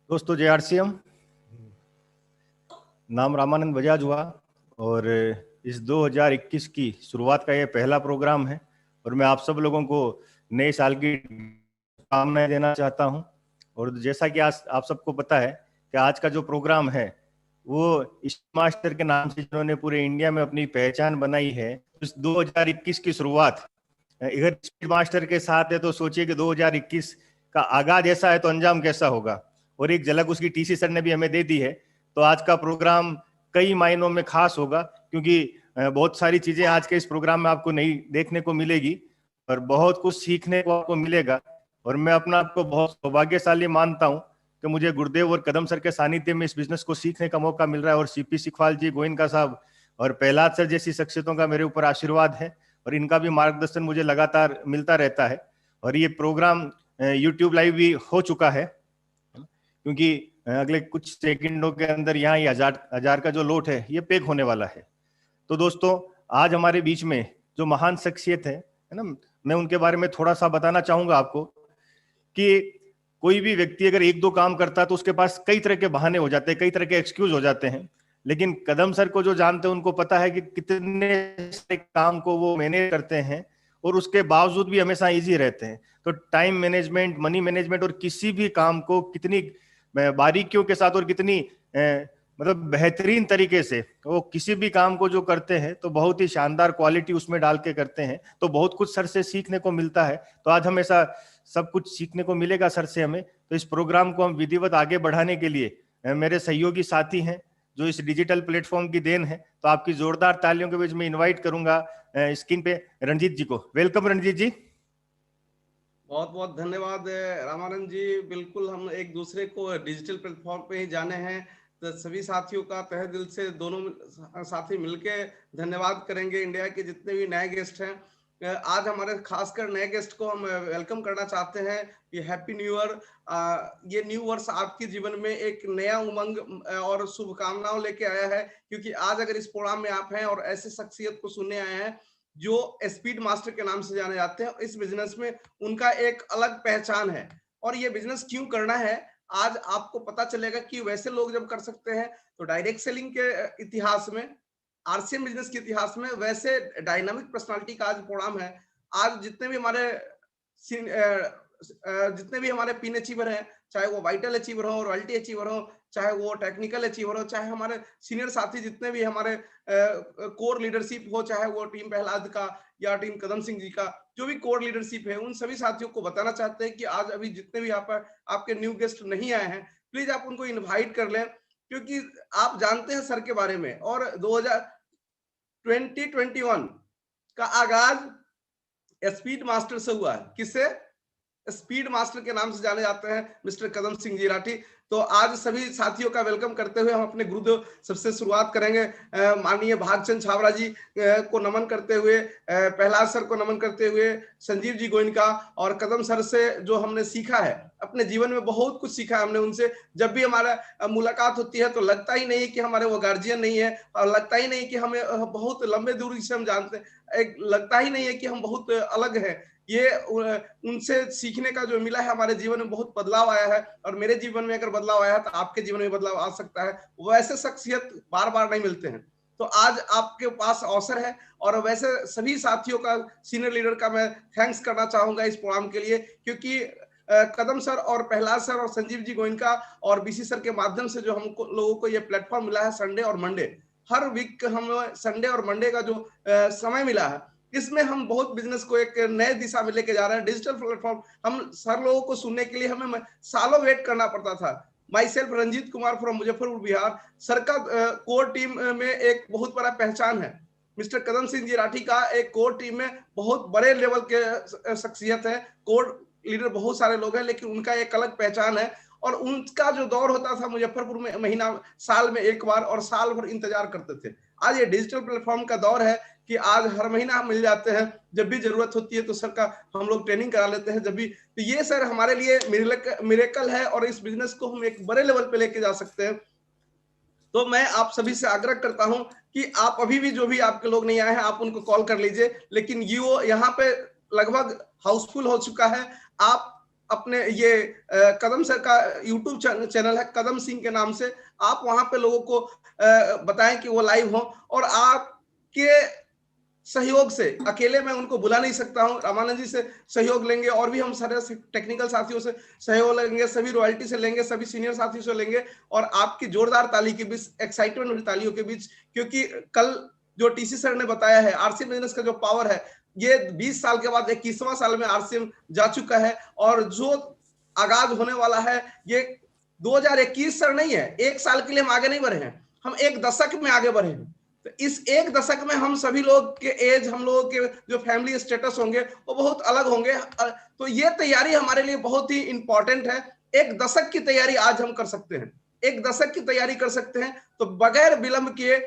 दोस्तों, जय आरसीएम। नाम रामानंद बजाज हुआ और इस 2021 की शुरुआत का ये पहला प्रोग्राम है और मैं आप सब लोगों को नए साल की शुभकामनाएं देना चाहता हूं। और जैसा कि आज आप सबको पता है कि आज का जो प्रोग्राम है वो स्पीड मास्टर के नाम से जिन्होंने पूरे इंडिया में अपनी पहचान बनाई है, इस 2021 की शुरुआत अगर स्पीड मास्टर के साथ है तो सोचिए कि 2021 का आगाज ऐसा है तो अंजाम कैसा होगा। और एक झलक उसकी टीसी सर ने भी हमें दे दी है। तो आज का प्रोग्राम कई मायनों में खास होगा क्योंकि बहुत सारी चीजें आज के इस प्रोग्राम में आपको नई देखने को मिलेगी और बहुत कुछ सीखने को आपको मिलेगा। और मैं अपना आपको बहुत सौभाग्यशाली मानता हूं कि मुझे गुरुदेव और कदम सर के सानिध्य में इस बिजनेस को सीखने का मौका मिल रहा है। और सीपी सिखवाल जी, गोयनका साहब और प्रहलाद सर जैसी शख्सियतों का मेरे ऊपर आशीर्वाद है और इनका भी मार्गदर्शन मुझे लगातार मिलता रहता है। और ये प्रोग्राम यूट्यूब लाइव भी हो चुका है क्योंकि अगले कुछ सेकंडों के अंदर यहाँ ये हजार का जो लोट है ये पैक होने वाला है। तो दोस्तों, आज हमारे बीच में जो महान शख्सियत है ना, मैं उनके बारे में थोड़ा सा बताना चाहूंगा आपको कि कोई भी व्यक्ति अगर एक दो काम करता है तो उसके पास कई तरह के बहाने हो जाते हैं, कई तरह के एक्सक्यूज हो जाते हैं। लेकिन कदम सर को जो जानते हैं उनको पता है कि कितने सारे काम को वो मैनेज करते हैं और उसके बावजूद भी हमेशा इजी रहते हैं। तो टाइम मैनेजमेंट, मनी मैनेजमेंट और किसी भी काम को कितनी बारीकियों के साथ और कितनी मतलब बेहतरीन तरीके से वो किसी भी काम को जो करते हैं तो बहुत ही शानदार क्वालिटी उसमें डाल के करते हैं। तो बहुत कुछ सर से सीखने को मिलता है। तो आज हमेशा सब कुछ सीखने को मिलेगा सर से हमें। तो इस प्रोग्राम को हम विधिवत आगे बढ़ाने के लिए मेरे सहयोगी साथी हैं जो इस डिजिटल प्लेटफॉर्म की देन है। तो आपकी जोरदार तालियों के बीच में इन्वाइट करूंगा स्क्रीन पे रणजीत जी को। वेलकम रणजीत जी। बहुत बहुत धन्यवाद रामानंद जी। बिल्कुल, हम एक दूसरे को डिजिटल प्लेटफॉर्म पे ही जाने हैं तो सभी साथियों का तहे दिल से दोनों साथी मिलके धन्यवाद करेंगे। इंडिया के जितने भी नए गेस्ट हैं, आज हमारे खासकर नए गेस्ट को हम वेलकम करना चाहते हैं। ये हैप्पी न्यू ईयर। ये न्यू वर्ष आपके जीवन में एक नया उमंग और शुभकामनाओं लेके आया है, क्योंकि आज अगर इस प्रोग्राम में आप हैं और ऐसे शख्सियत को सुनने आए हैं जो स्पीड मास्टर के नाम से जाने जाते हैं, इस बिजनेस में उनका एक अलग पहचान है। और ये बिजनेस क्यों करना है आज आपको पता चलेगा कि वैसे लोग जब कर सकते हैं तो डायरेक्ट सेलिंग के इतिहास में, आरसीएम बिजनेस के इतिहास में वैसे डायनामिक पर्सनालिटी का आज प्रोग्राम है। आज जितने भी हमारे पिन अचीवर हैं, चाहे वो वाइटल अचीवर हो, रॉयल्टी अचीवर हो, चाहे वो टेक्निकल अचीवर हो, चाहे हमारे सीनियर साथी जितने भी हमारे कोर लीडरशिप हो, चाहे वो टीम प्रहलाद का या टीम कदम सिंह जी का जो भी कोर लीडरशिप है, उन सभी साथियों को बताना चाहते हैं कि आज अभी जितने भी यहाँ पर आपके न्यू गेस्ट नहीं आए हैं, प्लीज आप उनको इन्वाइट कर लें, क्योंकि आप जानते हैं सर के बारे में। और 2021 का आगाज स्पीड मास्टर से हुआ है। किससे? स्पीड मास्टर के नाम से जाने जाते हैं मिस्टर कदम सिंह जी राठी। तो आज सभी साथियों का वेलकम करते हुए हम अपने गुरुदेव सबसे शुरुआत करेंगे। माननीय भागचंद छाबरा जी को नमन करते हुए, प्रहलाद सर को नमन करते हुए, संजीव जी गोयनका और कदम सर से जो हमने सीखा है, अपने जीवन में बहुत कुछ सीखा है हमने उनसे। जब भी हमारा मुलाकात होती है तो लगता ही नहीं कि हमारे वो गार्जियन नहीं है, और लगता ही नहीं कि हमें बहुत लंबे दूरी से हम जानते हैं, एक लगता ही नहीं है कि हम बहुत अलग हैं। ये उनसे सीखने का जो मिला है, हमारे जीवन में बहुत बदलाव आया है। और मेरे जीवन में अगर बदलाव आया है तो आपके जीवन में बदलाव आ सकता है। वैसे शख्सियत बार बार नहीं मिलते हैं, तो आज आपके पास अवसर है। और वैसे सभी साथियों का, सीनियर लीडर का मैं थैंक्स करना चाहूंगा इस प्रोग्राम के लिए, क्योंकि कदम सर और प्रहलाद सर और संजीव जी गोयनका और बीसी सर के माध्यम से जो हमको लोगों को ये प्लेटफॉर्म मिला है, संडे और मंडे, हर वीक हम संडे और मंडे का जो समय मिला है, इसमें हम बहुत बिजनेस को एक नए दिशा में लेके जा रहे हैं। डिजिटल प्लेटफॉर्म हम सर लोगों को सुनने के लिए हमें सालों वेट करना पड़ता था। Myself Ranjeet Kumar from Muzaffarpur Bihar. Sir का कोर टीम में एक बहुत बड़ा पहचान है। मिस्टर कदम सिंह जी राठी का एक कोर टीम में बहुत बड़े लेवल के शख्सियत है, कोर लीडर बहुत सारे लोग हैं, लेकिन उनका एक अलग पहचान है। और उनका जो दौर होता था मुजफ्फरपुर में, महीना साल में एक बार, और साल भर इंतजार करते थे। आज ये डिजिटल प्लेटफॉर्म का दौर है कि आज हर महीना मिल जाते हैं, जब भी जरूरत होती है तो सर का हम लोग ट्रेनिंग करा लेते हैं। जब भी तो ये सर हमारे लिए मिरेकल है, और इस बिजनेस को हम एक बड़े लेवल पे लेके जा सकते हैं। तो मैं आप सभी से आग्रह करता हूं कि आप अभी भी, जो भी आपके लोग नहीं आए हैं, आप उनको कॉल कर लीजिए। लेकिन ये यहाँ पे लगभग हाउसफुल हो चुका है। आप अपने ये कदम सर का यूट्यूब चैनल है कदम सिंह के नाम से, आप वहां पे लोगों को बताएं कि वो लाइव हो। और आपके सहयोग से, अकेले मैं उनको बुला नहीं सकता हूं, रामानंद जी से सहयोग लेंगे, और भी हम सारे टेक्निकल साथियों से सहयोग लेंगे, सभी रॉयल्टी से लेंगे, सभी सीनियर साथियों से लेंगे, और आपकी जोरदार ताली के बीच, एक्साइटमेंट वाली तालियों के बीच, क्योंकि कल जो टीसी सर ने बताया है, आरसीएम बिजनेस का जो पावर है, ये 20 साल के बाद 21वां साल में आरसीएम जा चुका है। और जो आगाज होने वाला है, ये 2021 सर नहीं है, एक साल के लिए हम आगे नहीं बढ़े हैं, हम एक दशक में आगे बढ़े हैं। तो इस एक दशक में हम सभी लोग के एज, हम लोगों के जो फैमिली स्टेटस होंगे वो बहुत अलग होंगे। तो ये तैयारी हमारे लिए बहुत ही इंपॉर्टेंट है। एक दशक की तैयारी आज हम कर सकते हैं, एक दशक की तैयारी कर सकते हैं। तो बगैर विलंब किए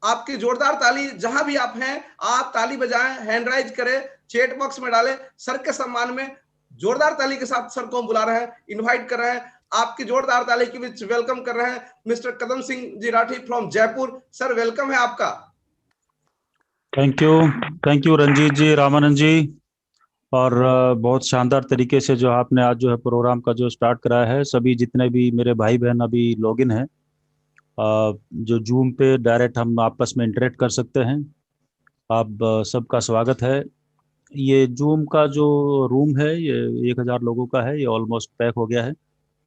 आपकी जोरदार ताली, जहां भी आप हैं आप ताली बजाएं, हैंड राइज करें, चैट बॉक्स में डालें। सर के सम्मान में जोरदार ताली के साथ सर को हम बुला रहे हैं, इनवाइट कर रहे हैं। आपकी जोरदार ताली के बीच वेलकम कर रहे हैं mister Kadam Singh ji Rathi from Jaipur. Sir welcome है आपका। Thank you Ranjeet ji, Ramanand ji. और बहुत शानदार तरीके से जो आपने आज जो है प्रोग्राम का जो स्टार्ट कराया है। सभी जितने भी मेरे भाई बहन अभी लॉगिन हैं, जो जूम पे डायरेक्ट हम आपस में इंटरेक्ट कर सकते हैं, आप सबका स्वागत है। ये जूम का जो रूम है ये 1000 लोगों का है, ये ऑलमोस्ट पैक हो गया है।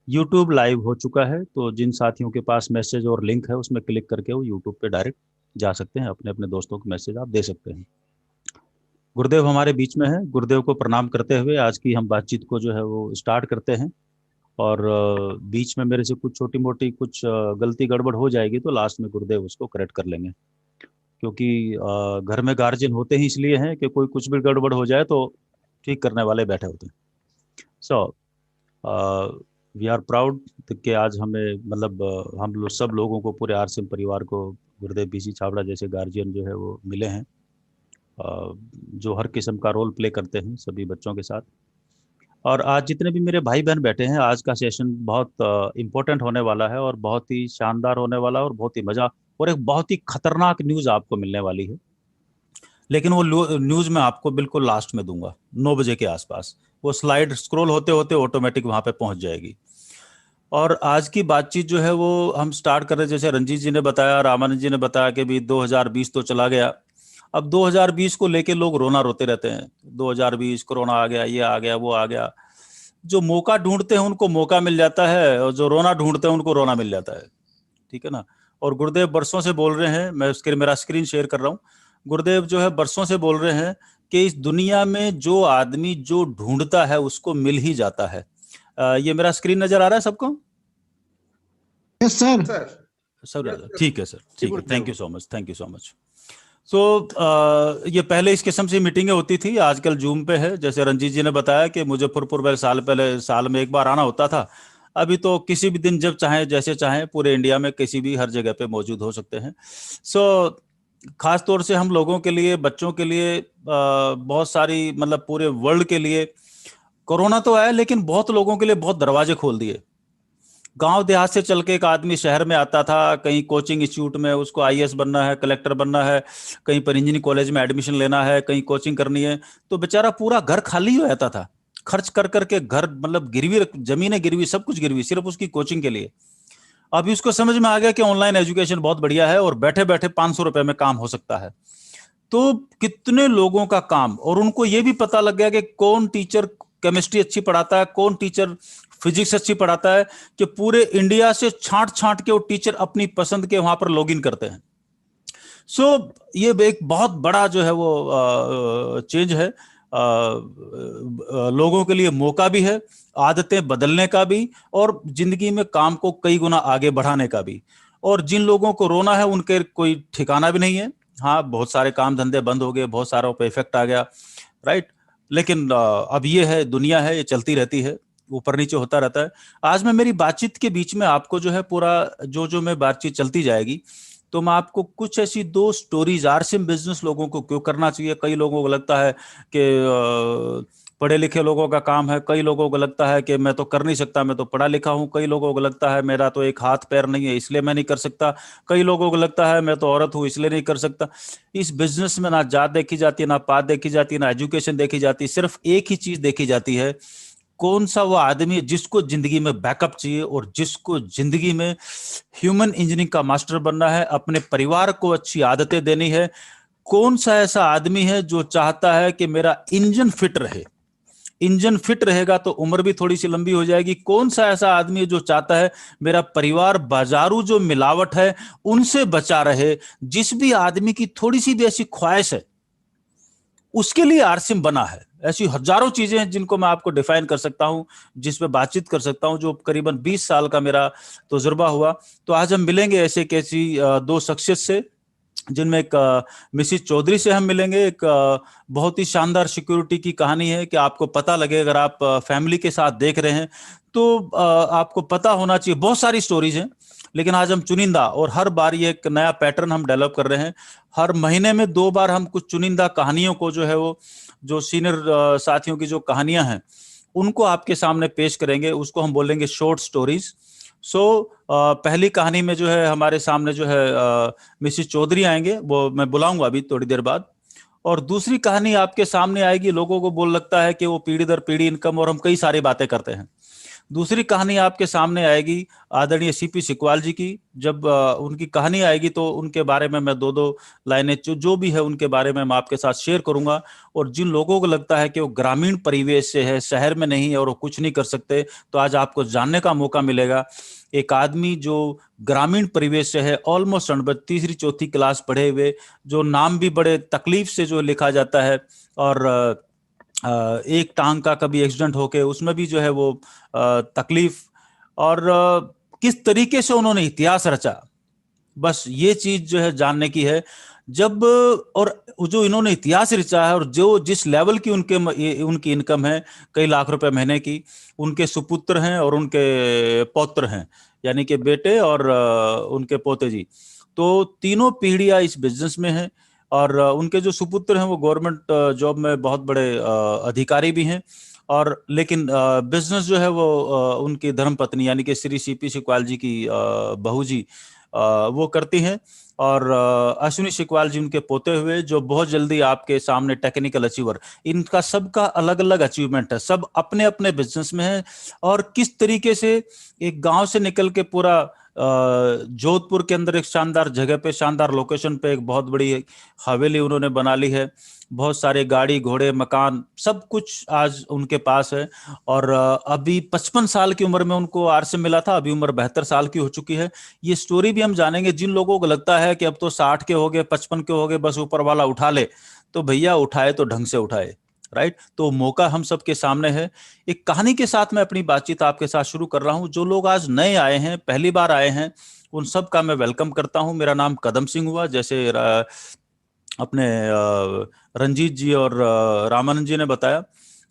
यूट्यूब लाइव हो चुका है, तो जिन साथियों के पास मैसेज और लिंक है उसमें क्लिक करके वो यूट्यूब पे डायरेक्ट जा सकते हैं, अपने अपने दोस्तों को मैसेज आप दे सकते हैं। गुरुदेव हमारे बीच में है, गुरुदेव को प्रणाम करते हुए आज की हम बातचीत को जो है वो स्टार्ट करते हैं। और बीच में मेरे से कुछ छोटी मोटी कुछ गलती गड़बड़ हो जाएगी तो लास्ट में गुरुदेव उसको करेक्ट कर लेंगे, क्योंकि घर में गार्जियन होते ही इसलिए हैं कि कोई कुछ भी गड़बड़ हो जाए तो ठीक करने वाले बैठे होते हैं। सो वी आर प्राउड कि आज हमें मतलब हम लोग सब लोगों को, पूरे आरसीएम परिवार को गुरुदेव बीसी छाबड़ा जैसे गार्जियन जो है वो मिले हैं, जो हर किस्म का रोल प्ले करते हैं सभी बच्चों के साथ। और आज जितने भी मेरे भाई बहन बैठे हैं, आज का सेशन बहुत इम्पोर्टेंट होने वाला है और बहुत ही शानदार होने वाला है और बहुत ही मजा, और एक बहुत ही खतरनाक न्यूज़ आपको मिलने वाली है। लेकिन वो न्यूज़ मैं आपको बिल्कुल लास्ट में दूंगा, 9 बजे के आसपास। वो स्लाइड स्क्रॉल होते होते ऑटोमेटिक वहां पे पहुंच जाएगी। और आज की बातचीत जो है वो हम स्टार्ट कर रहे हैं, जैसे रंजीत जी ने बताया, रामानंद जी ने बताया कि भी 2020 तो चला गया। अब 2020 को लेके लोग रोना रोते रहते हैं, 2020 कोरोना आ गया, ये आ गया, वो आ गया। जो मौका ढूंढते हैं उनको मौका मिल जाता है, और जो रोना ढूंढते हैं उनको रोना मिल जाता है, ठीक है ना। और गुरुदेव बरसों से बोल रहे हैं, मैं उसके मेरा स्क्रीन शेयर कर रहा हूँ। गुरुदेव जो है बरसों से बोल रहे हैं कि इस दुनिया में जो आदमी जो ढूंढता है उसको मिल ही जाता है। ये मेरा स्क्रीन नजर आ रहा है सबको? Yes sir. सर ठीक है सर, ठीक है, thank you so much, thank you so much. So ये पहले इस किस्म से मीटिंगें होती थी, आजकल जूम पे है। जैसे रंजीत जी ने बताया कि मुजफ्फरपुर में साल में एक बार आना होता था, अभी तो किसी भी दिन जब चाहे जैसे चाहे पूरे इंडिया में किसी भी हर जगह पे मौजूद हो सकते हैं। सो खास तौर से हम लोगों के लिए, बच्चों के लिए, बहुत सारी मतलब पूरे वर्ल्ड के लिए कोरोना तो आया, लेकिन बहुत लोगों के लिए बहुत दरवाजे खोल दिए। गांव देहात से चल के एक आदमी शहर में आता था, कहीं कोचिंग इंस्टीट्यूट में उसको आईएएस बनना है, कलेक्टर बनना है, कहीं पर इंजीनियरिंग कॉलेज में एडमिशन लेना है, कहीं कोचिंग करनी है, तो बेचारा पूरा घर खाली हो जाता था, खर्च कर करके घर मतलब गिरवी, जमीनें गिरवी, सब कुछ गिरवी, सिर्फ उसकी कोचिंग के लिए। अभी उसको समझ में आ गया कि ऑनलाइन एजुकेशन बहुत बढ़िया है और बैठे बैठे 500 रुपए में काम हो सकता है। तो कितने लोगों का काम, और उनको ये भी पता लग गया कि कौन टीचर केमिस्ट्री अच्छी पढ़ाता है, कौन टीचर फिजिक्स अच्छी पढ़ाता है, कि पूरे इंडिया से छांट छांट के वो टीचर अपनी पसंद के वहां पर लॉगिन करते हैं। सो ये एक बहुत बड़ा जो है वो चेंज है। लोगों के लिए मौका भी है, आदतें बदलने का भी, और जिंदगी में काम को कई गुना आगे बढ़ाने का भी। और जिन लोगों को रोना है उनके कोई ठिकाना भी नहीं है। हाँ, बहुत सारे काम धंधे बंद हो गए, बहुत सारों पे इफेक्ट आ गया, राइट। लेकिन अब ये है, दुनिया है, ये चलती रहती है, ऊपर नीचे होता रहता है। आज मैं मेरी बातचीत के बीच में आपको जो है पूरा जो मैं बातचीत चलती जाएगी, तो मैं आपको कुछ ऐसी 2 स्टोरीज, आरसीएम बिजनेस लोगों को क्यों करना चाहिए। कई लोगों को लगता है कि पढ़े लिखे लोगों का काम है, कई लोगों को लगता है कि मैं तो कर नहीं सकता, मैं तो पढ़ा लिखा हूं, कई लोगों को लगता है मेरा तो एक हाथ पैर नहीं है इसलिए मैं नहीं कर सकता, कई लोगों को लगता है मैं तो औरत हूं इसलिए नहीं कर सकता। इस बिजनेस में ना जात देखी जाती है, ना पात देखी जाती है, ना एजुकेशन देखी जाती है, सिर्फ एक ही चीज देखी जाती है, कौन सा वो आदमी है जिसको जिंदगी में बैकअप चाहिए और जिसको जिंदगी में ह्यूमन इंजीनियरिंग का मास्टर बनना है, अपने परिवार को अच्छी आदतें देनी है। कौन सा ऐसा आदमी है जो चाहता है कि मेरा इंजन फिट रहे, इंजन फिट रहेगा तो उम्र भी थोड़ी सी लंबी हो जाएगी। कौन सा ऐसा आदमी है जो चाहता है मेरा परिवार बाजारू जो मिलावट है उनसे बचा रहे। जिस भी आदमी की थोड़ी सी भी ऐसी ख्वाहिश है उसके लिए आरसीएम बना है। ऐसी हजारों चीजें हैं जिनको मैं आपको डिफाइन कर सकता हूं, जिस पे बातचीत कर सकता हूं, जो करीबन 20 साल का मेरा तजुर्बा हुआ। तो आज हम मिलेंगे ऐसे कैसी 2 शख्सियत से, जिनमें एक मिसिज चौधरी से हम मिलेंगे। एक बहुत ही शानदार सिक्योरिटी की कहानी है कि आपको पता लगे, अगर आप फैमिली के साथ देख रहे हैं तो आपको पता होना चाहिए। बहुत सारी स्टोरीज हैं, लेकिन आज हम चुनिंदा, और हर बार ये एक नया पैटर्न हम डेवलप कर रहे हैं। हर महीने में 2 बार हम कुछ चुनिंदा कहानियों को जो है वो जो सीनियर साथियों की जो कहानियां हैं उनको आपके सामने पेश करेंगे, उसको हम बोलेंगे शॉर्ट स्टोरीज। पहली कहानी में जो है हमारे सामने जो है मिसिस चौधरी आएंगे, वो मैं बुलाऊंगा अभी थोड़ी देर बाद। और दूसरी कहानी आपके सामने आएगी, लोगों को बोल लगता है कि वो पीढ़ी दर पीढ़ी इनकम और हम कई सारी बातें करते हैं। दूसरी कहानी आपके सामने आएगी आदरणीय सीपी सिकवाल जी की। जब उनकी कहानी आएगी तो उनके बारे में मैं 2-2 लाइनें जो भी है उनके बारे में मैं आपके साथ शेयर करूंगा। और जिन लोगों को लगता है कि वो ग्रामीण परिवेश से है, शहर में नहीं है और वो कुछ नहीं कर सकते, तो आज आपको जानने का मौका मिलेगा। एक आदमी जो ग्रामीण परिवेश से है, ऑलमोस्ट 3री-4थी क्लास पढ़े हुए, जो नाम भी बड़े तकलीफ से जो लिखा जाता है, और एक टांग का कभी एक्सीडेंट होके उसमें भी जो है वो तकलीफ, और किस तरीके से उन्होंने इतिहास रचा, बस ये चीज जो है जानने की है। जब और जो इन्होंने इतिहास रचा है और जो जिस लेवल की उनकी इनकम है, कई लाख रुपए महीने की, उनके सुपुत्र हैं और उनके पौत्र हैं, यानी कि बेटे और उनके पोते जी। तो तीनों पीढ़ियां इस बिजनेस में हैं, और उनके जो सुपुत्र हैं वो गवर्नमेंट जॉब में बहुत बड़े अधिकारी भी हैं। और लेकिन बिजनेस जो है वो उनकी धर्मपत्नी यानी कि श्री सीपी सिकवाल जी की बहू जी वो करती हैं। और अश्विनी सिकवाल जी उनके पोते हुए, जो बहुत जल्दी आपके सामने टेक्निकल अचीवर, इनका सबका अलग अलग अचीवमेंट है, सब अपने अपने बिजनेस में है। और किस तरीके से एक गांव से निकल के पूरा जोधपुर के अंदर एक शानदार जगह पे, शानदार लोकेशन पे एक बहुत बड़ी हवेली उन्होंने बना ली है, बहुत सारे गाड़ी घोड़े मकान सब कुछ आज उनके पास है। और अभी 55 साल की उम्र में उनको आरसीएम मिला था, अभी उम्र 72 साल की हो चुकी है। ये स्टोरी भी हम जानेंगे। जिन लोगों को लगता है कि अब तो 60 के हो गए, 55 के हो गए, बस ऊपर वाला उठा ले, तो भैया उठाए तो ढंग से उठाए, राइट। तो मौका हम सबके सामने है। एक कहानी के साथ मैं अपनी बातचीत आपके साथ शुरू कर रहा हूं। जो लोग आज नए आए हैं, पहली बार आए हैं, उन सब का मैं वेलकम करता हूं। मेरा नाम कदम सिंह हुआ, जैसे अपने रंजीत जी और रामानंद जी ने बताया।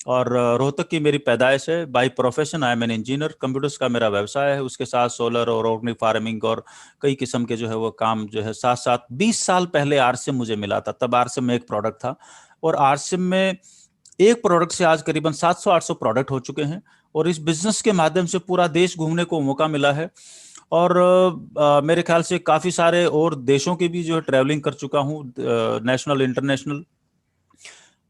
और रोहतक की मेरी पैदाइश है। By profession I am an engineer, computers का मेरा व्यवसाय है, उसके साथ सोलर और ऑर्गेनिक फार्मिंग और कई किस्म के जो है वो काम जो है साथ साथ। 20 साल पहले आरसीएम मुझे मिला था, तब आरसीएम में एक प्रोडक्ट था, और आरसीएम में एक प्रोडक्ट से आज करीबन 700-800 प्रोडक्ट हो चुके हैं। और इस बिजनेस के माध्यम से पूरा देश घूमने को मौका मिला है। और मेरे ख्याल से काफी सारे और देशों की भी जो है ट्रैवलिंग कर चुका हूँ, नेशनल इंटरनेशनल।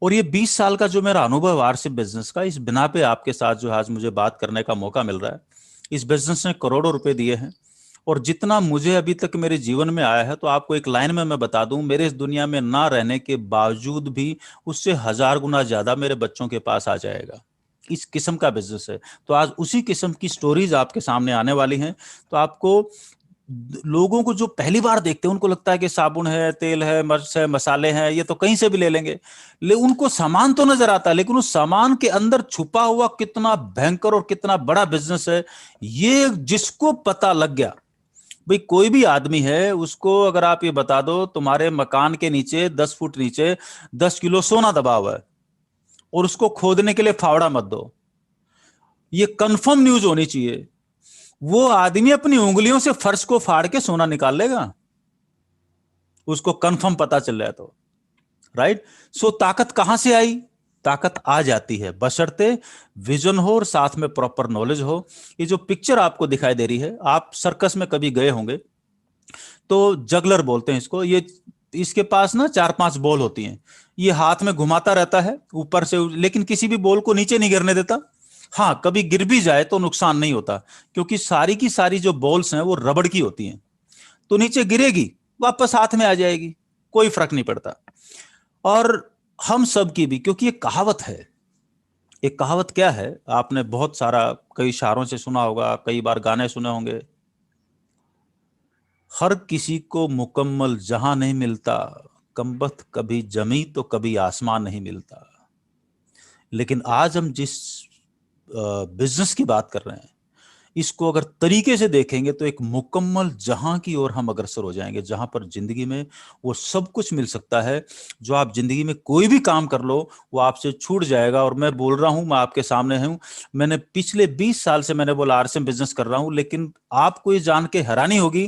और ये 20 साल का जो मेरा अनुभव आरसीएम बिजनेस का, इस बिना पे आपके साथ जो आज मुझे बात करने का मौका मिल रहा है। इस बिजनेस ने करोड़ों रुपए दिए हैं, और जितना मुझे अभी तक मेरे जीवन में आया है, तो आपको एक लाइन में मैं बता दूं, मेरे इस दुनिया में ना रहने के बावजूद भी उससे 1000 गुना ज्यादा मेरे बच्चों के पास आ जाएगा। इस किस्म का बिजनेस है। तो आज उसी किस्म की स्टोरीज आपके सामने आने वाली हैं। तो आपको लोगों को जो पहली बार देखते हैं उनको लगता है कि साबुन है, तेल है, मिर्च है, मसाले हैं, ये तो कहीं से भी ले लेंगे। ले उनको सामान तो नजर आता है, लेकिन उस सामान के अंदर छुपा हुआ कितना भयंकर और कितना बड़ा बिजनेस है, ये जिसको पता लग गया। भाई कोई भी आदमी है, उसको अगर आप ये बता दो तुम्हारे मकान के नीचे 10 फुट नीचे 10 किलो सोना दबा हुआ है और उसको खोदने के लिए फावड़ा मत दो, ये कंफर्म न्यूज होनी चाहिए। वो आदमी अपनी उंगलियों से फर्श को फाड़ के सोना निकाल लेगा, उसको कंफर्म पता चल रहा है तो। राइट। सो ताकत कहां से आई? ताकत आ जाती है बशर्ते विजन हो और साथ में प्रॉपर नॉलेज हो। ये जो पिक्चर आपको दिखाई दे रही है, आप सर्कस में कभी गए होंगे तो जगलर बोलते हैं इसको। ये इसके पास ना 4-5 बॉल होती हैं, ये हाथ में घुमाता रहता है ऊपर से, लेकिन किसी भी बॉल को नीचे नहीं गिरने देता। हाँ, कभी गिर भी जाए तो नुकसान नहीं होता, क्योंकि सारी की सारी जो बॉल्स हैं वो रबड़ की होती हैं, तो नीचे गिरेगी वापस हाथ में आ जाएगी, कोई फर्क नहीं पड़ता। और हम सब की भी, क्योंकि ये कहावत है। एक कहावत क्या है, आपने बहुत सारा कई इशारों से सुना होगा, कई बार गाने सुने होंगे। हर किसी को मुकम्मल जहां नहीं मिलता, कमबख्त कभी जमी तो कभी आसमान नहीं मिलता। लेकिन आज हम जिस बिजनेस की बात कर रहे हैं, इसको अगर तरीके से देखेंगे तो एक मुकम्मल जहां की ओर हम अग्रसर हो जाएंगे, जहां पर जिंदगी में वो सब कुछ मिल सकता है जो आप जिंदगी में कोई भी काम कर लो वो आपसे छूट जाएगा। और मैं बोल रहा हूं, मैं आपके सामने हूं, मैंने पिछले 20 साल से मैंने बोला आरसीएम बिजनेस कर रहा हूं, लेकिन आपको ये जान के हैरानी होगी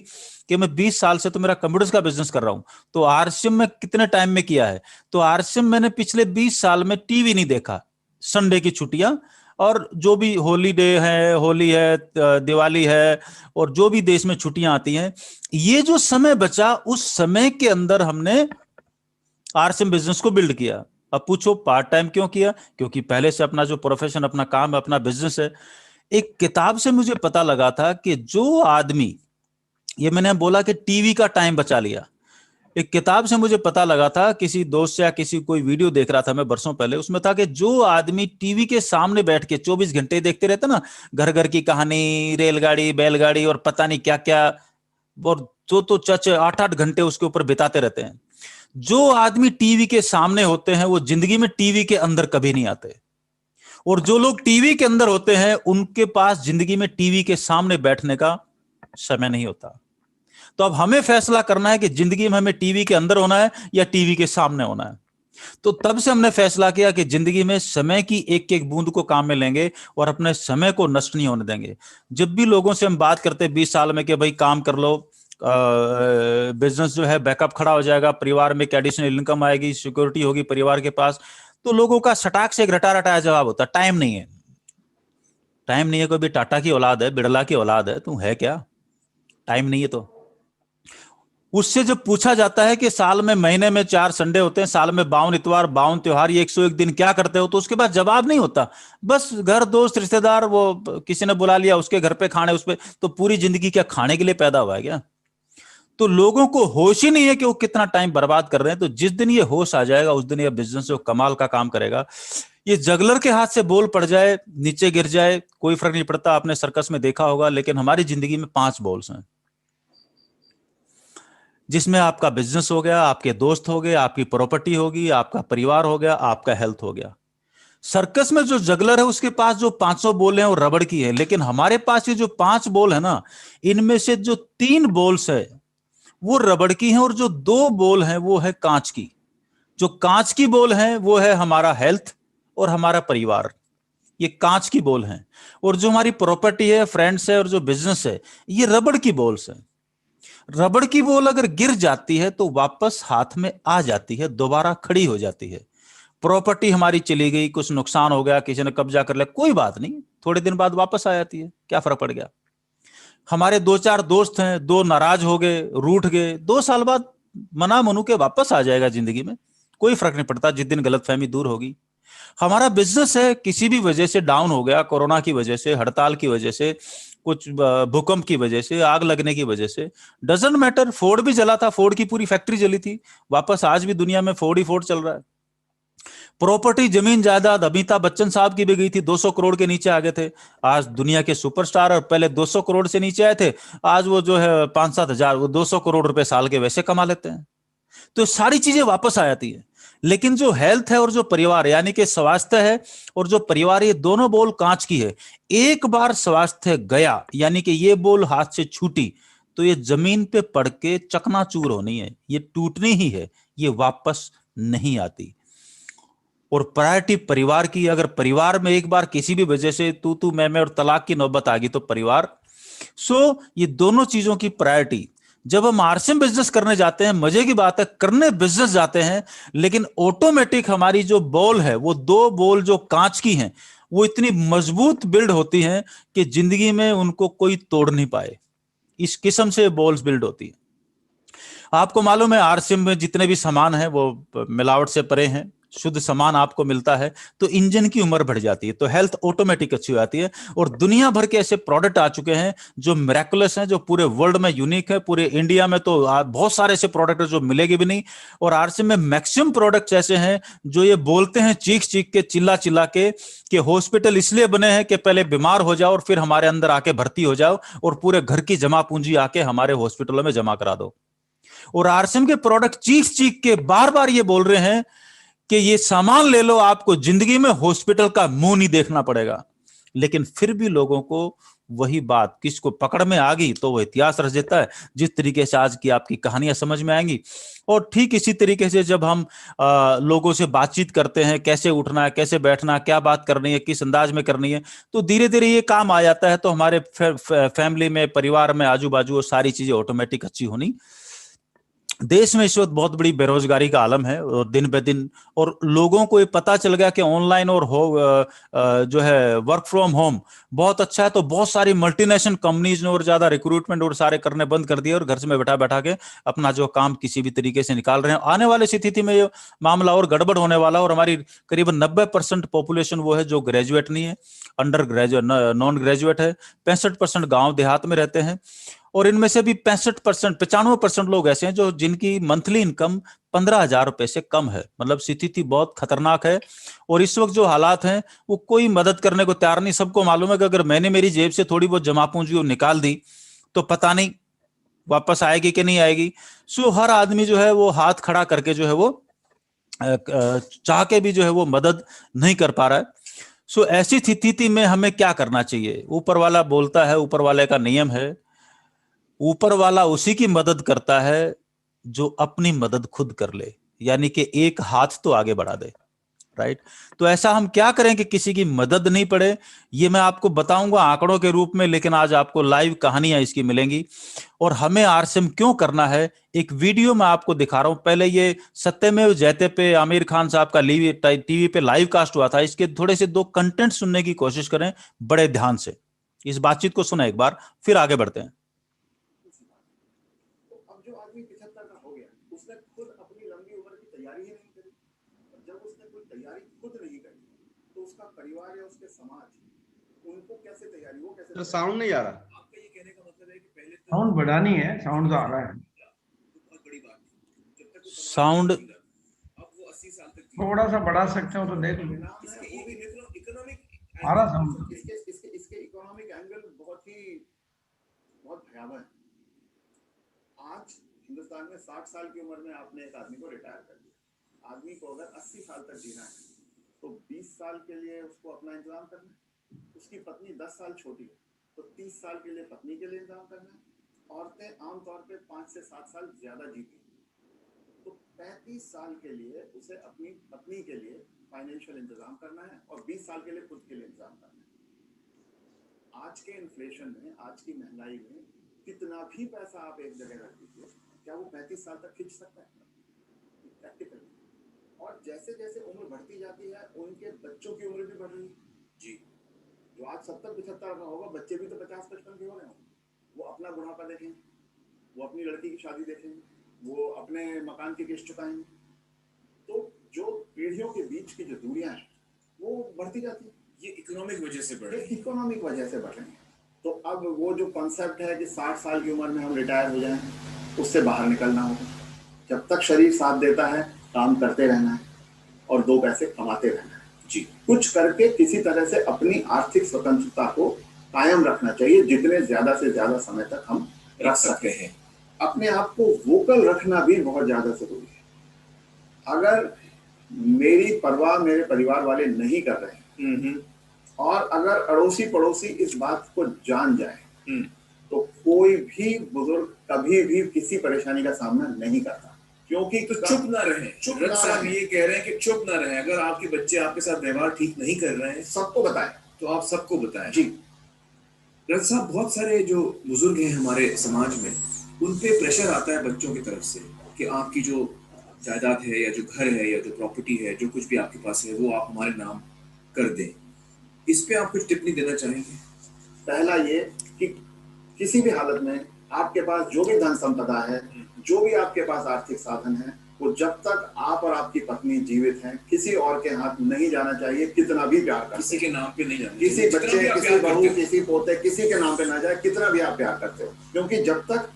कि मैं 20 साल से तो मेरा कंप्यूटर्स का बिजनेस कर रहा हूं। तो आरसीएम में कितने टाइम में किया है? तो आरसीएम मैंने पिछले 20 साल में टीवी नहीं देखा, संडे की छुट्टियां और जो भी हॉलीडे है, होली है, दिवाली है, और जो भी देश में छुट्टियां आती हैं, ये जो समय बचा उस समय के अंदर हमने आरसीएम बिजनेस को बिल्ड किया। अब पूछो पार्ट टाइम क्यों किया? क्योंकि पहले से अपना जो प्रोफेशन, अपना काम है, अपना बिजनेस है। एक किताब से मुझे पता लगा था कि जो आदमी, ये मैंने बोला कि टीवी का टाइम बचा लिया, एक किताब से मुझे पता लगा था, किसी दोस्त या किसी कोई वीडियो देख रहा था मैं बरसों पहले, उसमें था कि जो आदमी टीवी के सामने बैठ के 24 घंटे देखते रहते ना, घर घर की कहानी, रेलगाड़ी, बैलगाड़ी और पता नहीं क्या क्या, और तो चच 8-8 घंटे उसके ऊपर बिताते रहते हैं, जो आदमी टीवी के सामने होते हैं वो जिंदगी में टीवी के अंदर कभी नहीं आते। और जो लोग टीवी के अंदर होते हैं उनके पास जिंदगी में टीवी के सामने बैठने का समय नहीं होता। तो अब हमें फैसला करना है कि जिंदगी में हमें टीवी के अंदर होना है या टीवी के सामने होना है। तो तब से हमने फैसला किया कि जिंदगी में समय की एक एक बूंद को काम में लेंगे और अपने समय को नष्ट नहीं होने देंगे। जब भी लोगों से हम बात करते 20 साल में कि भाई काम कर लो, बिजनेस जो है बैकअप खड़ा हो जाएगा, परिवार में एक एडिशनल इनकम आएगी, सिक्योरिटी होगी परिवार के पास, तो लोगों का सटाक से एक रटा रटाया जवाब होता, टाइम नहीं है। टाइम नहीं है, कोई भी टाटा की औलाद है, बिरला की औलाद है, तू है क्या? टाइम नहीं है। तो उससे जब पूछा जाता है कि साल में, महीने में 4 संडे होते हैं, साल में 52 इतवार, 52 त्योहार, ये 101 दिन क्या करते हो, तो उसके बाद जवाब नहीं होता। बस घर, दोस्त, रिश्तेदार, वो किसी ने बुला लिया उसके घर पे खाने, उस पे, तो पूरी जिंदगी क्या खाने के लिए पैदा हुआ है क्या? तो लोगों को होश ही नहीं है कि वो कितना टाइम बर्बाद कर रहे हैं। तो जिस दिन ये होश आ जाएगा उस दिन ये बिजनेस जो कमाल का काम करेगा। ये जगलर के हाथ से बॉल पड़ जाए, नीचे गिर जाए, कोई फर्क नहीं पड़ता, आपने सर्कस में देखा होगा। लेकिन हमारी जिंदगी में 5 बॉल्स हैं, जिसमें आपका बिजनेस हो गया, आपके दोस्त हो गए, आपकी प्रॉपर्टी होगी, आपका परिवार हो गया, आपका हेल्थ हो गया। सर्कस में जो जगलर है उसके पास जो 500 बॉल हैं वो रबड़ की है, लेकिन हमारे पास ये जो 5 बॉल है ना, इनमें से जो 3 बॉल्स है वो रबड़ की हैं और जो 2 बॉल हैं वो है कांच की। जो कांच की बॉल है वो है हमारा हेल्थ और हमारा परिवार, ये कांच की बॉल हैं। और जो हमारी प्रॉपर्टी है, फ्रेंड्स है और जो बिजनेस है, ये रबड़ की बॉल्स है। रबड़ की बॉल अगर गिर जाती है तो वापस हाथ में आ जाती है, दोबारा खड़ी हो जाती है। प्रॉपर्टी हमारी चली गई, कुछ नुकसान हो गया, किसी ने कब्जा कर लिया, कोई बात नहीं, थोड़े दिन बाद वापस आ जाती है, क्या फर्क पड़ गया। हमारे 2-4 दोस्त हैं, 2 नाराज हो गए, रूठ गए, 2 साल बाद मना मनू के वापस आ जाएगा जिंदगी में, कोई फर्क नहीं पड़ता, जिस दिन गलतफहमी दूर होगी। हमारा बिजनेस है, किसी भी वजह से डाउन हो गया, कोरोना की वजह से, हड़ताल की वजह से, कुछ भूकंप की वजह से, आग लगने की वजह से, डजंट मैटर, फोर्ड भी जला था, फोर्ड की पूरी फैक्ट्री जली थी, वापस आज भी दुनिया में फोर्ड ही फोर्ड चल रहा है। प्रॉपर्टी, जमीन जायदाद अमिताभ बच्चन साहब की भी गई थी, 200 करोड़ के नीचे आ गए थे। आज दुनिया के सुपरस्टार, और पहले 200 करोड़ से नीचे आए थे, आज वो जो है 5-7 हजार, वो 200 करोड़ रुपए साल के वैसे कमा लेते हैं। तो सारी चीजें वापस आ जाती है। लेकिन जो हेल्थ है और जो परिवार, यानी कि स्वास्थ्य है और जो परिवार, ये दोनों बॉल कांच की है। एक बार स्वास्थ्य गया, यानी कि ये बॉल हाथ से छूटी, तो ये जमीन पे पड़ के चकनाचूर होनी है, ये टूटनी ही है, ये वापस नहीं आती। और प्रायोरिटी परिवार की, अगर परिवार में एक बार किसी भी वजह से तू मैं और तलाक की नौबत आ गई, तो परिवार। ये दोनों चीजों की प्रायोरिटी। जब हम आरसीएम बिजनेस करने जाते हैं, मजे की बात है, करने बिजनेस जाते हैं, लेकिन ऑटोमेटिक हमारी जो बॉल है, वो 2 बॉल जो कांच की हैं, वो इतनी मजबूत बिल्ड होती हैं कि जिंदगी में उनको कोई तोड़ नहीं पाए। इस किस्म से बॉल्स बिल्ड होती है। आपको मालूम है, आरसीएम में जितने भी सामान हैं वो मिलावट से परे हैं, शुद्ध सामान आपको मिलता है, तो इंजन की उम्र बढ़ जाती है, तो हेल्थ ऑटोमेटिक अच्छी हो जाती है। और दुनिया भर के ऐसे प्रोडक्ट आ चुके हैं जो मिरेकुलस हैं, जो पूरे वर्ल्ड में यूनिक है। पूरे इंडिया में तो बहुत सारे ऐसे प्रोडक्ट है जो मिलेंगे भी नहीं। और आरसीएम में मैक्सिमम प्रोडक्ट्स ऐसे हैं जो ये बोलते हैं चीख चीख के, चिल्ला चिल्ला के, कि हॉस्पिटल इसलिए बने हैं कि पहले बीमार हो जाओ और फिर हमारे अंदर आके भर्ती हो जाओ, और पूरे घर की जमा पूंजी आके हमारे हॉस्पिटलों में जमा करा दो। और आरसीएम के प्रोडक्ट चीख चीख के बार बार ये बोल रहे हैं कि ये सामान ले लो, आपको जिंदगी में हॉस्पिटल का मुंह नहीं देखना पड़ेगा। लेकिन फिर भी लोगों को वही बात, किसको पकड़ में आ गई तो वो इतिहास रच देता है। जिस तरीके से आज की आपकी कहानियां समझ में आएंगी, और ठीक इसी तरीके से जब हम लोगों से बातचीत करते हैं, कैसे उठना है, कैसे बैठना है, क्या बात करनी है, किस अंदाज में करनी है, तो धीरे धीरे ये काम आ जाता है। तो हमारे फैमिली में, परिवार में, आजू बाजू वो सारी चीजें ऑटोमेटिक अच्छी होनी। देश में इस वक्त बहुत बड़ी बेरोजगारी का आलम है, और दिन ब दिन, और लोगों को ये पता चल गया कि ऑनलाइन और जो है वर्क फ्रॉम होम बहुत अच्छा है, तो बहुत सारी मल्टीनेशनल कंपनीज ने और ज्यादा रिक्रूटमेंट और सारे करने बंद कर दिए, और घर से में बैठा बैठा के अपना जो काम किसी भी तरीके से निकाल रहे हैं। आने वाली स्थिति में ये मामला और गड़बड़ होने वाला, और हमारी करीबन 90% पॉपुलेशन वो है जो ग्रेजुएट नहीं है, अंडर ग्रेजुएट, नॉन ग्रेजुएट है। 65% गाँव देहात में रहते हैं, और इनमें से भी 95% लोग ऐसे हैं जो जिनकी मंथली इनकम 15,000 रुपए से कम है। मतलब स्थिति बहुत खतरनाक है। और इस वक्त जो हालात हैं, वो कोई मदद करने को तैयार नहीं। सबको मालूम है कि अगर मैंने मेरी जेब से थोड़ी बहुत जमा पूंजी निकाल दी तो पता नहीं वापस आएगी कि नहीं आएगी। हर आदमी जो है वो हाथ खड़ा करके जो है वो चाह के भी जो है वो मदद नहीं कर पा रहा है। ऐसी स्थिति में हमें क्या करना चाहिए? ऊपर वाला बोलता है, ऊपर वाले का नियम है, ऊपर वाला उसी की मदद करता है जो अपनी मदद खुद कर ले, यानी कि एक हाथ तो आगे बढ़ा दे। राइट? तो ऐसा हम क्या करें कि किसी की मदद नहीं पड़े, ये मैं आपको बताऊंगा आंकड़ों के रूप में, लेकिन आज आपको लाइव कहानियां इसकी मिलेंगी। और हमें आरसीएम क्यों करना है, एक वीडियो मैं आपको दिखा रहा हूं। पहले ये सत्यमेव जयते पे आमिर खान साहब का टीवी पे लाइव कास्ट हुआ था। इसके थोड़े से 2 कंटेंट सुनने की कोशिश करें बड़े ध्यान से। इस बातचीत को सुना एक बार, फिर आगे बढ़ते हैं। परिवार या उसके समाज उनको कैसे तैयारी, वो कैसे। तो साउंड नहीं आ रहा। आपका ये कहने का मतलब है कि पहले साउंड बढ़ा नहीं है, साउंड तो आ रहा है। बहुत बड़ी बात है। जब तक साउंड अब वो 80 साल तक थोड़ा सा बढ़ा सकते हो तो देख लो। इसके वो भी इकोनॉमिक आ रहा साउंड। इसके इकोनॉमिक एंगल बहुत भयावह है। आज हिंदुस्तान में 60 साल की उम्र में आपने एक आदमी को रिटायर कर दिया। आदमी को अगर 80 साल तक जीना है तो 20 साल के लिए उसको अपना इंतजाम करना है। उसकी पत्नी 10 साल छोटी है तो 30 साल के लिए पत्नी के लिए इंतजाम करना है। औरतें आमतौर पे 5 से 7 साल ज्यादा जीती तो 35 साल के लिए उसे अपनी पत्नी के लिए फाइनेंशियल इंतजाम करना है और 20 साल के लिए खुद के लिए इंतजाम करना है। आज के इन्फ्लेशन में, आज की महंगाई में कितना भी पैसा आप एक जगह रख दीजिए, क्या वो 35 साल तक खींच सकता है? प्रैक्टिकली। और जैसे जैसे उम्र बढ़ती जाती है उनके बच्चों की उम्र भी बढ़ रही है जी। जो आज 70-75 का होगा, बच्चे भी तो 50-55 के हो रहे होंगे। वो अपना बुढ़ापा देखेंगे, वो अपनी लड़की की शादी देखेंगे, वो अपने मकान की किस्त चुकाएंगे। तो जो पीढ़ियों के बीच की जो दूरियां हैं वो बढ़ती जाती है। ये इकोनॉमिक वजह से बढ़ रही है। इकोनॉमिक वजह से बढ़ रही है। तो अब वो जो कॉन्सेप्ट है कि 60 साल की उम्र में हम रिटायर हो जाएं, उससे बाहर निकलना होगा। जब तक शरीर साथ देता है काम करते रहना है। और 2 पैसे कमाते रहना है जी। कुछ करके किसी तरह से अपनी आर्थिक स्वतंत्रता को कायम रखना चाहिए, जितने ज्यादा से ज्यादा समय तक हम रख सकते हैं। अपने आप को वोकल रखना भी बहुत ज्यादा जरूरी है। अगर मेरी परवाह मेरे परिवार वाले नहीं कर रहे हैं और अगर अड़ोसी पड़ोसी इस बात को जान जाए तो कोई भी बुजुर्ग कभी भी किसी परेशानी का सामना नहीं करता, क्योंकि तो चुप ना रहे। रथ साहब ये कह रहे हैं कि चुप ना रहे। अगर आपके बच्चे आपके साथ व्यवहार ठीक नहीं कर रहे हैं, सबको बताएं, तो आप सबको बताएं जी। रथ साहब, बहुत सारे जो बुजुर्ग हैं हमारे समाज में, उन पे प्रेशर आता है बच्चों की तरफ से कि आपकी जो जायदाद है या जो घर है या जो प्रॉपर्टी है, जो कुछ भी आपके पास है, वो आप हमारे नाम कर दें। इस पे आप कुछ टिप्पणी देना चाहेंगे? पहला ये कि किसी भी हालत में आपके पास जो भी धन संपदा है, जो भी आपके पास आर्थिक साधन है, वो जब तक आप और आपकी पत्नी जीवित हैं किसी और के हाथ नहीं जाना चाहिए। कितना भी प्यार करते, किसी के नाम पे नहीं जाना, किसी बच्चे, किसी बहू, किसी पोते, किसी के नाम पे ना जाए, कितना भी आप प्यार करते हो, क्योंकि जब तक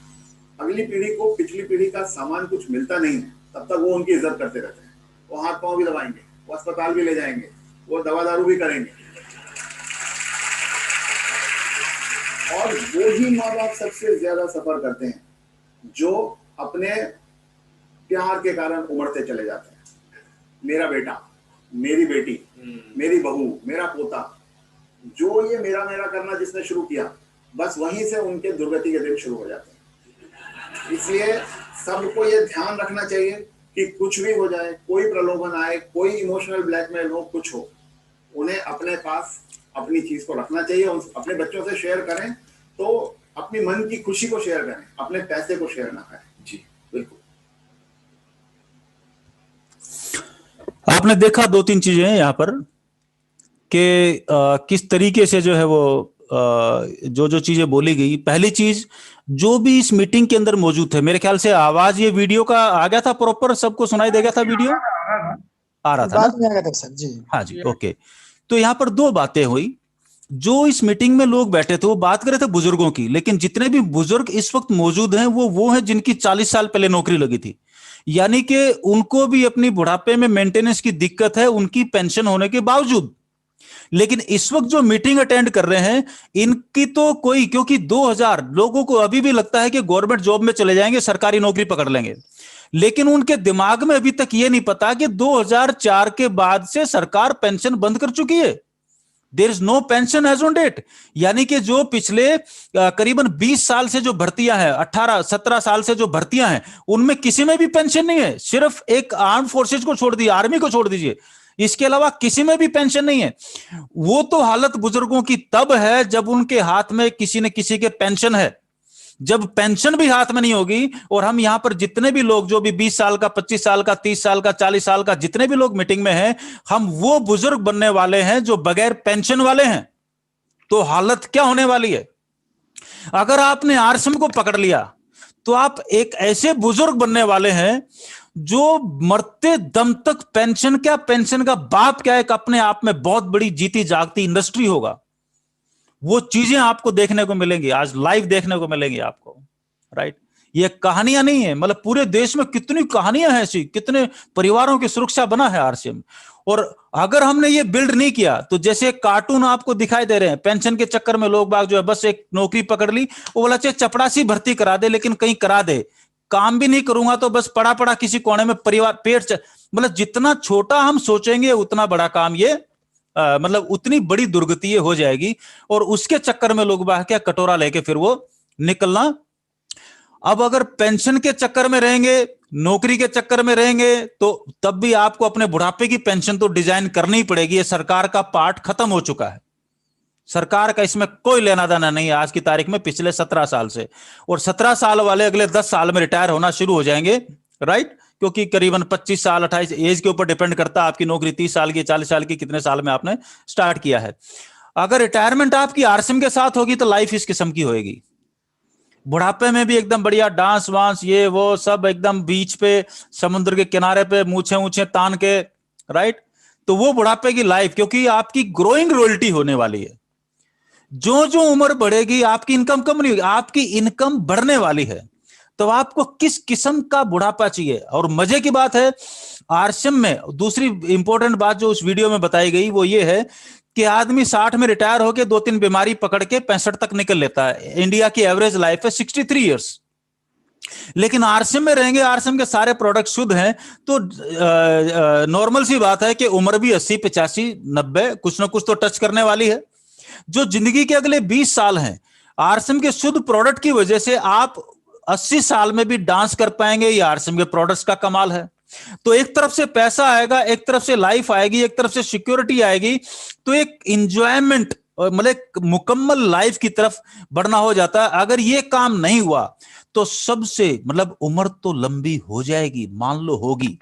अगली पीढ़ी को पिछली पीढ़ी का सामान कुछ मिलता नहीं है तब तक वो उनकी इज्जत करते रहते हैं। वो हाथ पांव भी दबाएंगे, वो अस्पताल भी ले जाएंगे, वो दवा दारू भी करेंगे। और वो ही माँ बाप सबसे ज्यादा सफर करते हैं जो अपने प्यार के कारण उमड़ते चले जाते हैं। मेरा बेटा, मेरी बेटी, मेरी बहू, मेरा पोता, जो ये मेरा मेरा करना जिसने शुरू किया, बस वहीं से उनके दुर्गति के दिन शुरू हो जाते हैं। इसलिए सबको ये ध्यान रखना चाहिए कि कुछ भी हो जाए, कोई प्रलोभन आए, कोई इमोशनल ब्लैकमेल हो, कुछ हो, उन्हें अपने पास अपनी चीज को रखना चाहिए। अपने बच्चों से शेयर करें तो अपनी मन की खुशी को शेयर करें, अपने पैसे को शेयर ना करें। जी बिल्कुल। आपने देखा 2-3 चीजें हैं यहाँ पर कि किस तरीके से जो है वो जो चीजें बोली गई। पहली चीज, जो भी इस मीटिंग के अंदर मौजूद थे, मेरे ख्याल से आवाज ये वीडियो का आ गया था, प्रॉपर सबको सुनाई दे गया था, वीडियो आ रहा था बाद में आ गया था सर जी। हाँ जी, ओके। तो यहाँ पर 2 बातें हुई। जो इस मीटिंग में लोग बैठे थे वो बात कर रहे थे बुजुर्गों की, लेकिन जितने भी बुजुर्ग इस वक्त मौजूद हैं वो हैं जिनकी 40 साल पहले नौकरी लगी थी, यानी कि उनको भी अपनी बुढ़ापे में मेंटेनेंस की दिक्कत है उनकी पेंशन होने के बावजूद। लेकिन इस वक्त जो मीटिंग अटेंड कर रहे हैं इनकी तो कोई, क्योंकि 2000 लोगों को अभी भी लगता है कि गवर्नमेंट जॉब में चले जाएंगे, सरकारी नौकरी पकड़ लेंगे, लेकिन उनके दिमाग में अभी तक यह नहीं पता कि 2004 के बाद से सरकार पेंशन बंद कर चुकी है। There is no pension as on date, यानी कि जो पिछले करीबन 20 साल से जो भर्तियां हैं, 18-17 साल से जो भर्तियां हैं, उनमें किसी में भी पेंशन नहीं है। सिर्फ एक आर्म फोर्सेज को छोड़ दीजिए, आर्मी को छोड़ दीजिए, इसके अलावा किसी में भी पेंशन नहीं है। वो तो हालत बुजुर्गों की तब है जब उनके हाथ में किसी न किसी के पेंशन है। जब पेंशन भी हाथ में नहीं होगी, और हम यहां पर जितने भी लोग, जो भी 20 साल का, 25 साल का, 30 साल का, 40 साल का, जितने भी लोग मीटिंग में हैं, हम वो बुजुर्ग बनने वाले हैं जो बगैर पेंशन वाले हैं। तो हालत क्या होने वाली है? अगर आपने आरएसएम को पकड़ लिया तो आप एक ऐसे बुजुर्ग बनने वाले हैं जो मरते दम तक पेंशन क्या, पेंशन का बाप क्या, एक अपने आप में बहुत बड़ी जीती जागती इंडस्ट्री होगा। वो चीजें आपको देखने को मिलेंगी, आज लाइव देखने को मिलेंगी आपको, राइट। ये कहानियां नहीं है, मतलब पूरे देश में कितनी कहानियां हैं ऐसी, कितने परिवारों की सुरक्षा बना है आरसीएम। और अगर हमने ये बिल्ड नहीं किया तो जैसे कार्टून आपको दिखाई दे रहे हैं, पेंशन के चक्कर में लोग बाग जो है बस एक नौकरी पकड़ ली, वो बोला चाहे चपड़ासी भर्ती करा दे, लेकिन कहीं करा दे, काम भी नहीं करूंगा तो बस पड़ा पड़ा किसी कोने में परिवार पेट, मतलब जितना छोटा हम सोचेंगे उतना बड़ा काम ये मतलब उतनी बड़ी दुर्गति हो जाएगी। और उसके चक्कर में लोग बाग क्या कटोरा लेके फिर वो निकलना। अब अगर पेंशन के चक्कर में रहेंगे, नौकरी के चक्कर में रहेंगे, तो तब भी आपको अपने बुढ़ापे की पेंशन तो डिजाइन करनी ही पड़ेगी। ये सरकार का पार्ट खत्म हो चुका है, सरकार का इसमें कोई लेना देना नहीं है आज की तारीख में, पिछले 17 साल से। और 17 साल वाले अगले 10 साल में रिटायर होना शुरू हो जाएंगे, राइट, क्योंकि करीबन 25 साल 28 एज के ऊपर डिपेंड करता है आपकी नौकरी 30 साल की, 40 साल की, कितने साल में आपने स्टार्ट किया है। अगर रिटायरमेंट आपकी आरसीएम के साथ होगी तो लाइफ इस किस्म की होगी। बुढ़ापे में भी एकदम बढ़िया डांस वांस ये वो सब, एकदम बीच पे समुद्र के किनारे पे मूछे ऊंचे तान के, राइट। तो वो बुढ़ापे की लाइफ, क्योंकि आपकी ग्रोइंग रॉयल्टी होने वाली है। जो जो उम्र बढ़ेगी आपकी इनकम कम नहीं होगी, आपकी इनकम बढ़ने वाली है। तो आपको किस किस्म का बुढ़ापा चाहिए। और मजे की बात है, आरसीएम में दूसरी इंपॉर्टेंट बात जो उस वीडियो में बताई गई वो ये है कि आदमी 60 में रिटायर होकर 2-3 बीमारी पकड़ के 65 तक निकल लेता है। इंडिया की एवरेज लाइफ है 63 इयर्स, लेकिन आरसीएम में रहेंगे, आरसीएम के सारे प्रोडक्ट शुद्ध हैं, तो नॉर्मल सी बात है कि उम्र भी 80, 85, 90 कुछ ना कुछ तो टच करने वाली है। जो जिंदगी के अगले 20 साल हैं, आरसीएम के शुद्ध प्रोडक्ट की वजह से आप 80 साल में भी डांस कर पाएंगे। ये आरसीएम के प्रोडक्ट्स का कमाल है। तो एक तरफ से पैसा आएगा, एक तरफ से लाइफ आएगी, एक तरफ से सिक्योरिटी आएगी, तो एक इंजॉयमेंट मतलब मुकम्मल लाइफ की तरफ बढ़ना हो जाता है। अगर ये काम नहीं हुआ तो सबसे मतलब उम्र तो लंबी हो जाएगी, मान लो होगी।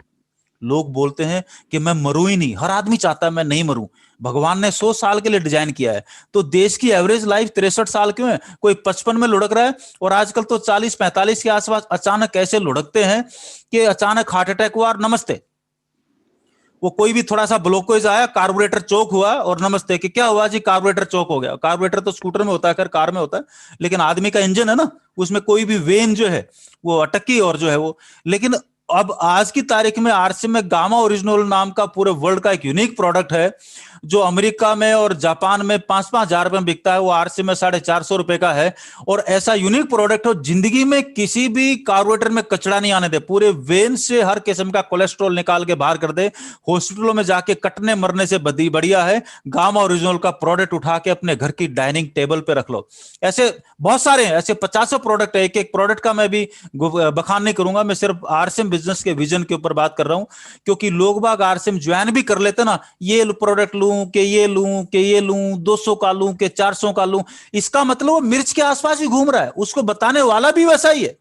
लोग बोलते हैं कि मैं मरूं ही नहीं, हर आदमी चाहता है मैं नहीं मरूं। भगवान ने 100 साल के लिए डिजाइन किया है, तो देश की एवरेज लाइफ 63 साल क्यों है? कोई 55 में लुढ़क रहा है, और आजकल तो 40-45 के आसपास अचानक कैसे लुढ़कते हैं कि अचानक हार्ट अटैक हुआ और नमस्ते। वो कोई भी थोड़ा सा ब्लोकेज आया, कार्बोरेटर चोक हुआ और नमस्ते कि क्या हुआ जी, कार्बोरेटर चोक हो गया। कार्बोरेटर तो स्कूटर में होता है, खैर कार में होता है, लेकिन आदमी का इंजन है ना, उसमें कोई भी वेन जो है वो अटकी और जो है वो। लेकिन अब आज की तारीख में आरसीएम में गामा ओरिजिनल नाम का पूरे वर्ल्ड का एक यूनिक प्रोडक्ट है, जो अमेरिका में और जापान में 5-5 हजार रुपए में बिकता है, वो आरसीएम में 450 रुपए का है। और ऐसा यूनिक प्रोडक्ट हो, जिंदगी में किसी भी कार्बोरेटर में कचरा नहीं आने दे, पूरे वेन से हर किस्म का कोलेस्ट्रॉल निकाल के बाहर कर दे। हॉस्पिटलों में जाके कटने मरने से बढ़िया है गामा ओरिजिनल का प्रोडक्ट उठा के अपने घर की डाइनिंग टेबल पे रख लो। ऐसे बहुत सारे हैं, ऐसे 50 प्रोडक्ट है। एक एक प्रोडक्ट का मैं भी बखान नहीं करूंगा, मैं सिर्फ आरसीएम बिजनेस के विजन के ऊपर बात कर रहा हूं, क्योंकि लोग बाग आरसीएम ज्वाइन भी कर लेते ना, ये प्रोडक्ट लूं के ये लूं 200 का लूं के 400 का लूं। इसका मतलब वो मिर्च के आसपास ही घूम रहा है, उसको बताने वाला भी वैसा ही है,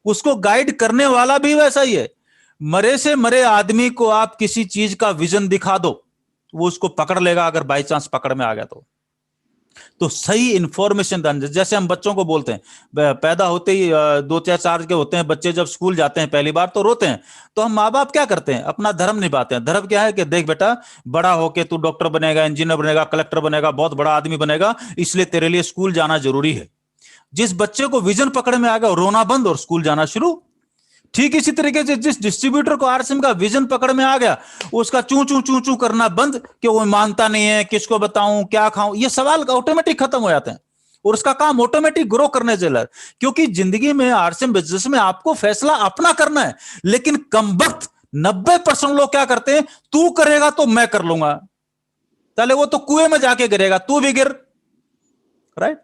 उसको गाइड करने वाला भी वैसा ही है। मरे से मरे आदमी को आप किसी चीज का विजन दिखा दो, वो उसको पकड़ लेगा, अगर बाई चांस पकड़ में आ गया तो सही इंफॉर्मेशन देना। जैसे हम बच्चों को बोलते हैं, पैदा होते ही 2-4 साल के होते हैं बच्चे, जब स्कूल जाते हैं पहली बार तो रोते हैं, तो हम माँ बाप क्या करते हैं? अपना धर्म निभाते हैं। धर्म क्या है कि देख बेटा, बड़ा होके तू डॉक्टर बनेगा, इंजीनियर बनेगा, कलेक्टर बनेगा, बहुत बड़ा आदमी बनेगा, इसलिए तेरे लिए स्कूल जाना जरूरी है। जिस बच्चे को विजन पकड़ में आ गया, रोना बंद और स्कूल जाना शुरू। ठीक इसी तरीके से जिस डिस्ट्रीब्यूटर को आरसीएम का विजन पकड़ में आ गया, उसका चू चू चू चू करना बंद कि वो मानता नहीं है, किसको बताऊं, क्या खाऊं, ये सवाल ऑटोमेटिक खत्म हो जाते हैं और उसका काम ऑटोमेटिक ग्रो करने चला। क्योंकि जिंदगी में आरसीएम बिजनेस में आपको फैसला अपना करना है, लेकिन कमबख्त 90% लोग क्या करते हैं, तू करेगा तो मैं कर लूंगा। चले वो तो कुएं में जाके गिरेगा, तू भी गिर। राइट।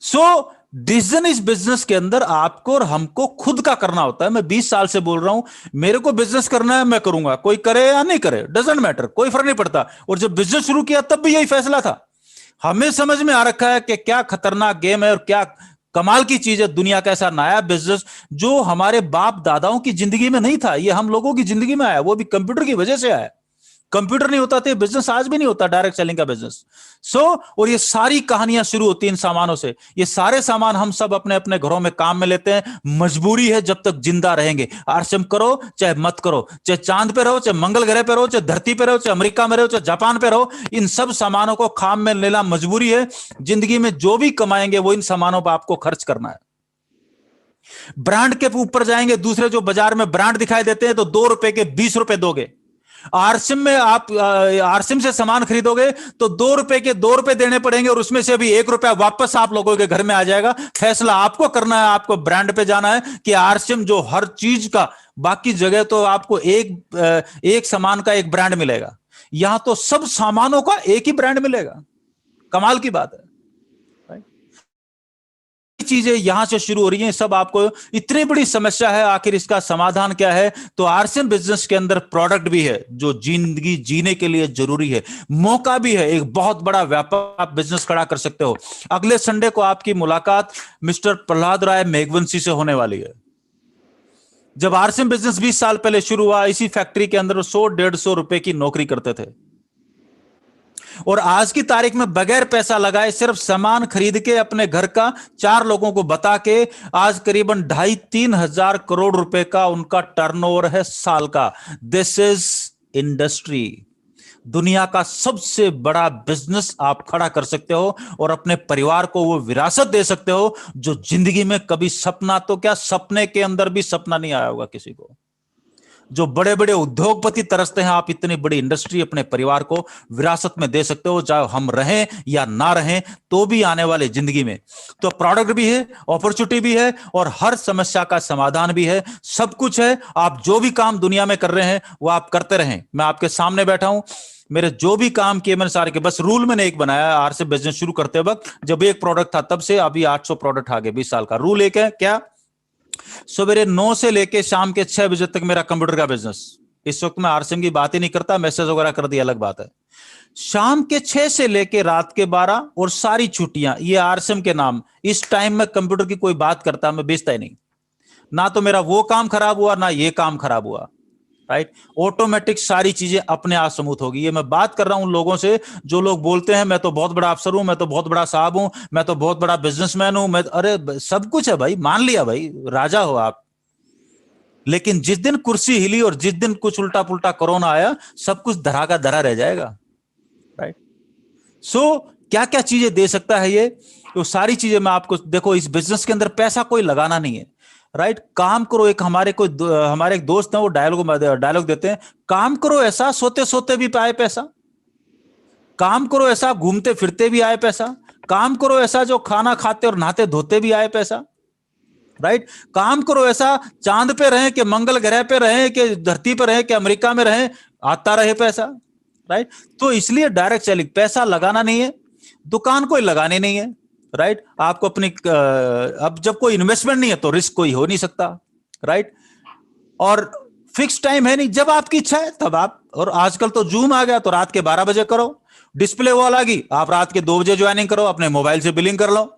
सो डिसीजन इस बिजनेस के अंदर आपको और हमको खुद का करना होता है। मैं 20 साल से बोल रहा हूं, मेरे को बिजनेस करना है, मैं करूंगा, कोई करे या नहीं करे डजंट मैटर, कोई फर्क नहीं पड़ता। और जब बिजनेस शुरू किया तब भी यही फैसला था। हमें समझ में आ रखा है कि क्या खतरनाक गेम है और क्या कमाल की चीज है दुनिया का ऐसा नया बिजनेस जो हमारे बाप दादाओं की जिंदगी में नहीं था, ये हम लोगों की जिंदगी में आया, वो भी कंप्यूटर की वजह से आया। कंप्यूटर नहीं होता तो बिजनेस आज भी नहीं होता, डायरेक्ट सेलिंग का बिजनेस। और ये सारी कहानियां शुरू होती हैं इन सामानों से। ये सारे सामान हम सब अपने अपने घरों में काम में लेते हैं, मजबूरी है जब तक जिंदा रहेंगे। आरसीएम करो चाहे मत करो, चाहे चांद पे रहो, चाहे मंगल ग्रह पे रहो, चाहे धरती पे रहो, चाहे अमेरिका में रहो, चाहे जापान पे रहो, इन सब सामानों को काम में लेना मजबूरी है। जिंदगी में जो भी कमाएंगे वो इन सामानों पर आपको खर्च करना है। ब्रांड के ऊपर जाएंगे, दूसरे जो बाजार में ब्रांड दिखाई देते हैं तो 2 रुपए के 20 रुपए दोगे। आरसीएम में आप आरसीएम से सामान खरीदोगे तो 2 रुपए के 2 रुपए देने पड़ेंगे और उसमें से भी 1 रुपया वापस आप लोगों के घर में आ जाएगा। फैसला आपको करना है, आपको ब्रांड पे जाना है कि आरसीएम जो हर चीज का, बाकी जगह तो आपको एक सामान का एक ब्रांड मिलेगा, यहां तो सब सामानों का एक ही ब्रांड मिलेगा। कमाल की बात है। चीजें यहां से शुरू हो रही हैं, सब आपको इतनी बड़ी समस्या है, आखिर इसका समाधान क्या है? तो आरसीएम बिजनेस के अंदर प्रोडक्ट भी है जो जिंदगी जीने के लिए जरूरी है, मौका भी है, एक बहुत बड़ा व्यापार आप बिजनेस खड़ा कर सकते हो। अगले संडे को आपकी मुलाकात मिस्टर प्रहलाद राय मेघवंशी से होने वाली है। जब आरसीएम बिजनेस 20 साल पहले शुरू हुआ, इसी फैक्ट्री के अंदर 100-150 रुपए की नौकरी करते थे, और आज की तारीख में बगैर पैसा लगाए सिर्फ सामान खरीद के अपने घर का 4 लोगों को बता के आज करीबन 2,500-3 हजार करोड़ रुपए का उनका टर्नओवर है साल का। This is industry. दुनिया का सबसे बड़ा बिजनेस आप खड़ा कर सकते हो और अपने परिवार को वो विरासत दे सकते हो जो जिंदगी में कभी सपना तो क्या, सपने के अंदर भी सपना नहीं आया होगा किसी को। जो बड़े बड़े उद्योगपति तरसते हैं, आप इतनी बड़ी इंडस्ट्री अपने परिवार को विरासत में दे सकते हो, चाहे हम रहें या ना रहें तो भी आने वाले जिंदगी में। तो प्रोडक्ट भी है, अपॉर्चुनिटी भी है और हर समस्या का समाधान भी है, सब कुछ है। आप जो भी काम दुनिया में कर रहे हैं वो आप करते रहें। मैं आपके सामने बैठा हूं, मेरे जो भी काम किए मैंने सारे के, बस रूल मैंने एक बनाया आर से बिजनेस शुरू करते वक्त, जब एक प्रोडक्ट था तब से अभी 800 प्रोडक्ट आ गए 20 साल का। रूल एक है क्या, सवेरे 9 से लेके शाम के 6 बजे तक मेरा कंप्यूटर का बिजनेस। इस वक्त मैं आरसीएम की बात ही नहीं करता, मैसेज वगैरह कर दिया अलग बात है। शाम के 6 से लेके रात के 12 और सारी छुट्टियां, ये आरसीएम के नाम। इस टाइम में कंप्यूटर की कोई बात करता मैं बेचता ही नहीं, ना तो मेरा वो काम खराब हुआ ना ये काम खराब हुआ, राइट। ऑटोमेटिक सारी चीजें अपने आप स्मूथ होगी। ये मैं बात कर रहा हूं लोगों से जो लोग बोलते हैं मैं तो बहुत बड़ा अफसर हूं, मैं तो बहुत बड़ा साहब हूं, मैं तो बहुत बड़ा बिजनेसमैन हूं, मैं, अरे सब कुछ है भाई, मान लिया भाई, राजा हो आप। लेकिन जिस दिन कुर्सी हिली और जिस दिन कुछ उल्टा पुल्टा कोरोना आया, सब कुछ धरा का धरा रह जाएगा, राइट। सो क्या क्या चीजें दे सकता है ये, तो सारी चीजें मैं आपको, देखो इस बिजनेस के अंदर पैसा कोई लगाना नहीं है, राइट। काम करो, एक हमारे एक दोस्त है वो डायलॉग देते हैं, काम करो ऐसा सोते सोते भी पाए पैसा, काम करो ऐसा घूमते फिरते भी आए पैसा, काम करो ऐसा जो खाना खाते और नहाते धोते भी आए पैसा, राइट। काम करो ऐसा चांद पे रहे कि मंगल ग्रह पे रहे कि धरती पे रहे कि अमेरिका में रहे, आता रहे पैसा, राइट। तो इसलिए डायरेक्ट सेलिंग, पैसा लगाना नहीं है, दुकान कोई लगानी नहीं है, राइट। आपको अपनी अब जब कोई इन्वेस्टमेंट नहीं है तो रिस्क कोई हो नहीं सकता, राइट। और फिक्स टाइम है नहीं, जब आपकी इच्छा है तब आप, और आजकल तो जूम आ गया तो रात के 12 बजे करो, डिस्प्ले वॉल आ गई, आप रात के 2 बजे ज्वाइनिंग करो, अपने मोबाइल से बिलिंग कर लो।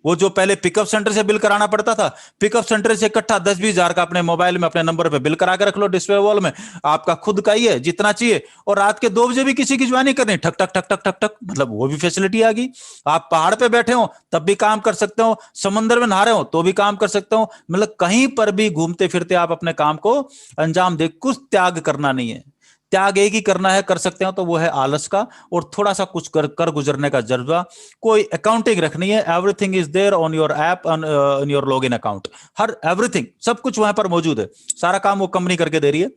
वो जो पहले पिकअप सेंटर से बिल कराना पड़ता था, पिकअप सेंटर से इकट्ठा 10-20 हजार का अपने मोबाइल में अपने नंबर पे बिल करा के रख लो, डिस्प्ले वॉल में आपका खुद का ही है जितना चाहिए। और रात के 2 बजे भी किसी की ज्वाइनिंग करनी, ठक ठक ठक ठक ठक ठक, मतलब वो भी फैसिलिटी आ गई। आप पहाड़ पे बैठे हो तब भी काम कर सकते हो, समंदर में नहा रहे हो तो भी काम कर सकते हो, मतलब कहीं पर भी घूमते फिरते आप अपने काम को अंजाम दे, कुछ त्याग करना नहीं है। त्याग एक ही करना है, कर सकते हो तो वो है आलस का और थोड़ा सा कुछ कर गुजरने का जज्बा। कोई अकाउंटिंग रखनी है, everything is there on your app, on your login account, हर एवरीथिंग सब कुछ वहां पर मौजूद है, सारा काम वो कंपनी करके दे रही है।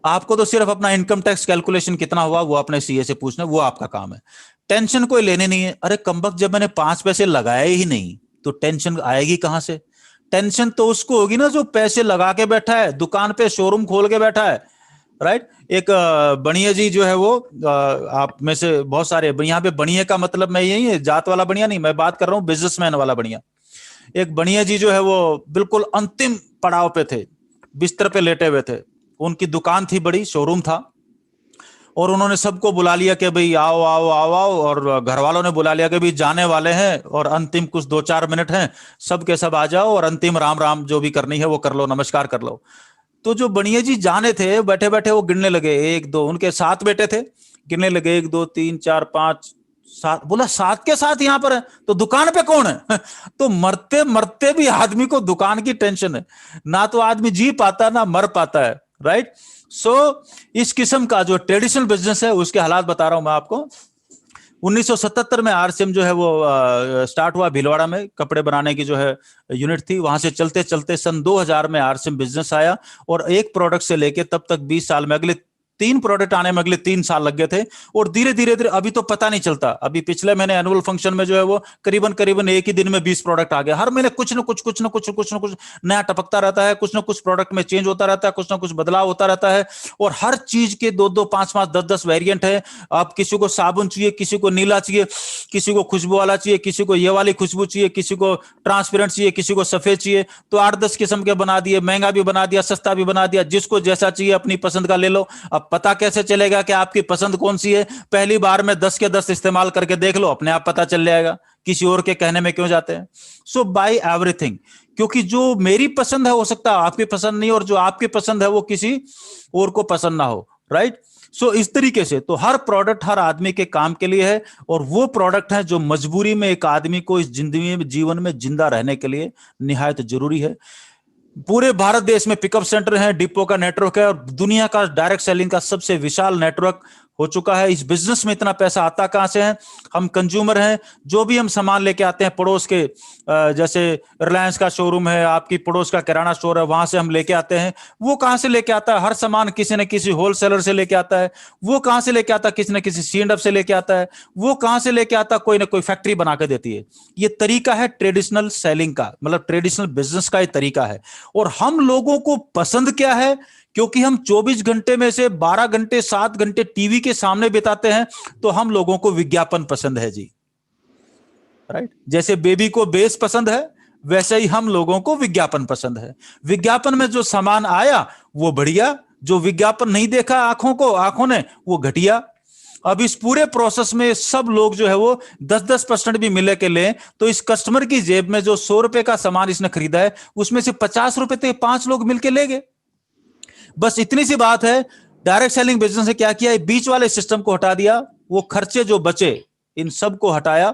आपको तो सिर्फ अपना इनकम टैक्स कैलकुलेशन कितना हुआ वो अपने सीए से पूछना, वो आपका काम है। टेंशन कोई लेने नहीं है। अरे कमबख्त, जब मैंने 5 पैसे लगाए ही नहीं तो टेंशन आएगी कहां से? टेंशन तो उसको होगी ना जो पैसे लगा के बैठा है, दुकान पे शोरूम खोल के बैठा है, राइट। एक बनिया जी जो है वो, आप में से बहुत सारे, यहाँ पे बनिया का मतलब मैं यही है जात वाला बनिया नहीं, मैं बात कर रहा हूँ बिजनेसमैन वाला बनिया। एक बनिया जी जो है वो बिल्कुल अंतिम पड़ाव पे थे, बिस्तर पे लेटे हुए थे, उनकी दुकान थी, बड़ी शोरूम था, और उन्होंने सबको बुला लिया कि भाई आओ आओ आओ आओ, और घर वालों ने बुला लिया कि भाई जाने वाले हैं और अंतिम कुछ 2-4 मिनट हैं, सब के सब आ जाओ और अंतिम राम राम जो भी करनी है वो कर लो, नमस्कार कर लो। तो जो बनिया जी जाने थे, बैठे बैठे वो गिनने लगे, 1-2, उनके 7 बेटे थे, गिनने लगे 1 2 3 4 5 7, बोला 7 के 7 यहां पर है तो दुकान पे कौन है? तो मरते मरते भी आदमी को दुकान की टेंशन है, ना तो आदमी जी पाता ना मर पाता है, राइट। सो इस किस्म का जो ट्रेडिशनल बिजनेस है उसके हालात बता रहा हूं मैं आपको। 1977 में आरसीएम जो है वो स्टार्ट हुआ, भीलवाड़ा में कपड़े बनाने की जो है यूनिट थी, वहां से चलते चलते सन 2000 में आरसीएम बिजनेस आया, और एक प्रोडक्ट से लेके तब तक 20 साल में अगले 3 प्रोडक्ट आने में अगले 3 साल लग गए थे, और धीरे धीरे धीरे अभी तो पता नहीं चलता। अभी पिछले महीने एनुअल फंक्शन में जो है वो करीबन एक ही दिन में 20 प्रोडक्ट आ गया। हर महीने कुछ ना कुछ नया टपकता रहता है, कुछ ना कुछ प्रोडक्ट में चेंज होता रहता है, कुछ ना कुछ बदलाव होता रहता है, और हर चीज के 2-2 5-5 10-10 वेरिएंट है। आप किसी को साबुन चाहिए, किसी को नीला चाहिए, किसी को खुशबू वाला चाहिए, किसी को ये वाली खुशबू चाहिए, किसी को ट्रांसपेरेंट चाहिए, किसी को सफेद चाहिए, तो 8-10 किस्म के बना दिए, महंगा भी बना दिया, सस्ता भी बना दिया, जिसको जैसा चाहिए अपनी पसंद का ले लो। अब पता कैसे चलेगा कि आपकी पसंद कौन सी है? पहली बार में 10 के 10 इस्तेमाल करके देख लो, अपने आप पता चल जाएगा, किसी और के कहने में क्यों जाते हैं। सो बाय एवरीथिंग, क्योंकि जो मेरी पसंद है हो सकता है आपकी पसंद नहीं, और जो आपकी पसंद है वो किसी और को पसंद ना हो, राइट। सो इस तरीके से तो हर प्रोडक्ट हर आदमी के काम के लिए है, और वो प्रोडक्ट है जो मजबूरी में एक आदमी को इस जिंदगी में, जीवन में जिंदा रहने के लिए निहायत जरूरी है। पूरे भारत देश में पिकअप सेंटर हैं, डिपो का नेटवर्क है, और दुनिया का डायरेक्ट सेलिंग का सबसे विशाल नेटवर्क हो चुका है। इस बिजनेस में इतना पैसा आता कहां से है? हम कंज्यूमर हैं, जो भी हम सामान लेके आते हैं पड़ोस के, जैसे रिलायंस का शोरूम है, आपकी पड़ोस का किराना स्टोर है, वहां से हम लेके आते हैं। वो कहां से लेके आता है? हर सामान किसी न किसी होलसेलर से लेके आता है। वो कहां से लेके आता है? किसी न किसी C&F से लेके आता है। वो कहां से लेके आता है? कोई ना कोई फैक्ट्री बना के देती है। ये तरीका है ट्रेडिशनल सेलिंग का, मतलब ट्रेडिशनल बिजनेस का ये तरीका है। और हम लोगों को पसंद क्या है? क्योंकि हम 24 घंटे में से 12 घंटे 7 घंटे टीवी के सामने बिताते हैं, तो हम लोगों को विज्ञापन पसंद है जी, राइट। जैसे बेबी को बेस पसंद है, वैसे ही हम लोगों को विज्ञापन पसंद है। विज्ञापन में जो सामान आया वो बढ़िया, जो विज्ञापन नहीं देखा आंखों ने, वो घटिया। अब इस पूरे प्रोसेस में सब लोग जो है वो 10-10% भी मिले के लें, तो इस कस्टमर की जेब में जो 100 रुपए का सामान इसने खरीदा है, उसमें से 50 रुपए तो 5 लोग मिलके ले गए। बस इतनी सी बात है। डायरेक्ट सेलिंग बिजनेस ने क्या किया? बीच वाले सिस्टम को हटा दिया, वो खर्चे जो बचे इन सब को हटाया,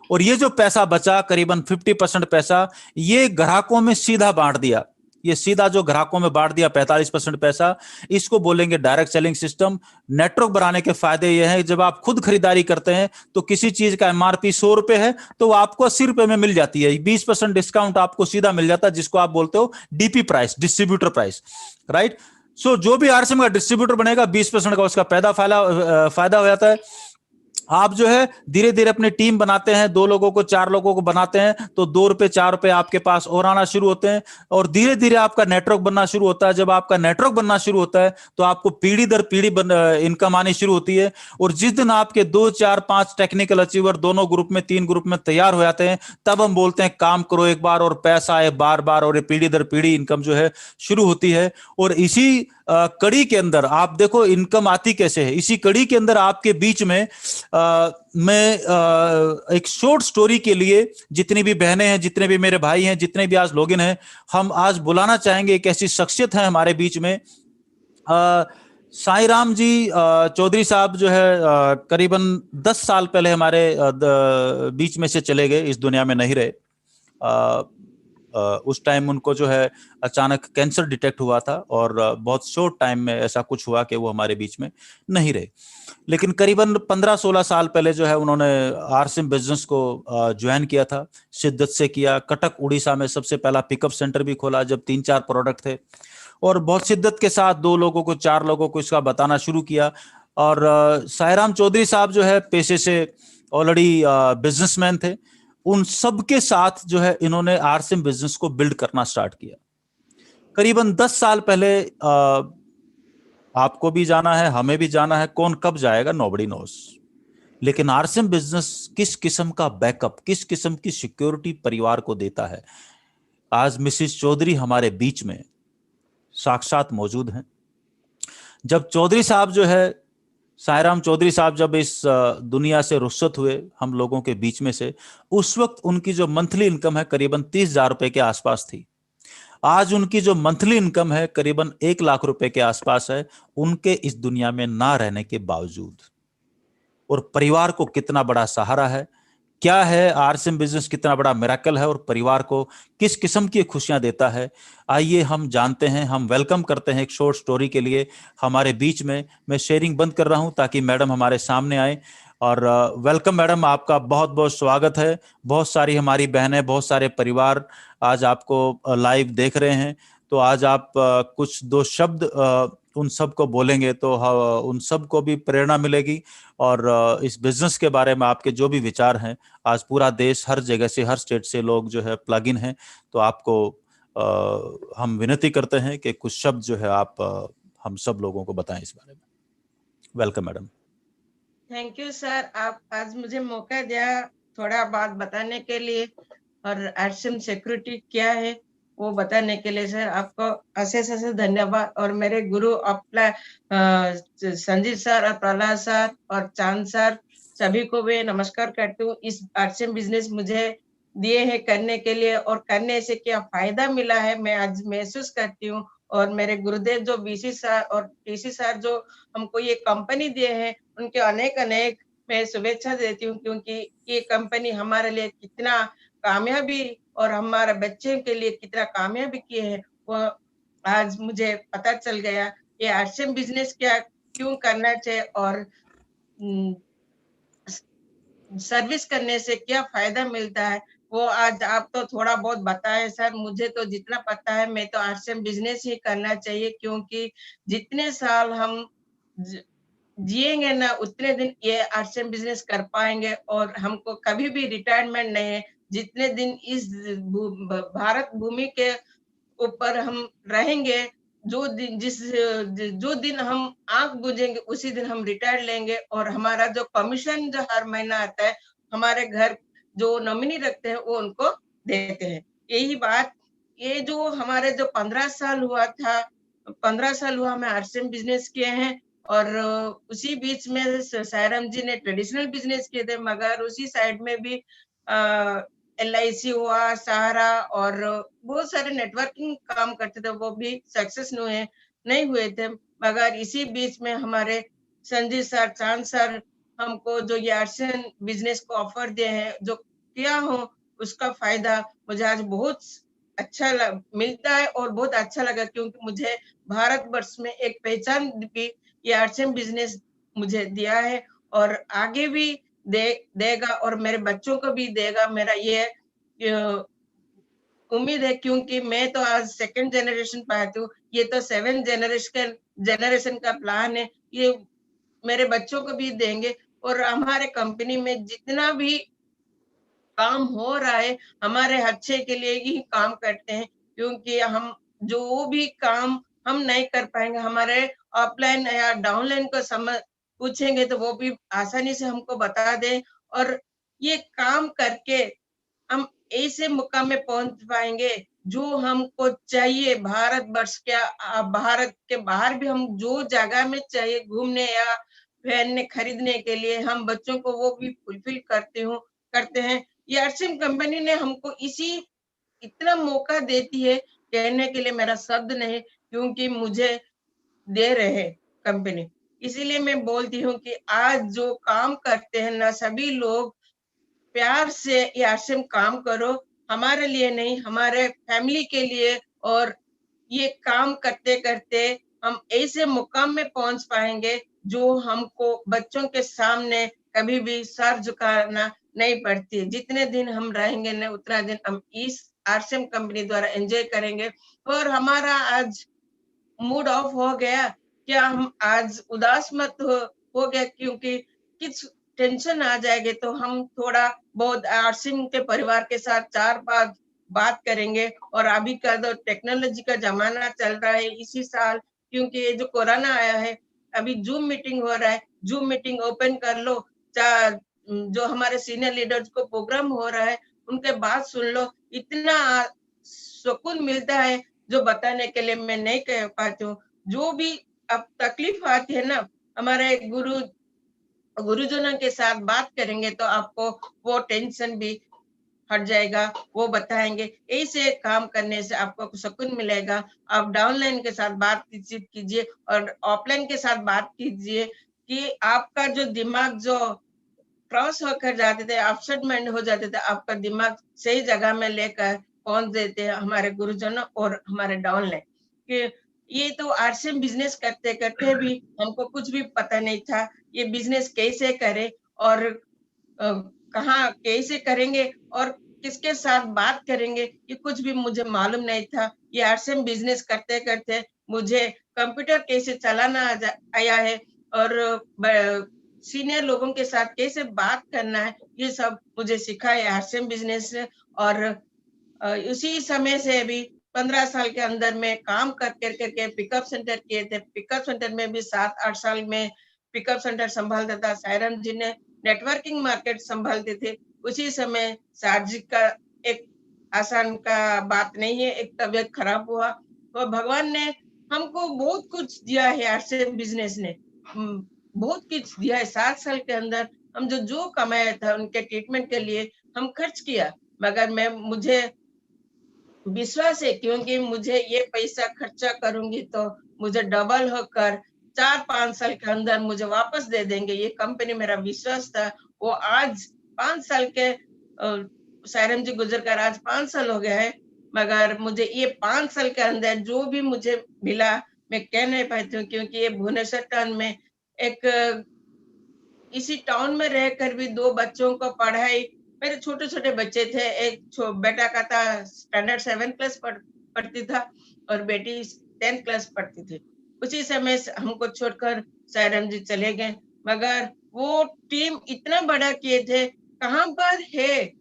और ये जो पैसा बचा करीबन 50% पैसा, ये ग्राहकों में सीधा बांट दिया। ये सीधा जो ग्राहकों में बांट दिया 45% पैसा, इसको बोलेंगे डायरेक्ट सेलिंग सिस्टम। नेटवर्क बनाने के फायदे ये हैं, जब आप खुद खरीदारी करते हैं तो किसी चीज का MRP 100 रुपए है तो आपको 80 रुपए में मिल जाती है। 20% डिस्काउंट आपको सीधा मिल जाता है, जिसको आप बोलते हो DP price, distributor price, right. So जो भी RCM का डिस्ट्रीब्यूटर बनेगा 20% का उसका फायदा हो जाता है। आप जो है धीरे धीरे अपनी टीम बनाते हैं, 2 लोगों को 4 लोगों को बनाते हैं, तो 2 रुपए 4 रुपए आपके पास और आना शुरू होते हैं, और धीरे धीरे आपका नेटवर्क बनना शुरू होता है। जब आपका नेटवर्क बनना शुरू होता है तो आपको पीढ़ी दर पीढ़ी इनकम आनी शुरू होती है। और जिस दिन आपके 2, 4, 5 टेक्निकल अचीवर दोनों ग्रुप में, 3 ग्रुप में तैयार हो जाते हैं, तब हम बोलते हैं काम करो एक बार और पैसा आए बार बार, और ये पीढ़ी दर पीढ़ी इनकम जो है शुरू होती है। और इसी कड़ी के अंदर आप देखो इनकम आती कैसे है। इसी कड़ी के अंदर आपके बीच में मैं एक शॉर्ट स्टोरी के लिए, जितनी भी बहनें हैं, जितने भी मेरे भाई हैं, जितने भी आज लोग हैं, हम आज बुलाना चाहेंगे एक ऐसी शख्सियत है हमारे बीच में। साईं राम जी चौधरी साहब जो है करीबन 10 साल पहले हमारे बीच में से चले गए, इस दुनिया में नहीं रहे। उस टाइम उनको जो है अचानक कैंसर डिटेक्ट हुआ था, और बहुत शॉर्ट टाइम में ऐसा कुछ हुआ कि वो हमारे बीच में नहीं रहे। लेकिन करीबन 15-16 साल पहले जो है उन्होंने RCM बिजनेस को ज्वाइन किया था, शिद्दत से किया। कटक उड़ीसा में सबसे पहला पिकअप सेंटर भी खोला जब 3-4 प्रोडक्ट थे, और बहुत शिद्दत के साथ 2 लोगों को 4 लोगों को इसका बताना शुरू किया। और साईं राम चौधरी साहब जो है पेशे से ऑलरेडी बिजनेसमैन थे। उन सब के साथ जो है इन्होंने RCM बिजनेस को बिल्ड करना स्टार्ट किया। करीबन 10 साल पहले आपको भी जाना है, हमें भी जाना है, कौन कब जाएगा नोबडी नोस। लेकिन RCM बिजनेस किस किस्म का बैकअप, किस किस्म की सिक्योरिटी परिवार को देता है। आज मिसिस चौधरी हमारे बीच में साक्षात मौजूद हैं। जब चौधरी साहब जो है, साईं राम चौधरी साहब जब इस दुनिया से रुखसत हुए हम लोगों के बीच में से, उस वक्त उनकी जो मंथली इनकम है करीबन 30,000 रुपए के आसपास थी। आज उनकी जो मंथली इनकम है करीबन 1 लाख रुपए के आसपास है, उनके इस दुनिया में ना रहने के बावजूद। और परिवार को कितना बड़ा सहारा है, क्या है RCM बिजनेस, कितना बड़ा मिरेकल है, और परिवार को किस किस्म की खुशियां देता है, आइए हम जानते हैं। हम वेलकम करते हैं एक शॉर्ट स्टोरी के लिए हमारे बीच में। मैं शेयरिंग बंद कर रहा हूं ताकि मैडम हमारे सामने आए। और वेलकम मैडम, आपका बहुत बहुत स्वागत है। बहुत सारी हमारी बहनें, बहुत सारे परिवार आज आपको लाइव देख रहे हैं, तो आज आप कुछ 2 शब्द उन सब को बोलेंगे तो उन सब को भी प्रेरणा मिलेगी। और इस बिजनेस के बारे में आपके जो भी विचार हैं, आज पूरा देश, हर जगह से, हर स्टेट से लोग जो है प्लग इन हैं, तो आपको हम विनती करते हैं कि कुछ शब्द जो है आप हम सब लोगों को बताएं इस बारे में। Welcome madam. Thank you sir, आप आज मुझे मौका दिया थोड़ा बात बताने के लिए, और RCM सिक्योरिटी क्या है वो बताने के लिए सर आपको अशेष धन्यवाद। और मेरे गुरु अपना संजीत सर और प्रहलाद सर और चांद सर, सभी को मैं नमस्कार करती हूँ। इस RCM बिजनेस मुझे दिए हैं करने के लिए, और करने से क्या फायदा मिला है मैं आज महसूस करती हूँ। और मेरे गुरुदेव जो BC सर और TC सर जो हमको ये कंपनी दिए हैं, उनके अनेक अनेक मैं शुभेच्छा देती हूँ, क्योंकि ये कंपनी हमारे लिए कितना कामयाबी और हमारे बच्चे के लिए कितना कामयाबी किए हैं वो आज मुझे पता चल गया। ये RCM बिजनेस क्या क्यों करना चाहिए और सर्विस करने से क्या फायदा मिलता है, वो आज आप तो थोड़ा बहुत बताए सर। मुझे तो जितना पता है, मैं तो आरसीएम बिजनेस ही करना चाहिए, क्योंकि जितने साल हम जिएंगे ना उतने दिन ये आरसीएम बिजनेस कर पाएंगे, और हमको कभी भी रिटायरमेंट नहीं है। जितने दिन इस भारत भूमि के ऊपर हम रहेंगे, जो दिन हम आंख बुझेंगे उसी दिन हम रिटायर लेंगे, और हमारा जो कमीशन जो हर महीना आता है, हमारे घर जो नॉमिनी रखते हैं वो उनको देते हैं। यही बात, ये जो हमारे जो 15 साल हुआ था, 15 साल हुआ हमें आरसीएम बिजनेस किए हैं, और उसी बीच में सायराम जी ने ट्रेडिशनल बिजनेस किए थे, मगर उसी साइड में भी LIC हुआ, सहारा और बहुत सारे नेटवर्किंग काम करते थे, वो भी सक्सेस नहीं हुए थे। मगर इसी बीच में हमारे संजीव सर, चांद सर हमको जो ये आरसीएम बिजनेस को ऑफर दिए हैं, जो किया हो उसका फायदा मुझे आज बहुत अच्छा मिलता है और बहुत अच्छा लगा, क्योंकि मुझे भारतवर्ष में एक पहचान भी ये आरसीएम बिजनेस मुझे दिया है, और आगे भी देगा और मेरे बच्चों को भी देगा, मेरा ये उम्मीद है। क्योंकि मैं तो आज 2nd जनरेशन पाती हूँ, ये तो 7th जनरेशन का प्लान है, ये मेरे बच्चों को भी देंगे। और हमारे कंपनी में जितना भी काम हो रहा है, हमारे अच्छे के लिए ही काम करते हैं, क्योंकि हम जो भी काम हम नहीं कर पाएंगे, हमारे अपलाइन या डाउनलाइन को समझ पूछेंगे तो वो भी आसानी से हमको बता दें, और ये काम करके हम ऐसे मुकाम में पहुंच पाएंगे जो हमको चाहिए। भारतवर्ष के भारत के बाहर भी हम जो जगह में चाहिए घूमने या पहनने खरीदने के लिए, हम बच्चों को वो भी फुलफिल करते हैं। ये आरसीएम कंपनी ने हमको इतना मौका देती है, कहने के लिए मेरा शब्द नहीं, क्योंकि मुझे दे रहे कंपनी। इसीलिए मैं बोलती हूँ कि आज जो काम करते हैं ना सभी लोग, प्यार से ये आरसीएम काम करो, हमारे लिए नहीं, हमारे फैमिली के लिए। और ये काम करते करते हम ऐसे मुकाम में पहुंच पाएंगे जो हमको बच्चों के सामने कभी भी सर झुकाना नहीं पड़ती। जितने दिन हम रहेंगे ना उतना दिन हम इस आरसीएम कंपनी द्वारा एंजॉय करेंगे। और हमारा आज मूड ऑफ हो गया, क्या हम आज उदास मत हो गया, क्योंकि किस टेंशन आ जाएगी, तो हम थोड़ा बहुत आरसीएम के परिवार के साथ 4 बात करेंगे। और अभी का जो टेक्नोलॉजी का जमाना चल रहा है इसी साल, क्योंकि ये जो कोरोना आया है, अभी जूम मीटिंग हो रहा है, जूम मीटिंग ओपन कर लो, जो हमारे सीनियर लीडर्स को प्रोग्राम हो रहा है उनके बात सुन लो, इतना सुकून मिलता है जो बताने के लिए मैं नहीं कह पाती हूँ। जो भी अब तकलीफ आती है ना, हमारे गुरुजनों के साथ बात करेंगे तो आपको वो टेंशन भी हट जाएगा, वो बताएंगे। ऐसे काम करने से आपको सुकून मिलेगा। आप डाउनलाइन के साथ बातचीत कीजिए और ऑफलाइन के साथ बात कीजिए, कि आपका जो दिमाग जो क्रॉस होकर जाते थे, अपसेट माइंड हो जाते थे, आपका दिमाग सही जगह में लेकर पहुंच देते हैं हमारे गुरुजनों और हमारे डाउनलाइन के। ये तो आरसीएम बिजनेस करते करते भी हमको कुछ भी पता नहीं था, ये बिजनेस कैसे करे और कहाँ कैसे करेंगे और किसके साथ बात करेंगे, ये कुछ भी मुझे मालूम नहीं था। ये आरसीएम बिजनेस करते करते मुझे कंप्यूटर कैसे चलाना आया है, और सीनियर लोगों के साथ कैसे बात करना है, ये सब मुझे सिखा है आरसीएम बिजनेस से। और उसी समय से भी 15 साल के अंदर में काम करके पिकअप सेंटर किए थे। पिकअप सेंटर में भी 7-8 साल में पिकअप सेंटर संभालता था। सायराम जी ने नेटवर्किंग मार्केट संभालते थे। उसी समय सार्जिक का एक आसान का बात नहीं है, एक तबियत खराब हुआ, तो भगवान ने हमको बहुत कुछ दिया है। आरसीएम बिजनेस ने बहुत कुछ दिया है। 7 साल के अंदर हम जो कमाया था उनके ट्रीटमेंट के लिए हम खर्च किया, मगर मुझे विश्वास है, क्योंकि मुझे ये पैसा खर्चा करूंगी तो मुझे डबल होकर 4-5 साल के अंदर मुझे वापस दे देंगे, ये कंपनी मेरा विश्वास था। वो आज 5 साल के सायराम जी गुजर कर आज 5 साल हो गए हैं, मगर मुझे ये 5 साल के अंदर जो भी मुझे मिला मैं कह नहीं पाती हूँ, क्योंकि ये भुवनेश्वर टाउन में एक इसी टाउन में रहकर भी 2 बच्चों को पढ़ाई, मेरे छोटे छोटे बच्चे थे, एक बेटा का था स्टैंडर्ड 7 क्लास पढ़ती था और बेटी 10 क्लास पढ़ती थी। उसी समय हमको छोड़कर सायराम जी चले गए, मगर वो टीम इतना बड़ा किए थे, कहाँ पर है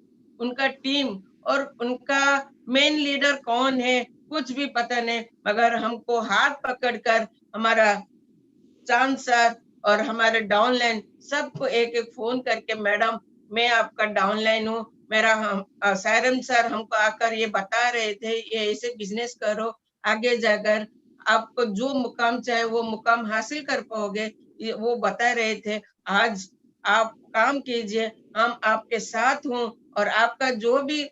उनका टीम और उनका मेन लीडर कौन है, कुछ भी पता नहीं। मगर हमको हाथ पकड़कर हमारा चांद सर और हमारे डाउनलाइन सबको एक एक फोन करके, मैडम मैं आपका डाउनलाइन हूँ, मेरा सायरन सर हमको आकर ये बता रहे थे, ये ऐसे बिजनेस करो, आगे जाकर आपको जो मुकाम चाहे वो मुकाम हासिल कर पाओगे, वो बता रहे थे। आज आप काम कीजिए, हम आपके साथ हूँ और आपका जो भी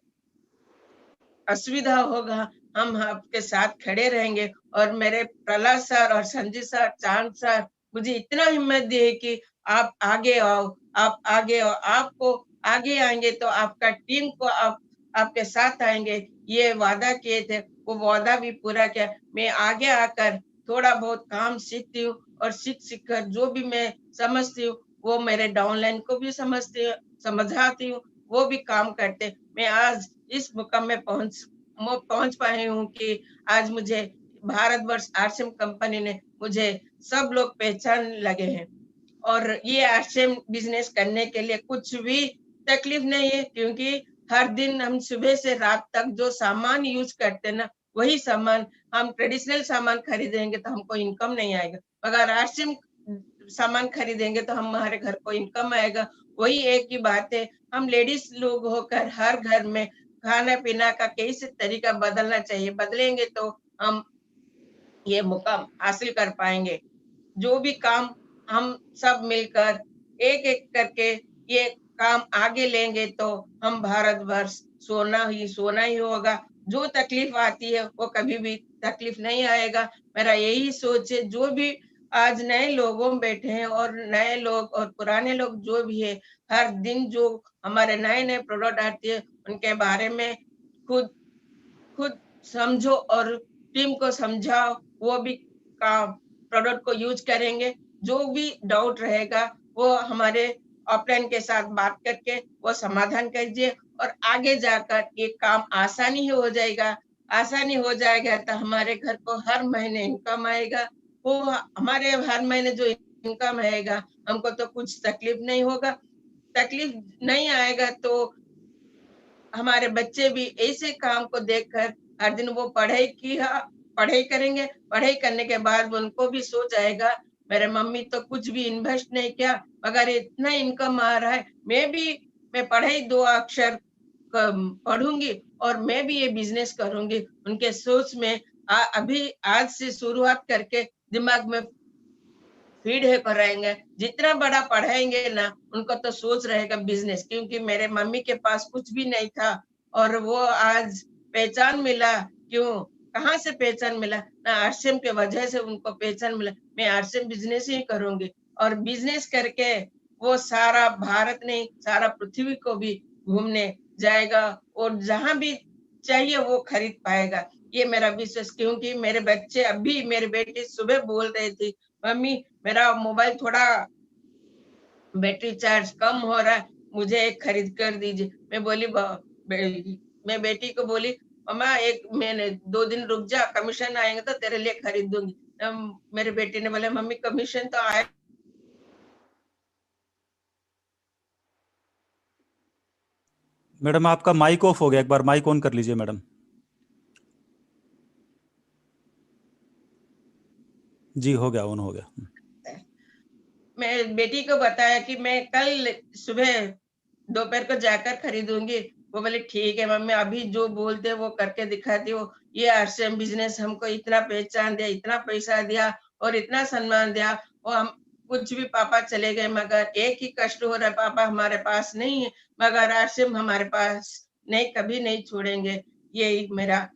असुविधा होगा हम आपके साथ खड़े रहेंगे। और मेरे प्रहलाद सर और संजीव सर, चांद सर मुझे इतना हिम्मत दिए कि आप आगे आओ, आप आगे आओ, आपको आगे आएंगे तो आपका टीम को आपके साथ आएंगे, ये वादा किए थे, वो वादा भी पूरा किया। मैं आगे आकर थोड़ा बहुत काम सीखती हूँ और सीख कर जो भी मैं समझती हूँ वो मेरे डाउनलाइन को भी समझाती हूँ, वो भी काम करते। मैं आज इस मुकाम में पहुंच पाई हूँ कि आज मुझे भारतवर्ष आरसीएम कंपनी ने मुझे सब लोग पहचान लगे हैं। और ये आरसीएम बिजनेस करने के लिए कुछ भी तकलीफ नहीं है, क्योंकि हर दिन हम सुबह से रात तक जो सामान यूज करते हैं ना, वही सामान हम ट्रेडिशनल सामान खरीदेंगे तो हमको इनकम नहीं आएगा, मगर आरसीएम सामान खरीदेंगे तो हमारे घर को इनकम आएगा। वही एक ही बात है, हम लेडीज लोग होकर हर घर में खाना पीना का कैसे तरीका बदलना चाहिए, बदलेंगे तो हम ये मुकाम हासिल कर पाएंगे। जो भी काम हम सब मिलकर एक एक करके ये काम आगे लेंगे तो हम भारतवर्ष सोना ही होगा। जो तकलीफ आती है वो कभी भी तकलीफ नहीं आएगा। मेरा यही सोच है। जो भी आज नए लोगों में बैठे हैं और नए लोग और पुराने लोग जो भी है, हर दिन जो हमारे नए नए प्रोडक्ट आते हैं उनके बारे में खुद खुद समझो और टीम को समझाओ, वो भी काम प्रोडक्ट को यूज करेंगे। जो भी डाउट रहेगा वो हमारे ऑफलाइन के साथ बात करके वो समाधान कीजिए और आगे जाकर ये काम आसानी ही हो जाएगा। आसानी हो जाएगा तो हमारे घर को हर महीने इनकम आएगा। वो हमारे हर महीने जो इनकम आएगा हमको तो कुछ तकलीफ नहीं होगा। तकलीफ नहीं आएगा तो हमारे बच्चे भी ऐसे काम को देखकर हर दिन वो पढ़ाई करेंगे। पढ़ाई करने के बाद उनको भी सोच आएगा, मेरे मम्मी तो कुछ भी इन्वेस्ट नहीं किया मगर इतना इनकम आ रहा है, मैं पढ़ाई 2 अक्षर पढ़ूंगी और मैं भी ये बिजनेस करूंगी। उनके सोच में अभी आज से शुरुआत करके दिमाग में फीड है कराएंगे। जितना बड़ा पढ़ाएंगे ना उनको तो सोच रहेगा बिजनेस, क्योंकि मेरे मम्मी के पास कुछ भी नहीं था और वो आज पहचान मिला। क्यों, कहाँ से पहचान मिला ना, आरसीएम के वजह से उनको पहचान मिला। मैं आरसीएम बिजनेस ही करूंगी और बिजनेस करके वो सारा भारत नहीं सारा पृथ्वी को भी घूमने जाएगा और जहां भी चाहिए वो खरीद पाएगा। ये मेरा विश्वास, क्योंकि मेरे बच्चे अभी मेरी बेटी सुबह बोल रही थी, मम्मी मेरा मोबाइल थोड़ा बैटरी चार्ज कम हो रहा है, मुझे एक खरीद कर दीजिए। मैं बेटी को बोली, मम्मा एक मैंने 2 दिन रुक जा, कमीशन आएंगे तो तेरे लिए खरीद दूंगी। मेरे बेटी ने बोला, मम्मी कमीशन तो आए। मैडम आपका माइक ऑफ हो गया, एक बार माइक ऑन कर लीजिए मैडम। जी हो गया, ऑन हो गया। मैं बेटी को बताया कि मैं कल सुबह दोपहर को जाकर खरीदूंगी। वो बोले ठीक है मम्मी, अभी जो बोलते वो करके दिखाती हो। ये आरसीएम बिजनेस हमको इतना पहचान दिया, इतना पैसा दिया और इतना सम्मान दिया। वो हम कुछ भी पापा चले गए मगर एक ही कष्ट हो रहा है, पापा हमारे पास नहीं है मगर आरसीएम हमारे पास नहीं, कभी नहीं छोड़ेंगे। यही मेरा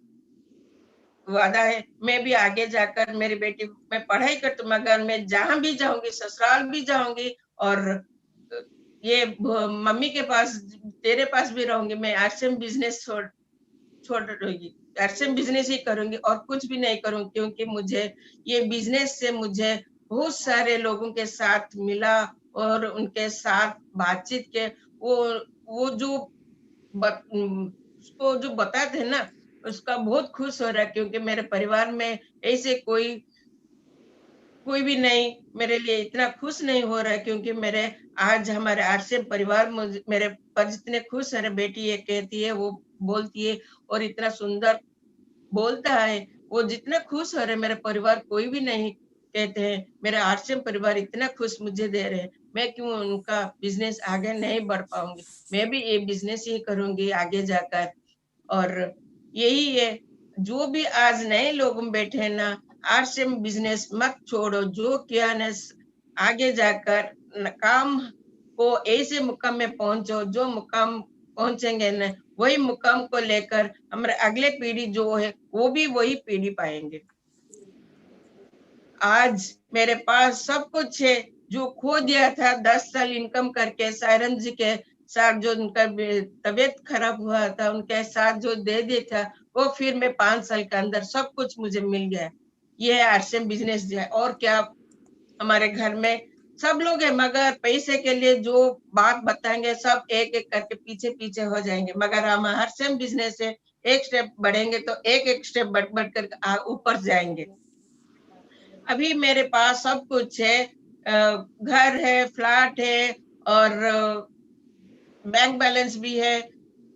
वादा है। मैं भी आगे जाकर मेरी बेटी मैं पढ़ाई कर तो मगर मैं जहां भी जाऊंगी, ससुराल भी जाऊंगी और ये मम्मी के पास तेरे पास भी रहूंगी। मैं आरसीएम बिजनेस छोड़ दूंगी, आरसीएम बिजनेस ही करूंगी और कुछ भी नहीं करूंगी, क्योंकि मुझे ये बिजनेस से मुझे बहुत सारे लोगों के साथ मिला और उनके साथ बातचीत के वो जो उसको जो बताते हैं ना, उसका बहुत खुश हो रहा है, क्योंकि मेरे परिवार में ऐसे कोई भी नहीं मेरे लिए इतना खुश नहीं हो रहा है, क्योंकि मेरे आज हमारे आरसीएम परिवार मेरे पर जितने खुश है। बेटी ये कहती है, वो बोलती है और इतना सुंदर बोलता है, वो जितना खुश हो रहे मेरे परिवार कोई भी नहीं कहते हैं। मेरे आरसीएम परिवार इतना खुश मुझे दे रहे हैं, मैं क्यों उनका बिजनेस आगे नहीं बढ़ पाऊंगी, मैं भी ये बिजनेस ही करूंगी आगे जाकर। और यही है, जो भी आज नए लोग बैठे हैं ना, आरसीएम बिजनेस मत छोड़ो, जो किया न आगे जाकर काम को ऐसे मुकाम में पहुंचो, जो मुकाम पहुंचेंगे न वही मुकाम को लेकर हमारे अगले पीढ़ी जो है वो भी वही पीढ़ी पाएंगे। आज मेरे पास सब कुछ है, जो खो दिया था 10 साल इनकम करके सायरन जी के साथ, जो उनका तबीयत खराब हुआ था उनके साथ जो दे दिया था, वो फिर मैं 5 साल के अंदर सब कुछ मुझे मिल गया। ये है आरसीएम बिजनेस जो है। और क्या, हमारे घर में सब लोग है, मगर पैसे के लिए जो बात बताएंगे सब एक एक करके पीछे पीछे हो जाएंगे, मगर हम आरसीएम बिजनेस से एक स्टेप बढ़ेंगे तो एक एक स्टेप बढ़ कर ऊपर जाएंगे। अभी मेरे पास सब कुछ है, घर है, फ्लैट है और बैंक बैलेंस भी है।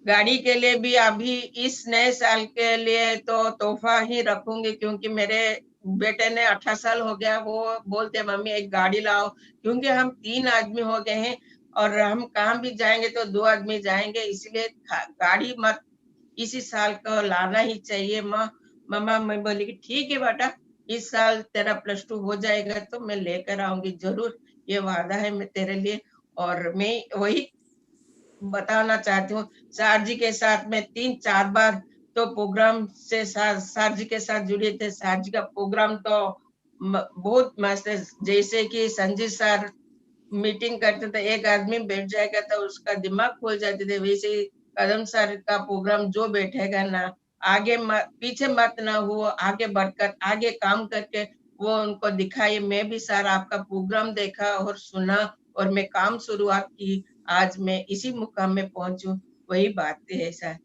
गाड़ी के लिए भी अभी इस नए साल के लिए तो तोहफा ही रखूंगी, क्योंकि मेरे बेटे ने 18 साल हो गया, वो बोलते मम्मी एक गाड़ी लाओ, क्योंकि हम 3 आदमी हो गए हैं और हम कहाँ भी जाएंगे तो 2 आदमी जाएंगे, इसलिए गाड़ी मत इसी साल को लाना ही चाहिए। मम्मा मैं बोली कि ठीक है बेटा, इस साल तेरा +2 हो जाएगा तो मैं लेकर आऊंगी जरूर, ये वादा है मैं तेरे लिए। और मैं वही बताना चाहती हूँ, सर जी के साथ में 3-4 बार तो प्रोग्राम से सर जी के साथ जुड़े थे। सर जी का प्रोग्राम तो बहुत मस्त है, जैसे कि संजीव सर मीटिंग करते थे, एक आदमी बैठ जाएगा तो उसका दिमाग खोल जाते थे, वैसे ही कदम सर का प्रोग्राम जो बैठेगा ना, आगे पीछे मत ना हो, आगे बढ़कर आगे काम करके वो उनको दिखाए। मैं भी सर आपका प्रोग्राम देखा और सुना और मैं काम शुरुआत की, आज मैं इसी मुकाम में पहुंचू, वही बात है सर।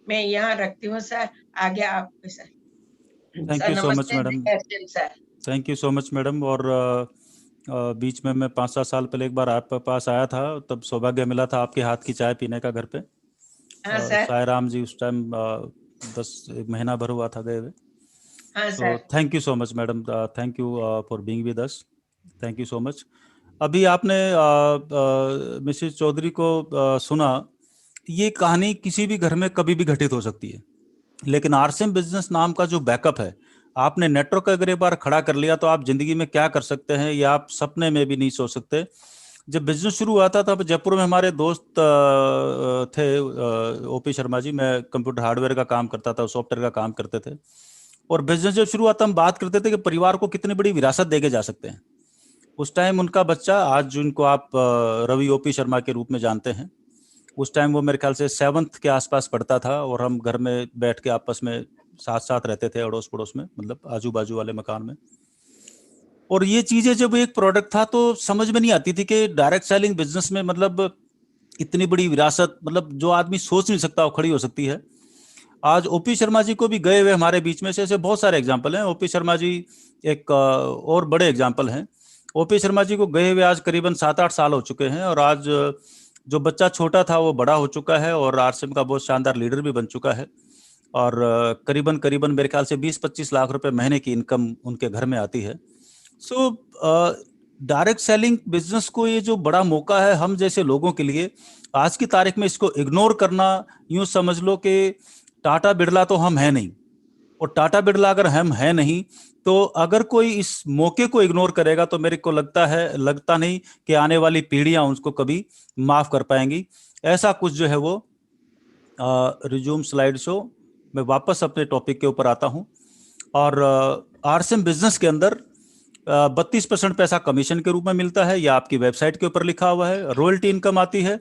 मैं यहाँ रखती हूँ सर, आगे आपके sir. Thank you so much madam, sir thank you so much madam. और बीच में मैं 5-7 साल पहले एक बार आपके पास आया था, तब सौभाग्य मिला था आपके हाथ की चाय पीने का घर पे। हाँ सर। सायराम जी उस टाइम 1 महीना भर हुआ था गए हुए। हाँ so sir. Thank you so much madam, thank you for being with us, thank you so much. अभी आपने मिसेस चौधरी को सुना, ये कहानी किसी भी घर में कभी भी घटित हो सकती है, लेकिन आरसीएम बिजनेस नाम का जो बैकअप है, आपने नेटवर्क अगर एक बार खड़ा कर लिया तो आप जिंदगी में क्या कर सकते हैं ये आप सपने में भी नहीं सोच सकते। जब बिजनेस शुरू हुआ था तब जयपुर में हमारे दोस्त थे ओपी शर्मा जी, मैं कंप्यूटर हार्डवेयर का काम करता था, सॉफ्टवेयर का काम करते थे, और बिजनेस जब शुरू हुआ था हम बात करते थे कि परिवार को कितनी बड़ी विरासत देके जा सकते हैं। उस टाइम उनका बच्चा, आज जिनको आप रवि ओपी शर्मा के रूप में जानते हैं, उस टाइम वो मेरे ख्याल से 7th के आसपास पढ़ता था, और हम घर में बैठ के आपस में साथ साथ रहते थे, अड़ोस पड़ोस में, मतलब आजू बाजू वाले मकान में। और ये चीजें जब एक प्रोडक्ट था तो समझ में नहीं आती थी कि डायरेक्ट सेलिंग बिजनेस में मतलब इतनी बड़ी विरासत, मतलब जो आदमी सोच नहीं सकता वो खड़ी हो सकती है। आज ओपी शर्मा जी को भी गए हुए हमारे बीच में से ऐसे बहुत सारे एग्जाम्पल हैं। ओपी शर्मा जी एक और बड़े एग्जाम्पल हैं। ओपी शर्मा जी को गए हुए आज करीबन 7-8 साल हो चुके हैं, और आज जो बच्चा छोटा था वो बड़ा हो चुका है और आरसीएम का बहुत शानदार लीडर भी बन चुका है, और करीबन मेरे ख्याल से 20-25 लाख रुपए महीने की इनकम उनके घर में आती है। सो डायरेक्ट सेलिंग बिजनेस को ये जो बड़ा मौका है हम जैसे लोगों के लिए, आज की तारीख में इसको इग्नोर करना, यूं समझ लो कि टाटा बिरला तो हम है नहीं, और टाटा बिरला अगर हम है नहीं तो अगर कोई इस मौके को इग्नोर करेगा तो मेरे को लगता नहीं कि आने वाली पीढ़ियां उसको कभी माफ कर पाएंगी। ऐसा कुछ जो है वो रिज्यूम स्लाइड शो, मैं वापस अपने टॉपिक के ऊपर आता हूं। और आरसीएम बिजनेस के अंदर 32% पैसा कमीशन के रूप में मिलता है, या आपकी वेबसाइट के ऊपर लिखा हुआ है। रॉयल्टी इनकम आती है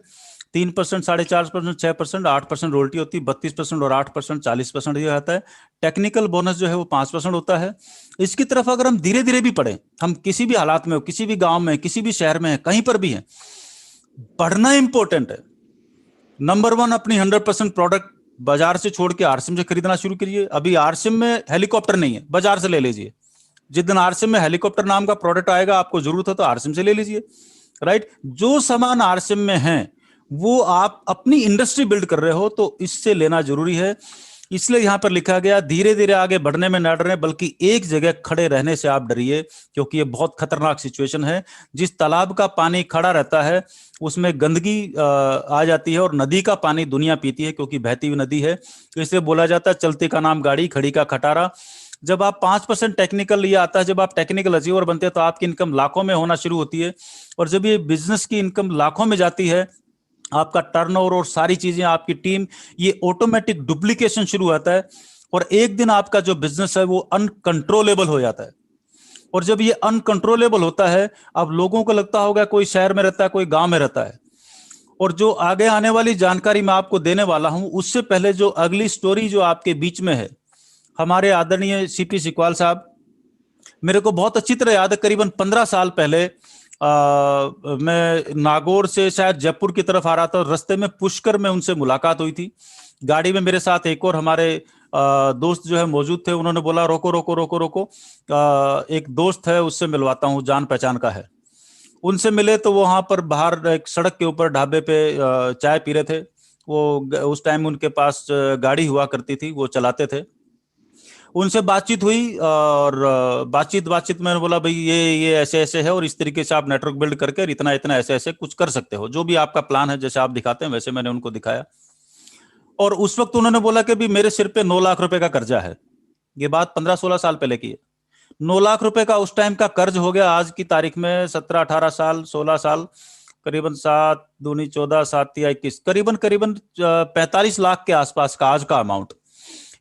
3%, 4.5%, 6%, 8% रॉयल्टी होती है, 32% और 8%, 40% ये आता है। टेक्निकल बोनस जो है वो 5% होता है। इसकी तरफ अगर हम धीरे धीरे भी पढ़े, हम किसी भी हालात में हो, किसी भी गांव में, किसी भी शहर में है, कहीं पर भी है, पढ़ना इंपॉर्टेंट है। नंबर 1, अपनी 100% प्रोडक्ट बाजार से छोड़ के आरसीएम से खरीदना शुरू करिए। अभी आरसीएम में हेलीकॉप्टर नहीं है, बाजार से ले लीजिए। जिस दिन आरसीएम में हेलीकॉप्टर नाम का प्रोडक्ट आएगा, आपको जरूरत है तो आरसीएम से ले लीजिए, राइट। जो सामान आरसीएम में है वो आप अपनी इंडस्ट्री बिल्ड कर रहे हो तो इससे लेना जरूरी है। इसलिए यहां पर लिखा गया धीरे धीरे आगे बढ़ने में न डरें, बल्कि एक जगह खड़े रहने से आप डरिए, क्योंकि ये बहुत खतरनाक सिचुएशन है। जिस तालाब का पानी खड़ा रहता है उसमें गंदगी आ जाती है, और नदी का पानी दुनिया पीती है क्योंकि बहती हुई नदी है। इसलिए बोला जाता है चलती का नाम गाड़ी, खड़ी का खटारा। जब आप 5% टेक्निकल ये आता है, जब आप टेक्निकल अचीवर बनते हैं तो आपकी इनकम लाखों में होना शुरू होती है। और जब ये बिजनेस की इनकम लाखों में जाती है, आपका टर्नओवर और सारी चीजें, आपकी टीम, ये ऑटोमेटिक डुप्लीकेशन शुरू होता है। और एक दिन आपका जो बिजनेस है वो अनकंट्रोलेबल हो जाता है। और जब ये अनकंट्रोलेबल होता है, अब लोगों को लगता होगा कोई शहर में रहता है, कोई गांव में रहता है। और जो आगे आने वाली जानकारी मैं आपको देने वाला हूं, उससे पहले जो अगली स्टोरी जो आपके बीच में है, हमारे आदरणीय सीपी सिकवाल साहब, मेरे को बहुत अच्छी तरह याद है, करीबन 15 साल पहले मैं नागौर से शायद जयपुर की तरफ आ रहा था, और रास्ते में पुष्कर में उनसे मुलाकात हुई थी। गाड़ी में मेरे साथ एक और हमारे दोस्त जो है मौजूद थे। उन्होंने बोला रोको रोको रोको रोको, एक दोस्त है उससे मिलवाता हूँ, जान पहचान का है। उनसे मिले तो वहां पर बाहर एक सड़क के ऊपर ढाबे पे चाय पी रहे थे। वो उस टाइम उनके पास गाड़ी हुआ करती थी, वो चलाते थे। उनसे बातचीत हुई, और बातचीत मैंने बोला भाई ये ऐसे ऐसे है, और इस तरीके से आप नेटवर्क बिल्ड करके इतना इतना ऐसे ऐसे कुछ कर सकते हो, जो भी आपका प्लान है जैसे आप दिखाते हैं वैसे मैंने उनको दिखाया। और उस वक्त उन्होंने बोला कि भी मेरे सिर पे 9 लाख रुपए का कर्जा है। ये बात 15-16 साल पहले की है। 9 लाख रुपए का उस टाइम का कर्ज हो गया आज की तारीख में 17-18 साल 16 साल, करीबन 7 दूनी 14, 7 या 21, करीबन 45 लाख के आसपास का आज का अमाउंट।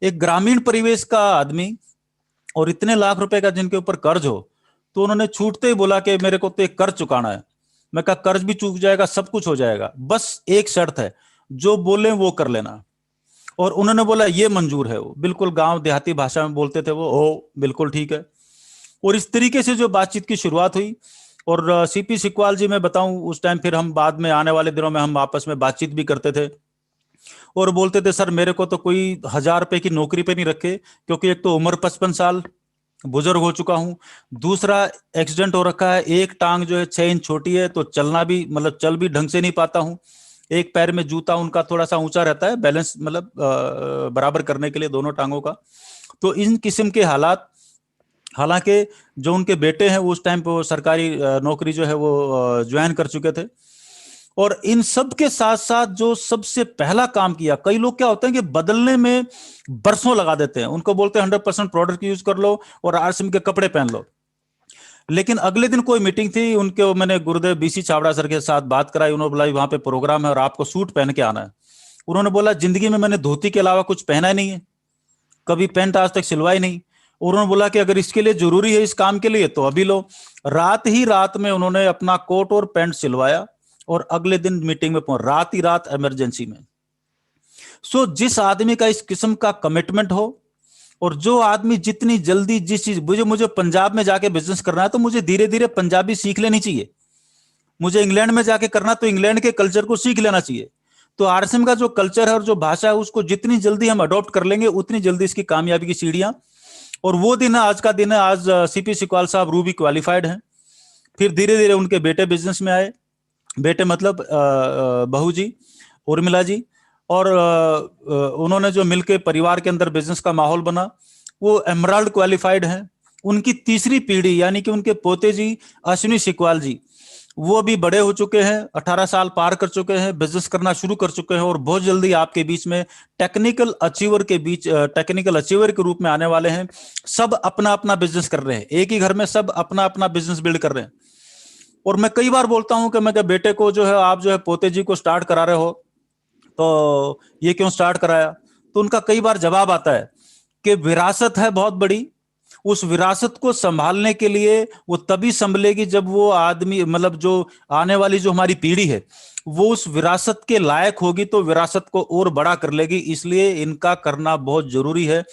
एक ग्रामीण परिवेश का आदमी और इतने लाख रुपए का जिनके ऊपर कर्ज हो, तो उन्होंने छूटते ही बोला कि मेरे को तो एक कर्ज चुकाना है। मैं कहा कर्ज भी चूक जाएगा, सब कुछ हो जाएगा, बस एक शर्त है, जो बोले वो कर लेना। और उन्होंने बोला ये मंजूर है। वो बिल्कुल गांव देहाती भाषा में बोलते थे वो, ओ बिल्कुल ठीक है। और इस तरीके से जो बातचीत की शुरुआत हुई। और सीपी सिकवाल जी मैं बताऊं, उस टाइम फिर हम बाद में आने वाले दिनों में हम आपस में बातचीत भी करते थे, और बोलते थे सर मेरे को तो कोई 1000 रुपए की नौकरी पे नहीं रखे, क्योंकि एक तो उम्र 55 साल, बुजुर्ग हो चुका हूं, दूसरा एक्सीडेंट हो रखा है, एक टांग जो है 6 इंच छोटी है, तो चलना भी मतलब चल भी ढंग से नहीं पाता हूं। एक पैर में जूता उनका थोड़ा सा ऊंचा रहता है, बैलेंस मतलब बराबर करने के लिए दोनों टांगों का। तो इन किस्म के हालात, हालांकि जो उनके बेटे हैं वो उस टाइम पे सरकारी नौकरी जो है वो ज्वाइन कर चुके थे। और इन सब के साथ साथ जो सबसे पहला काम किया, कई लोग क्या होते हैं कि बदलने में बरसों लगा देते हैं, उनको बोलते हैं 100% प्रोडक्ट यूज कर लो और आरसीएम के कपड़े पहन लो। लेकिन अगले दिन कोई मीटिंग थी उनके, मैंने गुरुदेव बीसी छाबड़ा सर के साथ बात कराई। उन्होंने बोला वहां पे प्रोग्राम है और आपको सूट पहन के आना है। उन्होंने बोला जिंदगी में मैंने धोती के अलावा कुछ पहना ही नहीं है, कभी पैंट आज तक सिलवाई नहीं। और उन्होंने बोला कि अगर इसके लिए जरूरी है इस काम के लिए तो अभी लो। रात ही रात में उन्होंने अपना कोट और पैंट सिलवाया और अगले दिन मीटिंग में पहुंच, रात ही रात इमरजेंसी में। सो जिस आदमी का इस किस्म का कमिटमेंट हो, और जो आदमी जितनी जल्दी जिस चीज, मुझे पंजाब में जाके बिजनेस करना है तो मुझे धीरे धीरे पंजाबी सीख लेनी चाहिए। मुझे इंग्लैंड में जाके करना तो इंग्लैंड के कल्चर को सीख लेना चाहिए। तो आरसीएम का जो कल्चर है और जो भाषा है उसको जितनी जल्दी हम अडॉप्ट कर लेंगे उतनी जल्दी इसकी कामयाबी की सीढ़ियां। और वो दिन है, आज का दिन है। आज सीपी सिकवाल साहब रूबी क्वालिफाइड हैं। फिर धीरे धीरे उनके बेटे बिजनेस में आए, बेटे मतलब बहू जी उर्मिला जी, और उन्होंने जो मिलके परिवार के अंदर बिजनेस का माहौल बना। वो एमराल्ड क्वालिफाइड हैं। उनकी तीसरी पीढ़ी यानी कि उनके पोते जी अश्विनी सिकवाल जी, वो भी बड़े हो चुके हैं, 18 साल पार कर चुके हैं, बिजनेस करना शुरू कर चुके हैं, और बहुत जल्दी आपके बीच में टेक्निकल अचीवर के रूप में आने वाले हैं। सब अपना अपना बिजनेस कर रहे हैं, एक ही घर में सब अपना अपना बिजनेस बिल्ड कर रहे हैं। और मैं कई बार बोलता हूं कि मैं बेटे को जो है, आप जो है पोते जी को स्टार्ट करा रहे हो तो ये क्यों स्टार्ट कराया, तो उनका कई बार जवाब आता है कि विरासत है बहुत बड़ी, उस विरासत को संभालने के लिए वो तभी संभलेगी जब वो आदमी, मतलब जो आने वाली जो हमारी पीढ़ी है वो उस विरासत के लायक होगी तो विरासत को और बड़ा कर लेगी। इसलिए इनका करना बहुत जरूरी है।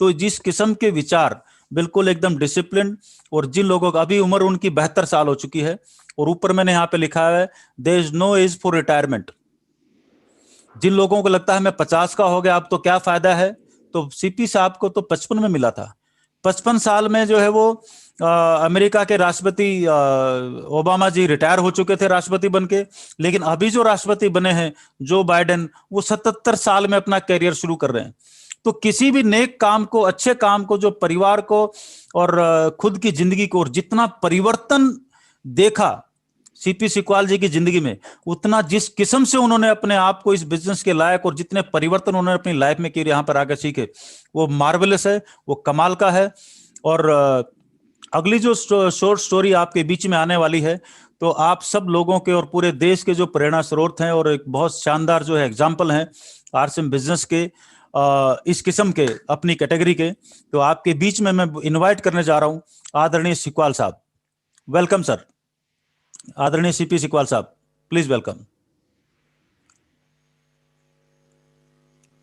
तो जिस किस्म के विचार बिल्कुल एकदम डिसिप्लिन, और जिन लोगों का अभी उम्र उनकी 72 साल हो चुकी है, और ऊपर मैंने यहाँ पे लिखा है there is no age for retirement. जिन लोगों को लगता है मैं 50 का हो गया अब तो क्या फायदा है, तो सीपी साहब को तो 55 में मिला था। 55 साल में जो है वो अमेरिका के राष्ट्रपति ओबामा जी रिटायर हो चुके थे राष्ट्रपति बनके, लेकिन अभी जो राष्ट्रपति बने हैं जो बाइडेन, वो 77 साल में अपना कैरियर शुरू कर रहे हैं। तो किसी भी नेक काम को, अच्छे काम को, जो परिवार को और खुद की जिंदगी को, और जितना परिवर्तन देखा सीपी सिकवाल जी की जिंदगी में, उतना जिस किस्म से उन्होंने अपने आप को इस बिजनेस के लायक और जितने परिवर्तन उन्होंने अपनी लाइफ में किए यहाँ पर आकर सीखे, वो मार्वेलस है, वो कमाल का है। और अगली जो शॉर्ट स्टोरी आपके बीच में आने वाली है, तो आप सब लोगों के और पूरे देश के जो प्रेरणा स्रोत हैं और एक बहुत शानदार जो है एग्जाम्पल हैं आरसीएम बिजनेस के, इस किस्म के अपनी कैटेगरी के, तो आपके बीच में मैं इनवाइट करने जा रहा हूं आदरणीय सिकवाल साहब। वेलकम सर, आदरणीय सीपी सिकवाल साहब, प्लीज वेलकम।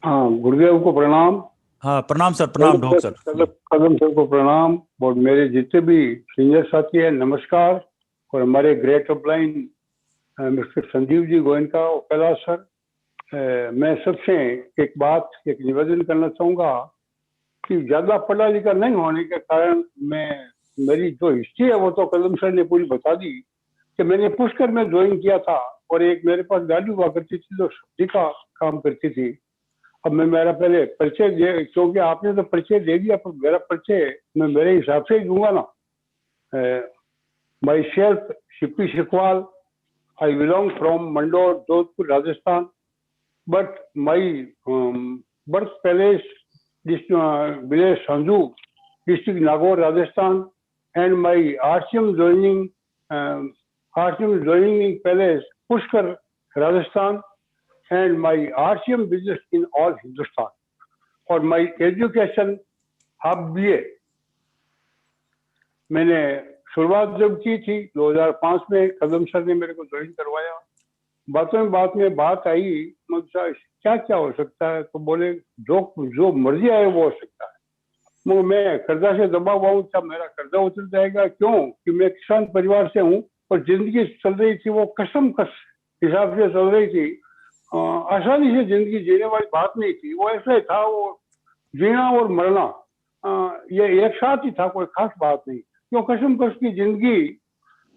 हाँ, गुरुदेव को प्रणाम। हाँ प्रणाम सर, प्रणाम ढोक सर। कदम सर को प्रणाम, और मेरे जितने भी सीनियर साथी हैं नमस्कार, और हमारे great upline mister Sanjeev ji Goenka और कैलाश सर, मैं सबसे एक बात, एक निवेदन करना चाहूंगा कि ज्यादा पढ़ा लिखा नहीं होने के कारण मेरी जो हिस्ट्री है वो तो कदम सर ने पूरी बता दी कि मैंने पुष्कर में ज्वाइन किया था, और एक मेरे पास गाड़ी हुआ करती थी जो सब्जी का काम करती थी। अब मैं मेरा पहले परिचय दे, क्योंकि आपने तो परिचय दे दिया, पर मेरा परिचय मैं मेरे हिसाब से ही दूंगा ना। Myself CP Sikwal, I belong from Mandor, Jodhpur, Rajasthan, but my birth palace village Sanju, district Nagaur, Rajasthan, and my RCM joining palace Pushkar, Rajasthan, and my RCM business in all Hindustan, और my education अब BA। मैंने शुरुआत जब की थी 2005 में, कदम सर ने मेरे को ज्वाइन करवाया। बात में बात आई, मतलब क्या क्या हो सकता है, तो बोले जो मर्जी आए वो हो सकता है। मैं कर्जा से दबा हुआ हूँ, क्या मेरा कर्जा उतर जाएगा? क्यों कि मैं किसान परिवार से हूँ, और जिंदगी चल रही थी वो कसमकस हिसाब से चल रही थी। आसानी से जिंदगी जीने वाली बात नहीं थी, वो ऐसा था, वो जीना और मरना ये एक साथ ही था, कोई खास बात नहीं। क्यों कसमकस की जिंदगी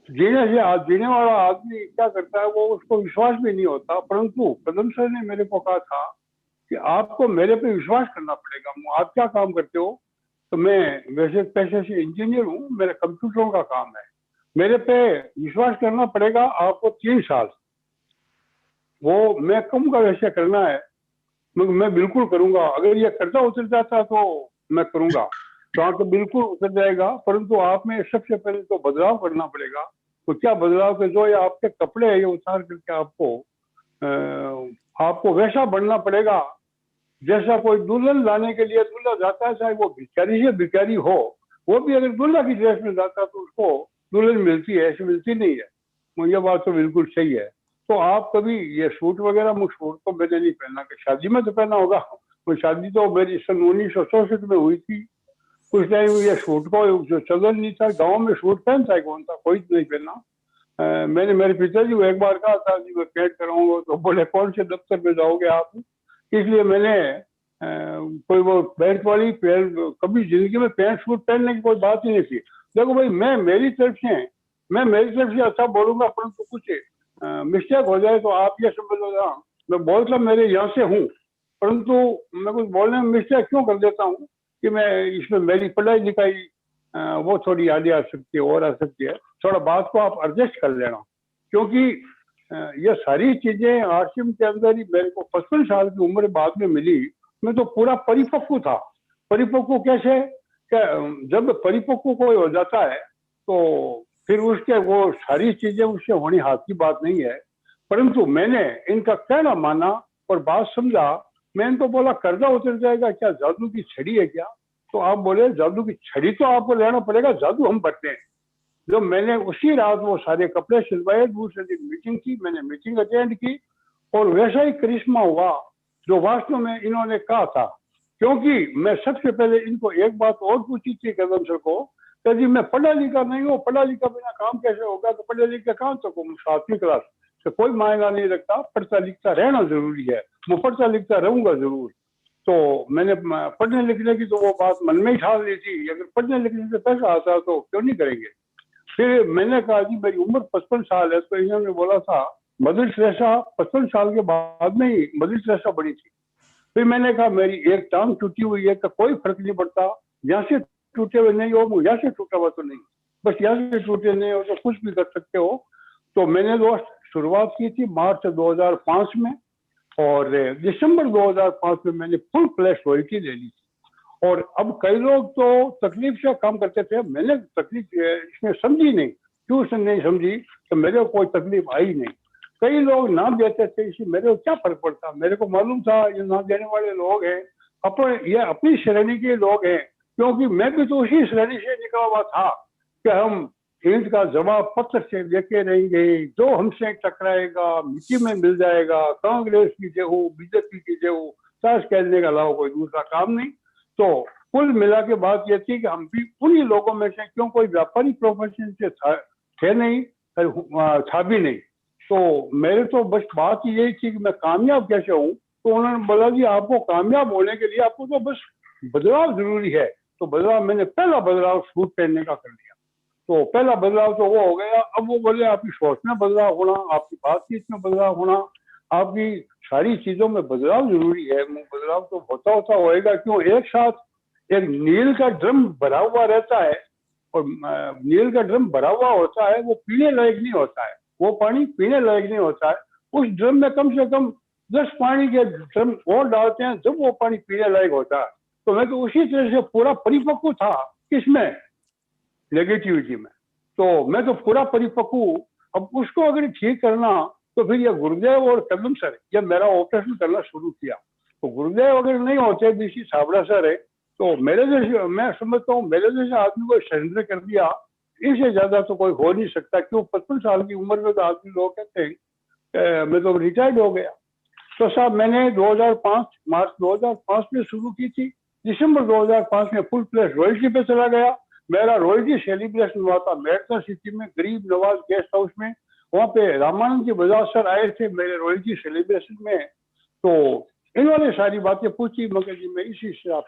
जीने वाला आदमी क्या करता है, वो उसको विश्वास भी नहीं होता। परंतु कदम सर ने मेरे को कहा था कि आपको मेरे पे विश्वास करना पड़ेगा। आप क्या काम करते हो? तो मैं वैसे पेशे से इंजीनियर हूँ, मेरा कंप्यूटरों का काम है। मेरे पे विश्वास करना पड़ेगा आपको 3 साल। वो मैं कहूँगा वैसे करना है, मैं बिल्कुल करूंगा। अगर ये कर्जा उतर जाता तो मैं करूंगा, तो बिल्कुल उतर जाएगा। परंतु आप में सबसे पहले तो बदलाव करना पड़ेगा। तो क्या बदलाव के जो ये आपके कपड़े है ये उतार करके आपको वैसा बनना पड़ेगा जैसा कोई दुल्हन लाने के लिए दूल्हा जाता है, चाहे वो भिखारी से भिखारी हो, वो भी अगर दूल्हा की ड्रेस में जाता है तो उसको दुल्हन मिलती है, ऐसी मिलती नहीं है। ये बात तो बिल्कुल सही है। तो आप कभी ये सूट वगैरह, सूट तो मैंने नहीं पहना, कि शादी में तो पहना होगा। वो शादी तो मेरी सन 1964 में हुई थी। उस टाइम ये सूट को जो चलन नहीं था, गांव में सूट पहनता है कौन था, कोई नहीं पहना। मैंने मेरे पिताजी को एक बार कहा था जी मैं पैंट कराऊंगा, तो बोले कौन से दफ्तर में जाओगे आप? इसलिए मैंने कोई वो पैंट वाली कभी जिंदगी में पैंट सूट पहनने की कोई बात ही नहीं थी। देखो भाई, मैं मेरी तरफ से अच्छा बोलूंगा, परंतु कुछ मिस्टेक हो जाए तो आप ये समझ लो मैं बोलता मेरे यहाँ से हूँ, परंतु मैं कुछ बोलने में मिस्टेक क्यों कर देता हूँ कि मैं इसमें मेरी पढ़ाई लिखाई वो थोड़ी आगे आ सकती है और आ सकती है। थोड़ा बात को आप एडजस्ट कर लेना, क्योंकि ये सारी चीजें आरसीएम के अंदर ही मेरे को 55 साल की उम्र बाद में मिली। मैं तो पूरा परिपक्व था। परिपक्व कैसे? जब परिपक्व कोई हो जाता है तो फिर उसके वो सारी चीजें उससे होनी हाथ की बात नहीं है। परंतु मैंने इनका कहना माना और बात समझा। मैंने तो बोला कर्जा उतर जाएगा, क्या जादू की छड़ी है क्या? तो आप बोले जादू की छड़ी तो आपको लेना पड़ेगा, जादू हम बरते हैं। जो मैंने उसी रात वो सारे कपड़े सिलवाए, दूसरे दिन मीटिंग की, मैंने मीटिंग अटेंड की और वैसा ही करिश्मा हुआ जो वास्तव में इन्होंने कहा था। क्योंकि मैं सबसे पहले इनको एक बात और पूछी थी कदम सर को कि जी मैं पढ़ा लिखा नहीं हूँ, पढ़ा लिखा बिना काम कैसे होगा, तो पढ़े लिखे काम तो 7वीं क्लास से कोई मायना नहीं रखता, पढ़ता लिखता रहना जरूरी है, मैं पढ़ता लिखता रहूंगा जरूर। तो मैंने पढ़ने लिखने की तो वो बात मन में ही ठान ली थी, अगर पढ़ने लिखने से पैसा आता तो क्यों नहीं करेंगे। फिर मैंने कहा जी मेरी उम्र 55 साल है, तो इन्होंने बोला था मदर टेरेसा 55 साल के बाद में ही मदर टेरेसा बनी थी। फिर मैंने कहा मेरी एक टांग टूटी हुई है तो कोई फर्क नहीं पड़ता, यहाँ से टूटे हुए नहीं हो, यहाँ से टूटा हुआ तो नहीं, बस यहाँ से टूटे नहीं हो तो कुछ भी कर सकते हो। तो मैंने दोस्त शुरुआत की थी मार्च 2005 में और दिसंबर 2005 में मैंने फुल फ्लैश रॉयल्टी ले ली थी। और अब कई लोग तो तकलीफ से काम करते थे, मैंने तकलीफ इसमें समझी नहीं, क्यों से नहीं समझी, तो मेरे को कोई तकलीफ आई नहीं। कई लोग नाम देते थे, इसी मेरे को क्या फर्क पड़ता, मेरे को मालूम था ये नाम देने वाले लोग हैं ये अपनी श्रेणी के लोग हैं, क्योंकि मैं भी तो उसी श्रेणी से निकला हुआ था कि हम इनका जवाब पत्र से देके रहेंगे, जो हमसे टकराएगा मिट्टी में मिल जाएगा, कांग्रेस की जय हो बीजेपी की जय हो, सास कहने के अलावा कोई दूसरा काम नहीं। तो कुल मिला के बात ये थी कि हम भी उन्हीं लोगों में से, क्यों कोई व्यापारी प्रोफेशन से थे नहीं, था भी नहीं, तो मेरे तो बस बात यही थी कि मैं कामयाब कैसे हूँ। तो उन्होंने बोला जी आपको कामयाब होने के लिए आपको तो बस बदलाव जरूरी है। तो बदलाव, मैंने पहला बदलाव सूट पहनने का कर लिया, तो पहला बदलाव तो वो हो गया। अब वो बोले आपकी सोच में बदलाव होना, आपकी बातचीत में बदलाव होना, आपकी सारी चीजों में बदलाव जरूरी है। बदलाव तो होता होएगा, क्यों एक साथ एक नील का ड्रम भरा हुआ रहता है और नील का ड्रम भरा हुआ होता है, वो पीने लायक नहीं होता है, वो पानी पीने लायक नहीं होता है। उस ड्रम में कम से कम 10 पानी के ड्रम और डालते हैं जब वो पानी पीने लायक होता है। तो मैं तो उसी तरह से पूरा परिपक्व था, किसमें, नेगेटिविटी में, तो मैं तो पूरा परिपक्व। अब उसको अगर ठीक करना तो फिर ये गुरुदेव और कदम सर ये मेरा ऑपरेशन करना शुरू किया। तो गुरुदेव अगर नहीं होते, बीसी छाबड़ा सर है, तो मेरे जैसे, मैं समझता हूँ मेरे जैसे आदमी को सरेंडर कर दिया, इससे ज्यादा तो कोई हो नहीं सकता। क्यों 55 साल की उम्र में तो आदमी लोग कहते हैं मैं तो रिटायर्ड हो गया। तो साहब मैंने 2005 मार्च 2005 में शुरू की थी, दिसंबर 2005 में फुल फ्लैश रॉयल्टी पे चला गया। मेरा रॉयल्टी सेलिब्रेशन हुआ था मेडता सिटी में गरीब नवाज गेस्ट हाउस में, वहाँ पे रामानंद जी बजाज सर आए थे मेरे रॉयल्टी सेलिब्रेशन में। तो इन्होंने सारी बातें पूछी, मगर जी मैं इसी हिसाब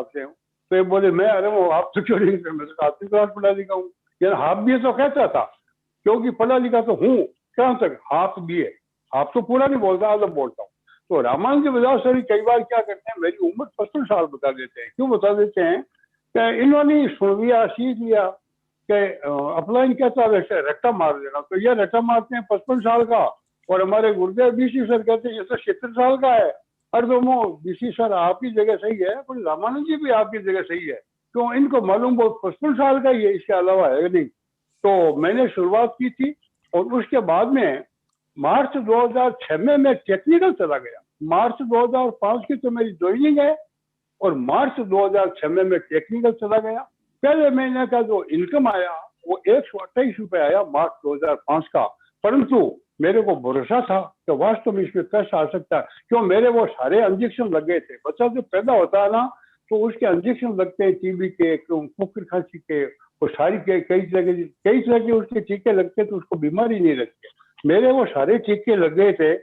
से हूँ। तो ये बोले मैं, अरे वो आप तो क्यों नहीं, मैं तो 7वीं क्लास पढ़ा लिखा हूँ, यार हाफ भी तो कहता था, क्योंकि पढ़ा लिखा तो हूँ, कहाँ तक हाफ भी है, हाफ तो पूरा नहीं बोलता, आधा बोलता हूँ। तो रामानंद जी बजाज सर कई बार क्या करते हैं, मेरी उम्र 55 साल बता देते हैं। क्यों बता देते हैं कि इन्होंने सुन लिया, सीख लिया कि अपलाइन कहता है वैसे रट्टा मार देना, तो ये रट्टा मारते हैं 55 साल का। और हमारे गुरुदेव बीसी सर कहते हैं ये तो 76 साल का है। अरे तो वो बीसी सर आपकी जगह सही है, पर रामानंद जी भी आपकी जगह सही है, क्यों इनको मालूम वो 55 साल का ही है, इसके अलावा है नहीं। तो मैंने शुरुआत की थी और उसके बाद में मार्च 2006 में मैं टेक्निकल चला गया। मार्च 2005 की तो मेरी ज्वाइनिंग है और मार्च 2006 में मैं टेक्निकल चला गया। पहले महीने का जो इनकम आया वो 128 रुपये आया मार्च 2005 का, परंतु मेरे को भरोसा था कि वास्तव में इसमें पैसा आ सकता है। क्यों मेरे वो सारे इंजेक्शन लग गए थे। बच्चा जो पैदा होता है ना तो उसके इंजेक्शन लगते हैं, टीबी के, कुकर खांसी के, वो सारी के कई तरह के उसके टीके लगते, तो उसको बीमारी नहीं लगती। मेरे वो सारे टीके लग गए थे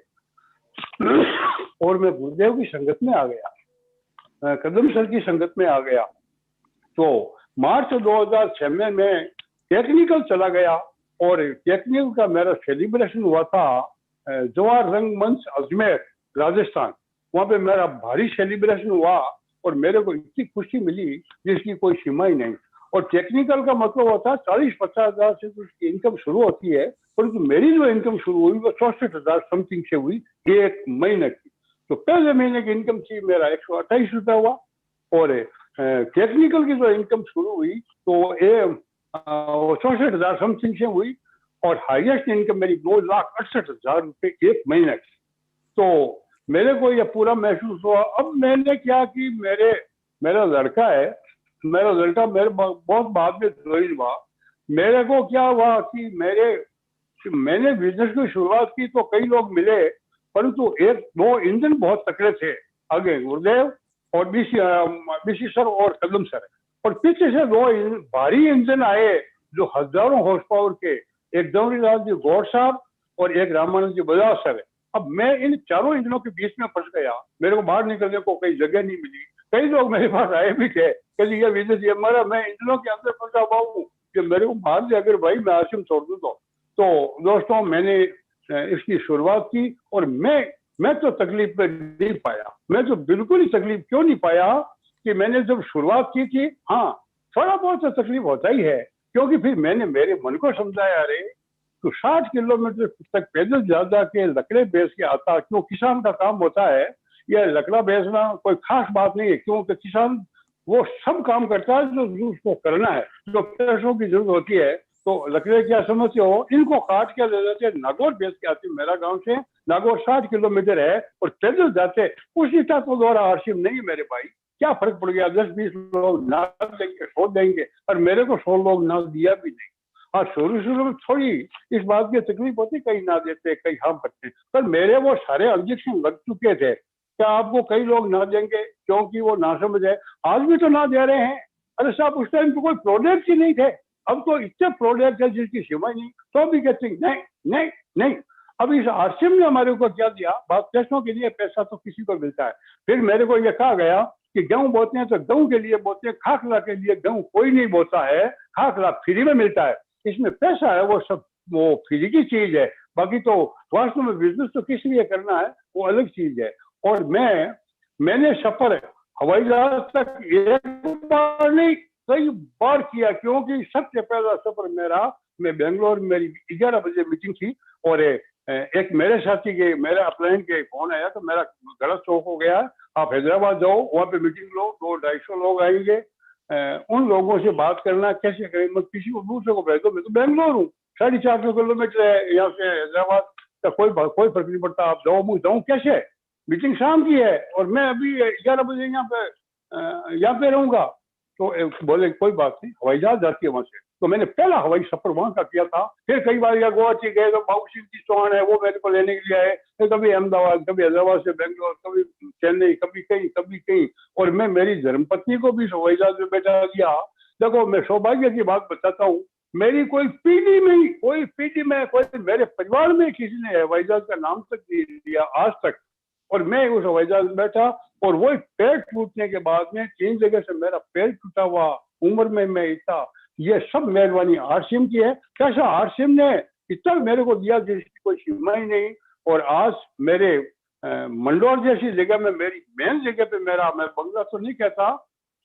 और मैं गुरुदेव की संगत में आ गया, कदम सर की संगत में आ गया। तो मार्च 2006 में मैं टेक्निकल चला गया और टेक्निकल का मेरा सेलिब्रेशन हुआ था जवाहर रंगमंच अजमेर राजस्थान। वहाँ पे मेरा भारी सेलिब्रेशन हुआ और मेरे को इतनी खुशी मिली जिसकी कोई सीमा ही नहीं। और टेक्निकल का मतलब होता है 40-50 हजार से तो उसकी इनकम शुरू होती है, परंतु मेरी जो इनकम शुरू हुई वो 64,000 समथिंग से हुई एक महीने की। तो पहले महीने की इनकम थी मेरा 128 रुपया हुआ और टेक्निकल की जो इनकम शुरू हुई तो 64,000 समथिंग से हुई और हाईएस्ट इनकम मेरी 2,68,000 रुपये एक महीने की। तो मेरे को यह पूरा महसूस हुआ। अब मैंने क्या कि मेरे मेरा लड़का है, मेरा लड़का मेरे बहुत बाद में ज्वाइन हुआ। मेरे को क्या हुआ कि मैंने बिजनेस की शुरुआत की तो कई लोग मिले, परंतु एक दो इंजन बहुत तकड़े थे, आगे गुरुदेव और बीसी सर और कदम सर, और पीछे से दो भारी इंजन आए जो हजारों हॉर्स पावर के, एक जवाहरीलाल जी गौड़ साहब और एक रामानंद जी बजाज सर। अब मैं इन चारों इंजनों के बीच में फंस गया, मेरे को बाहर निकलने को कई जगह नहीं मिली। कई लोग मेरे पास आए भी थे कि ये बिजनेस ये हमारा, मैं इंजनों के अंदर फंसा हुआ हूँ कि मेरे को बाहर से अगर भाई मैं आश्रम छोड़ दूं तो दोस्तों मैंने इसकी शुरुआत की और मैं तो तकलीफ में नहीं पाया। मैं तो बिल्कुल ही तकलीफ क्यों नहीं पाया कि मैंने जब शुरुआत की थी, हाँ थोड़ा बहुत तो तकलीफ होता ही है, क्योंकि फिर मैंने मेरे मन को समझाया, अरे तो 60 किलोमीटर तक पैदल जा के लकड़े बेच के आता, क्यों किसान का काम होता है, यह लकड़ा बेचना कोई खास बात नहीं है, क्योंकि किसान वो सब काम करता है जो उसको करना है, जो पैसों की जरूरत होती है। तो लकड़े क्या समझते हो, इनको काट के ले जाते, नागौर बेच के आते, मेरा गांव से नागौर 60 किलोमीटर है और पैदल जाते। उसी का तो द्वारा आर्शिम नहीं मेरे भाई, क्या फर्क पड़ गया, 10-20 लोग नाग देंगे, 100 देंगे, और मेरे को 100 लोग नाग दिया भी नहीं। हाँ शुरू में थोड़ी इस बात की तकलीफ होती, कहीं ना देते कहीं हम करते, पर मेरे वो सारे ऑब्जेक्शन लग चुके थे क्या आपको कई लोग ना देंगे क्योंकि वो ना समझ है। आज भी तो ना दे रहे हैं। अरे साहब उस टाइम तो कोई प्रोडक्ट ही नहीं थे, अब तो इतने प्रोडक्ट है जिसकी सीमा नहीं, तो भी कहते हैं नहीं नहीं नहीं। अब इस आश्रम ने हमारे को क्या दिया, बात पैसों के लिए, पैसा तो किसी को मिलता है। फिर मेरे को ये कहा गया कि गेहूं बोते हैं तो गेहूं के लिए बोते हैं, खाखला के लिए गेहूं कोई नहीं बोता है, खाखला फ्री में मिलता है, इसमें पैसा है, वो सब वो फ्री की चीज है, बाकी तो वास्तव में बिजनेस तो किस लिए करना है वो अलग चीज है। और मैंने सफर हवाई जहाज तक एक बार नहीं कई बार किया, क्योंकि सबसे पहला सफर मेरा, मैं बेंगलोर, मेरी 11 बजे मीटिंग थी और एक मेरे साथी के, मेरे अपलाइन के फोन आया तो मेरा गलत शौक हो गया, आप हैदराबाद जाओ वहाँ पे मीटिंग लो, 200-250 लोग आएंगे, उन लोगों से बात करना कैसे करें, मत किसी को दूसरे को भेज दो, मैं तो बेंगलोर हूँ, 450 किलोमीटर है यहाँ से हैदराबाद का, कोई फर्क नहीं पड़ता, आप जाओ, मुझे जाऊँ कैसे, मीटिंग शाम की है और मैं अभी 11 बजे यहाँ पे रहूंगा। तो बोले कोई बात नहीं, हवाई जहाज जाती है वहां से। तो मैंने पहला हवाई सफर वहां का किया था। फिर कई बार या गुवाहाटी गए तो बाबू सिंह जी चौहान है वो मेरे को लेने के लिए आए, फिर कभी अहमदाबाद, कभी हैदराबाद से बेंगलोर, कभी चेन्नई, कभी कहीं। और मैं मेरी धर्मपत्नी को भी हवाई जहाज में बैठा दिया। देखो मैं सौभाग्य की बात बताता हूँ, मेरी कोई पीढ़ी में कोई मेरे परिवार में किसी ने हवाई जहाज का नाम तक नहीं लिया आज तक। और मैं उस हवाई जहाज में बैठा और वो पैर टूटने के बाद में 3 जगह से मेरा पैर टूटा हुआ, उम्र में मैं इतना, ये सब मेहरबानी आरसीएम की है। कैसा आरसीएम ने इतना मेरे को दिया जिसकी कोई सीमा ही नहीं। और आज मेरे मंडौर जैसी जगह में, मेरी मेन जगह पे मेरा, मैं बंगला तो नहीं कहता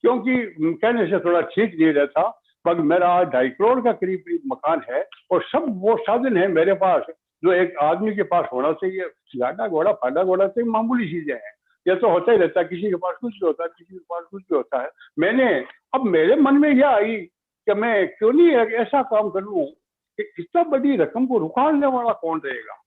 क्योंकि कहने से थोड़ा ठीक नहीं रहता, पर मेरा 2.5 करोड़ का करीब मकान है और सब वो साधन है मेरे पास जो एक आदमी के पास होना चाहिए। गाड़ा घोड़ा फाड़ा घोड़ा तो मामूली चीजें हैं, ये तो होता ही रहता है, किसी के पास कुछ भी होता है, किसी के पास कुछ भी होता है। मैंने अब मेरे मन में यह आई कि मैं क्यों नहीं ऐसा काम कर लूं कि इतना बड़ी रकम को रुकालने वाला कौन रहेगा,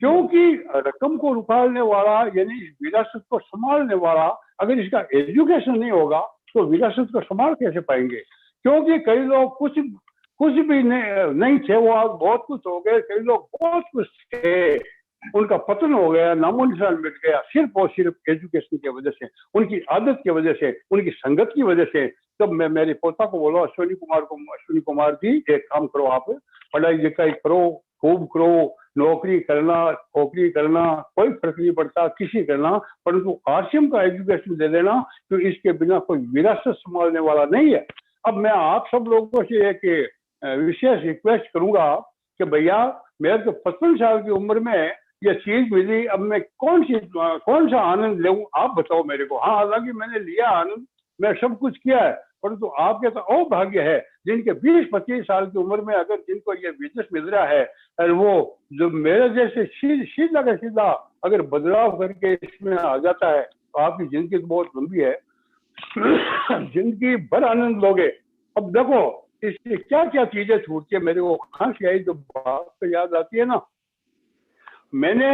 क्योंकि रकम को रुकालने वाला यानी विरासत को संभालने वाला अगर इसका एजुकेशन नहीं होगा तो विरासत को संभाल कैसे पाएंगे। क्योंकि कई लोग कुछ भी नहीं थे, वो आज बहुत कुछ हो गए, कई लोग बहुत कुछ थे, उनका पतन हो गया, नामो निशान मिट गया, सिर्फ और सिर्फ एजुकेशन की वजह से, उनकी आदत की वजह से, उनकी संगत की वजह से। तब मैं मेरे पोता को बोला, अश्विनी कुमार जी एक काम करो, आप पढ़ाई लिखाई करो, खूब करो, नौकरी करना कोई फर्क नहीं पड़ता, किसी करना, परंतु आरसीएम का एजुकेशन दे देना, तो इसके बिना कोई विरासत संभालने वाला नहीं है। अब मैं आप सब लोगों से एक विशेष रिक्वेस्ट करूंगा कि भैया मेरे तो 55 साल की उम्र में ये चीज मिली, अब मैं कौन सा आनंद लूं, आप बताओ मेरे को। हाँ हालांकि मैंने लिया आनंद, मैं सब कुछ किया है, परंतु आपके तो अभाग्य है जिनके 20-25 साल की उम्र में अगर जिनको ये बिजनेस मिल रहा है और वो जो मेरे जैसे सीधा का सीधा अगर बदलाव करके इसमें आ जाता है तो आपकी जिंदगी तो बहुत लंबी है, जिंदगी भर आनंद लोगे। अब देखो इससे क्या क्या चीजें छूटती है, मेरे को खांसी आई तो बात तो याद आती है ना। मैंने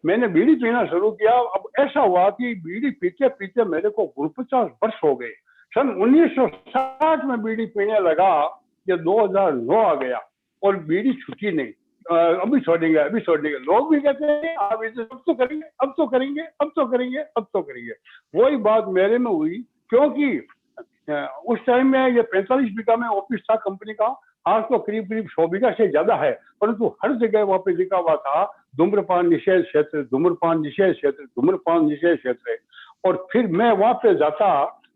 मैंने बीड़ी पीना शुरू किया। अब ऐसा हुआ कि बीड़ी पीते पीते मेरे को 49 वर्ष हो गए। सन 1960 में बीड़ी पीने लगा, ये 2009 आ गया और बीड़ी छूटी नहीं। अभी छोड़ेंगे, अभी छोड़ेंगे। लोग भी कहते हैं आप इसे अब तो करेंगे, अब तो करेंगे, अब तो करेंगे, अब तो करेंगे। वही बात मेरे में हुई, क्योंकि उस टाइम में ये 45 बीघा में ऑफिस था कंपनी का, आज तो करीब करीब 100 बीघा से ज्यादा है, परंतु हर जगह वहां पे लिखा हुआ था धूम्रपान निषेध क्षेत्र, धूम्रपान निषेध क्षेत्र, धूम्रपान निषेध क्षेत्र। और फिर मैं वहां पे जाता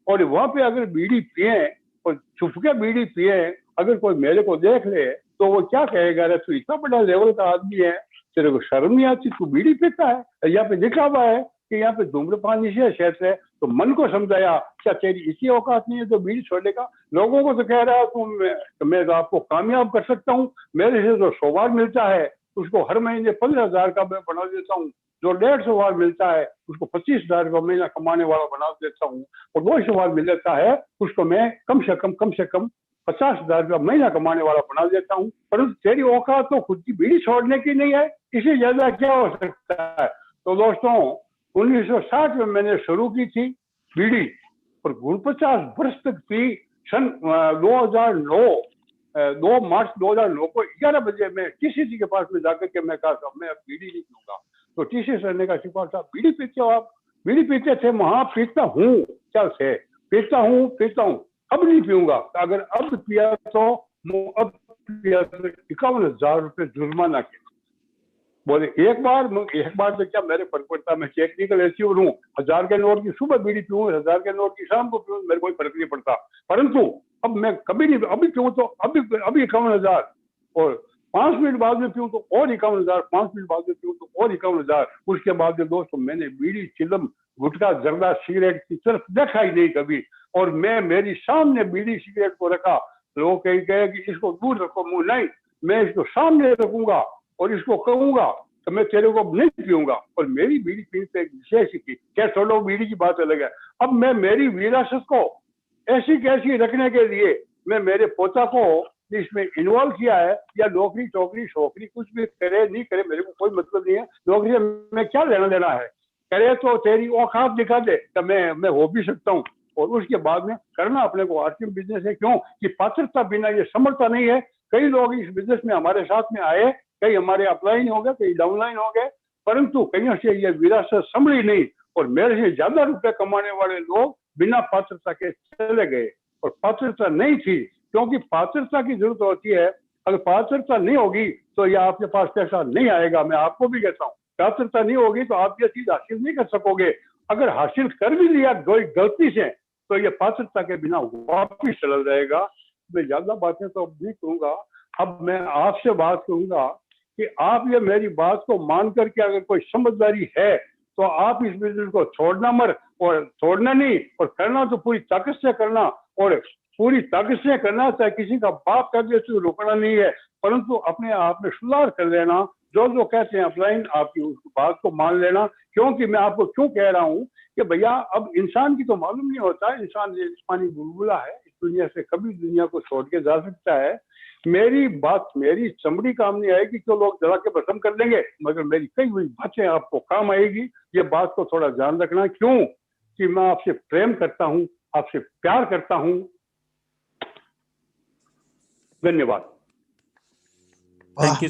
और वहां पे अगर बीड़ी पिए और छुप के बीड़ी पिए, अगर कोई मेरे को देख ले तो वो क्या कहेगा, अरे तू इतना बड़ा लेवल का आदमी है, तेरे को शर्म नहीं आती, तू बीड़ी पीता है। यहाँ पे लिखा हुआ है कि यहाँ पे धूम्रपान निषेध क्षेत्र है। तो मन को समझाया, क्या तेरी इसी औकात नहीं है तो बीड़ी छोड़ेगा? लोगों को तो कह रहा है मैं तो आपको कामयाब कर सकता हूँ, मेरे से जो 100 बार मिलता है उसको हर महीने 15,000 का मैं बना देता हूँ, जो 150 बार मिलता है उसको 25,000 का महीना कमाने वाला बना देता हूँ, और 200 बार मिल जाता है उसको मैं कम से कम 50,000 का महीना कमाने वाला बना देता हूँ। परंतु तेरी औकात तो खुद की बीड़ी छोड़ने की नहीं है, इससे ज्यादा क्या हो सकता है? तो दोस्तों 1960 में मैंने शुरू की थी बीड़ी और 49 वर्ष तक पी। सन 2 मार्च 2009 को 11 बजे मैं टीसीसी के पास में जाकर के मैं कहा था मैं अब बीड़ी नहीं पीऊंगा। तो टीसीसी सर ने कहा शिवपाल साहब बीड़ी पीते हो आप? बीड़ी पीते थे? वहां पीता हूँ, क्या से पीता हूँ, अब नहीं पीऊंगा। अगर अब पिया तो अब पिया तो 51,000 रुपये जुर्माना के। बोले एक बार तो क्या मेरे फर्क पड़ता, मैं टेक्निकल एचिवर हूँ, 1000 के नोट की सुबह बीड़ी पीऊँ, 1000 के नोट की शाम को पीऊँ, मेरे कोई फर्क नहीं पड़ता। परंतु अब मैं कभी नहीं, अभी पीऊँ तो अभी 51,000, और 5 मिनट बाद में पीऊँ तो और 51,000, 5 मिनट बाद में पीऊँ तो और 51,000। उसके बाद में दोस्तों मैंने बीड़ी, चिलम, गुटखा, जर्दा, सिगरेट की तरफ देखा ही नहीं कभी। और मैं मेरी सामने बीड़ी सिगरेट को रखा, लोग कहे कि इसको दूर रखो, मुंह नहीं, मैं इसको सामने रखूंगा और इसको कहूंगा तो मैं तेरे को नहीं पीऊंगा। और मेरी बीड़ी पीने पे एक विशेष थी, क्या छोड़ो बीड़ी की बात अलग है। अब मैं मेरी विरासत को ऐसी कैसी रखने के लिए मैं मेरे पोता को इसमें इन्वॉल्व किया है, या नौकरी चौकरी शौकरी कुछ भी करे नहीं करे मेरे को कोई मतलब नहीं है, नौकरी से मैं क्या लेना देना है, करे तो तेरी औकात दिखा दे तो मैं हो भी सकता हूँ। और उसके बाद में करना अपने को आर्थिक बिजनेस है, क्यों कि पात्रता बिना ये समझता नहीं है। कई लोग इस बिजनेस में हमारे साथ में आए, कई हमारे अपलाइन हो गए, कई डाउनलाइन हो गए, परंतु कहीं से ये विरासत संभली नहीं और मेरे से ज्यादा रुपए कमाने वाले लोग बिना पात्रता के चले गए। और पात्रता नहीं थी, क्योंकि पात्रता की जरूरत होती है। अगर पात्रता नहीं होगी तो ये आपके पास पैसा नहीं आएगा। मैं आपको भी कहता हूँ, पात्रता नहीं होगी तो आप ये चीज हासिल नहीं कर सकोगे। अगर हासिल कर भी लिया गलती से तो ये पात्रता के बिना वापिस चला जाएगा। मैं ज्यादा बातें तो अब नहीं करूंगा, अब मैं आपसे बात करूंगा कि आप ये मेरी बात को मान करके अगर कोई समझदारी है तो आप इस बिजनेस को छोड़ना मत, और छोड़ना नहीं और करना तो पूरी ताकत से करना, और पूरी ताकत से करना, चाहे किसी का बाप कर दे तो रुकना नहीं है, परंतु अपने आप में सुधार कर लेना। जो कहते हैं अपलाइन, आपकी उस बात को मान लेना। क्योंकि मैं आपको क्यों कह रहा हूँ कि भैया अब इंसान की तो मालूम नहीं होता, इंसान जिस्मानी बुलबुला है, इस दुनिया से कभी दुनिया को छोड़ के जा सकता है। मेरी बात, मेरी चमड़ी काम नहीं आएगी तो लोग जला के भस्म कर देंगे, मगर मेरी कई हुई बातें आपको काम आएगी। ये बात को थोड़ा ध्यान रखना, क्यों कि मैं आपसे प्रेम करता हूँ, आपसे प्यार करता हूँ। धन्यवाद। थैंक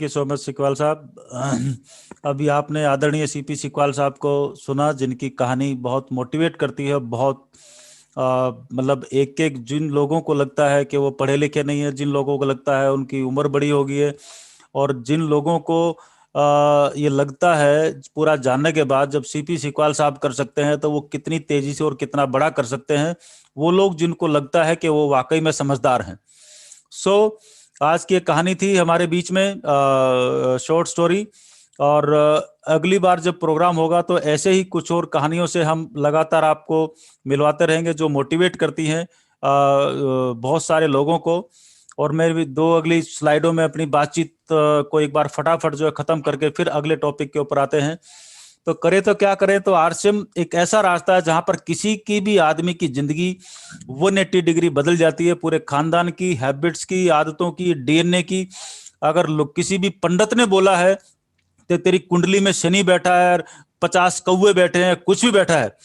यू सो मच सिकवाल साहब। अभी आपने आदरणीय सीपी सिकवाल साहब को सुना, जिनकी कहानी बहुत मोटिवेट करती है। बहुत मतलब एक जिन लोगों को लगता है कि वो पढ़े लिखे नहीं है, जिन लोगों को लगता है उनकी उम्र बड़ी हो गई है, और जिन लोगों को ये लगता है पूरा जानने के बाद जब सीपी सिकवाल साहब कर सकते हैं तो वो कितनी तेजी से और कितना बड़ा कर सकते हैं, वो लोग जिनको लगता है कि वो वाकई में समझदार हैं। आज की एक कहानी थी हमारे बीच में, शॉर्ट स्टोरी। और अगली बार जब प्रोग्राम होगा तो ऐसे ही कुछ और कहानियों से हम लगातार आपको मिलवाते रहेंगे जो मोटिवेट करती हैं बहुत सारे लोगों को। और मैं भी 2 अगली स्लाइडों में अपनी बातचीत को एक बार फटाफट जो है खत्म करके फिर अगले टॉपिक के ऊपर आते हैं। तो करे तो क्या करें, तो आरसीएम एक ऐसा रास्ता है जहां पर किसी की भी आदमी की जिंदगी 180 डिग्री बदल जाती है, पूरे खानदान की, हैबिट्स की, आदतों की, डीएनए की। अगर किसी भी पंडित ने बोला है तेरी कुंडली में शनि बैठा है, 50 कौवे बैठे हैं, कुछ भी बैठा है,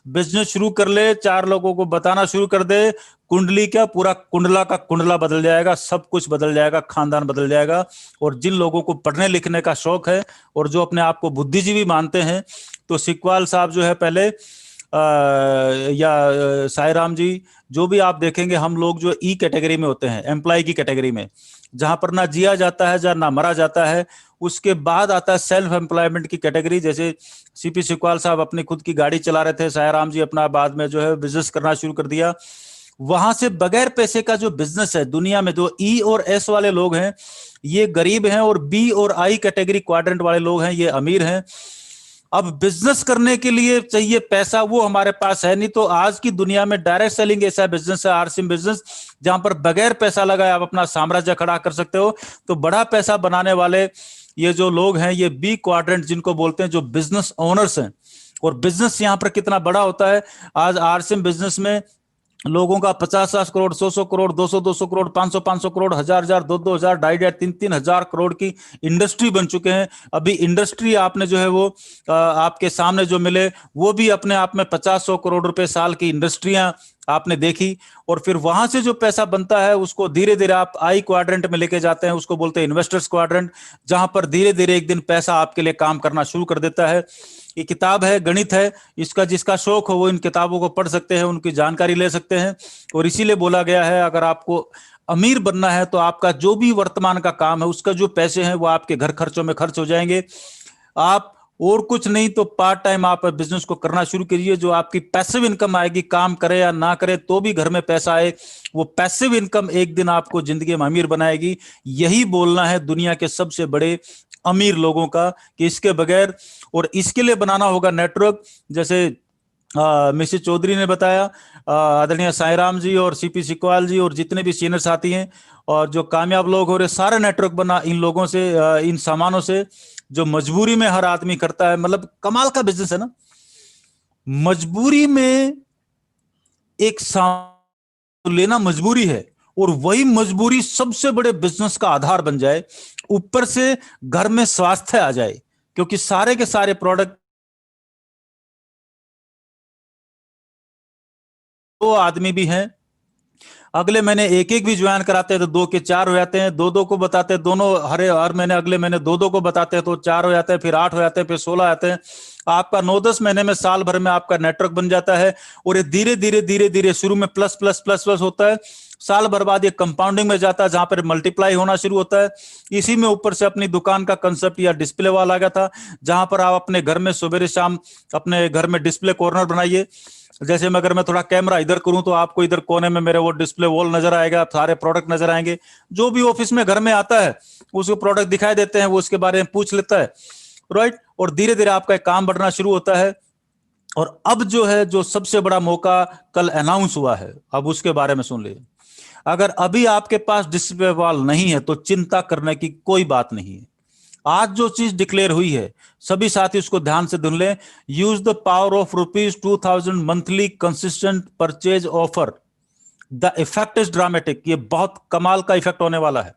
बिजनेस शुरू कर ले, 4 लोगों को बताना शुरू कर दे, कुंडली क्या पूरा कुंडला का कुंडला बदल जाएगा, सब कुछ बदल जाएगा, खानदान बदल जाएगा। और जिन लोगों को पढ़ने लिखने का शौक है और जो अपने आप को बुद्धिजीवी मानते हैं, तो सिकवाल साहब जो है पहले या साई राम जी, जो भी आप देखेंगे, हम लोग जो ई कैटेगरी में होते हैं, एम्प्लॉय की कैटेगरी में, जहां पर ना जिया जाता है, जहां ना मरा जाता है। उसके बाद आता है सेल्फ एम्प्लॉयमेंट की कैटेगरी, जैसे सीपी सिकवाल साहब अपनी खुद की गाड़ी चला रहे थे, साई राम जी अपना बाद में जो है बिजनेस करना शुरू कर दिया। वहां से बगैर पैसे का जो बिजनेस है दुनिया में, जो ई और एस वाले लोग हैं ये गरीब हैं, और बी और आई कैटेगरी क्वाड्रेंट वाले लोग हैं ये अमीर हैं। अब बिजनेस करने के लिए चाहिए पैसा, वो हमारे पास है नहीं। तो आज की दुनिया में डायरेक्ट सेलिंग ऐसा बिजनेस है, आरसीएम बिजनेस, जहां पर बगैर पैसा लगाए आप अपना साम्राज्य खड़ा कर सकते हो। तो बड़ा पैसा बनाने वाले ये जो लोग हैं, ये बी क्वाड्रेंट जिनको बोलते हैं, जो बिजनेस ओनर्स हैं। और बिजनेस यहां पर कितना बड़ा होता है, आज आरसीएम बिजनेस में लोगों का 50-50 करोड़, 100-100 करोड़, 200-200 करोड़, 500-500 करोड़, 1000-1000, 2-2000, 2,500, 3,000 करोड़ की इंडस्ट्री बन चुके हैं। अभी इंडस्ट्री आपने जो है वो आपके सामने जो मिले, वो भी अपने आप में 50-100 करोड़ रुपए साल की इंडस्ट्रियां आपने देखी। और फिर वहां से जो पैसा बनता है उसको धीरे धीरे आप आई क्वाड्रेंट में लेके जाते हैं, उसको बोलते हैं इन्वेस्टर्स क्वाड्रेंट, जहां पर धीरे धीरे एक दिन पैसा आपके लिए काम करना शुरू कर देता है। ये किताब है, गणित है, इसका जिसका शौक हो वो इन किताबों को पढ़ सकते हैं, उनकी जानकारी ले सकते हैं। और इसीलिए बोला गया है, अगर आपको अमीर बनना है तो आपका जो भी वर्तमान का काम है उसका जो पैसे हैं वो आपके घर खर्चों में खर्च हो जाएंगे। आप और कुछ नहीं तो पार्ट टाइम आप बिजनेस को करना शुरू कीजिए, जो आपकी पैसिव इनकम आएगी, काम करे या ना करे तो भी घर में पैसा आए, वो पैसिव इनकम एक दिन आपको जिंदगी में अमीर बनाएगी। यही बोलना है दुनिया के सबसे बड़े अमीर लोगों का, कि इसके बगैर, और इसके लिए बनाना होगा नेटवर्क। जैसे मिसेस चौधरी ने बताया, आदरणीय साई राम जी और सीपी सिकवाल जी और जितने भी सीनियर साथी हैं और जो कामयाब लोग हो रहे, सारे नेटवर्क बना इन लोगों से, इन सामानों से, जो मजबूरी में हर आदमी करता है। मतलब कमाल का बिजनेस है ना, मजबूरी में एक सामान लेना मजबूरी है, और वही मजबूरी सबसे बड़े बिजनेस का आधार बन जाए। ऊपर से घर में स्वास्थ्य आ जाए, क्योंकि सारे के सारे प्रोडक्ट दो आदमी भी हैं, अगले महीने एक एक भी ज्वाइन कराते हैं तो 2 के 4 हो जाते हैं, 2-2 को बताते हैं, दोनों हर महीने अगले महीने 2-2 को बताते हैं तो 4 हो जाते हैं, फिर 8 हो जाते हैं, फिर 16 आते हैं। आपका 9-10 महीने में, साल भर में आपका नेटवर्क बन जाता है। और ये धीरे धीरे धीरे धीरे शुरू में प्लस प्लस प्लस प्लस होता है, साल भर बाद ये कंपाउंडिंग में जाता है, जहां पर मल्टीप्लाई होना शुरू होता है। इसी में ऊपर से अपनी दुकान का कंसेप्ट या डिस्प्ले वॉल आ गया था, जहां पर आप अपने घर में सुबह शाम अपने घर में डिस्प्ले कॉर्नर बनाइए। जैसे मैं अगर मैं थोड़ा कैमरा इधर करूं तो आपको इधर कोने में मेरे वो डिस्प्ले वॉल नजर आएगा, सारे प्रोडक्ट नजर आएंगे। जो भी ऑफिस में घर में आता है उसको प्रोडक्ट दिखाई देते हैं, वो उसके बारे में पूछ लेता है, राइट। और धीरे धीरे आपका एक काम बढ़ना शुरू होता है। और अब जो है, जो सबसे बड़ा मौका कल अनाउंस हुआ है, अब उसके बारे में सुन लीजिए। अगर अभी आपके पास डिस्प्ले वॉल नहीं है तो चिंता करने की कोई बात नहीं है। आज जो चीज डिक्लेयर हुई है, सभी साथी उसको ध्यान से सुन लें। Use the power of ₹2,000 monthly consistent purchase offer, the effect is dramatic. ये बहुत कमाल का इफेक्ट होने वाला है,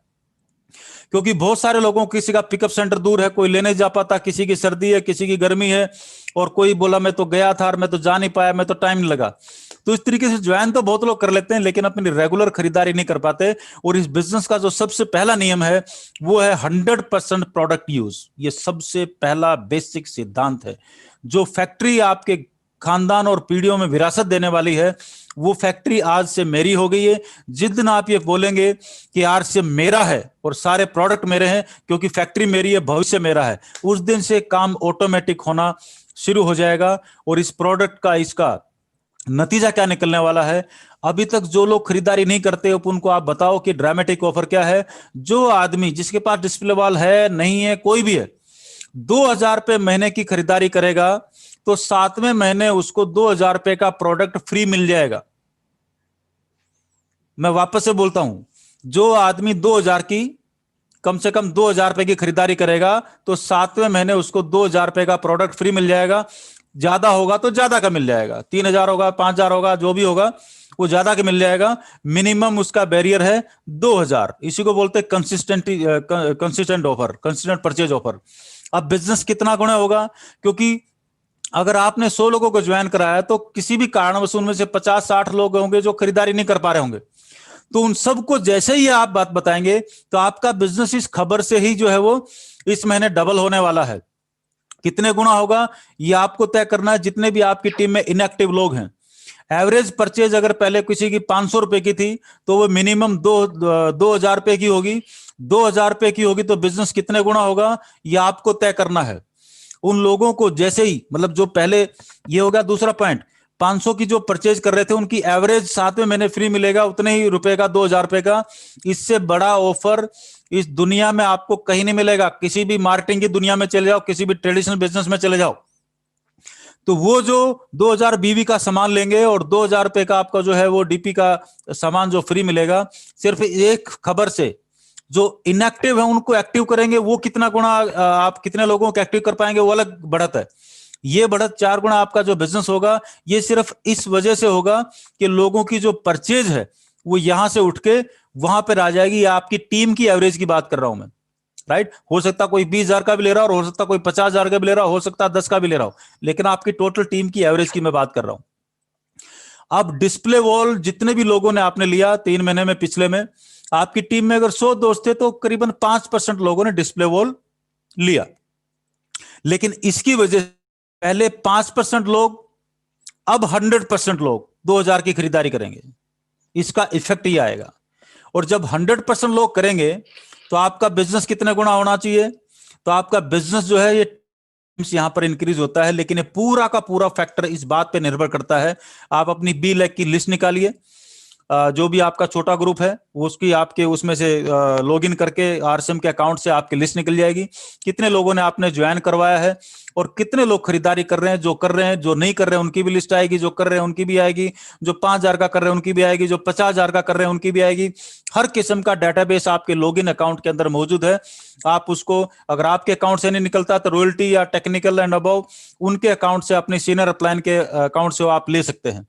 क्योंकि बहुत सारे लोगों, किसी का पिकअप सेंटर दूर है, कोई लेने जा पाता, किसी की सर्दी है, किसी की गर्मी है, और कोई बोला मैं तो गया था और मैं तो जा नहीं पाया, मैं तो टाइम नहीं लगा। तो इस तरीके से ज्वाइन तो बहुत लोग कर लेते हैं, लेकिन अपनी रेगुलर खरीदारी नहीं कर पाते। और इस बिजनेस का जो सबसे पहला नियम है वो है 100% प्रोडक्ट यूज। ये सबसे पहला बेसिक सिद्धांत है। जो फैक्ट्री आपके खानदान और पीढ़ियों में विरासत देने वाली है, वो फैक्ट्री आज से मेरी हो गई है। जिस दिन आप ये बोलेंगे कि आज से मेरा है और सारे प्रोडक्ट मेरे हैं, क्योंकि फैक्ट्री मेरी है, भविष्य मेरा है, उस दिन से काम ऑटोमेटिक होना शुरू हो जाएगा। और इस प्रोडक्ट का, इसका नतीजा क्या निकलने वाला है, अभी तक जो लोग खरीदारी नहीं करते उनको आप बताओ कि ड्रामेटिक ऑफर क्या है। जो आदमी जिसके पास डिस्प्ले वॉल है, नहीं है, कोई भी है, 2,000 रुपए महीने की खरीदारी करेगा तो 7वें महीने उसको 2,000 रुपए का प्रोडक्ट फ्री मिल जाएगा। मैं वापस से बोलता हूं, जो आदमी 2,000 की, कम से कम 2,000 रुपए की खरीदारी करेगा तो 7वें महीने उसको 2,000 रुपए का प्रोडक्ट फ्री मिल जाएगा। ज्यादा होगा तो ज्यादा का मिल जाएगा, 3,000 होगा, 5,000 होगा, जो भी होगा वो ज्यादा का मिल जाएगा। मिनिमम उसका बैरियर है 2,000। इसी को बोलते हैं consistent offer, consistent purchase offer. अब बिजनेस कितना गुना होगा, क्योंकि अगर आपने 100 लोगों को ज्वाइन कराया तो किसी भी कारणवश उनमें से 50-60 लोग होंगे जो खरीदारी नहीं कर पा रहे होंगे। तो उन सबको जैसे ही आप बात बताएंगे तो आपका बिजनेस इस खबर से ही जो है वो इस महीने डबल होने वाला है। कितने गुना होगा ये आपको तय करना है। जितने भी आपकी टीम में इनएक्टिव लोग हैं, एवरेज परचेज अगर पहले किसी की 500 रुपए की थी तो वो मिनिमम 2000 रुपए की होगी। 2000 रुपए की होगी तो बिजनेस कितने गुना होगा ये आपको तय करना है। उन लोगों को जैसे ही, मतलब जो पहले, ये हो गया दूसरा पॉइंट, 500 की जो परचेज कर रहे थे उनकी एवरेज 7वें महीने फ्री मिलेगा उतने ही रुपए का, 2000 रुपए का। इससे बड़ा ऑफर इस दुनिया में आपको कहीं नहीं मिलेगा। किसी भी मार्केटिंग की दुनिया में चले जाओ, किसी भी ट्रेडिशनल बिजनेस में चले जाओ, तो वो जो 2000 बीवी का सामान लेंगे और 2000 रुपए का आपका जो है वो डीपी का सामान जो फ्री मिलेगा, सिर्फ एक खबर से जो इनएक्टिव है उनको एक्टिव करेंगे। वो कितना गुना आप कितने लोगों को एक्टिव कर पाएंगे वो अलग बढ़त है। ये बढ़त 4 गुना आपका जो बिजनेस होगा ये सिर्फ इस वजह से होगा कि लोगों की जो परचेज है वो यहां से उठ के वहां पर आ जाएगी। आपकी टीम की एवरेज की बात कर रहा हूं मैं, राइट। हो सकता कोई 20,000 का भी ले रहा हो सकता कोई 50,000 का भी ले रहा हो सकता 10 का भी ले रहा हो, लेकिन आपकी टोटल टीम की एवरेज की मैं बात कर रहा हूं। अब डिस्प्ले वॉल जितने भी लोगों ने आपने लिया 3 महीने में, पिछले में आपकी टीम में अगर 100 दोस्त थे तो करीबन 5% लोगों ने डिस्प्ले वॉल लिया। लेकिन इसकी वजह से पहले 5% लोग, अब 100% लोग 2000 की खरीदारी करेंगे। इसका इफेक्ट ये आएगा। और जब 100% लोग करेंगे तो आपका बिजनेस कितने गुना होना चाहिए, तो आपका बिजनेस जो है ये यहां पर इंक्रीज होता है। लेकिन ये पूरा का पूरा फैक्टर इस बात पे निर्भर करता है। आप अपनी बी लैक की लिस्ट निकालिए, जो भी आपका छोटा ग्रुप है उसकी आपके उसमें से लॉगिन करके आरसीएम के अकाउंट से आपकी लिस्ट निकल जाएगी। कितने लोगों ने आपने ज्वाइन करवाया है और कितने लोग खरीदारी कर रहे हैं, जो कर रहे हैं, जो नहीं कर रहे हैं उनकी भी लिस्ट आएगी, जो कर रहे हैं उनकी भी आएगी, जो 5,000 का कर रहे हैं उनकी भी आएगी, जो 50,000 का कर रहे हैं उनकी भी आएगी। हर किस्म का डेटाबेस आपके लॉगिन अकाउंट के अंदर मौजूद है। आप उसको, अगर आपके अकाउंट से नहीं निकलता तो रॉयल्टी या टेक्निकल एंड अबव उनके अकाउंट से, अपने सीनियर अपलाइन के अकाउंट से आप ले सकते हैं।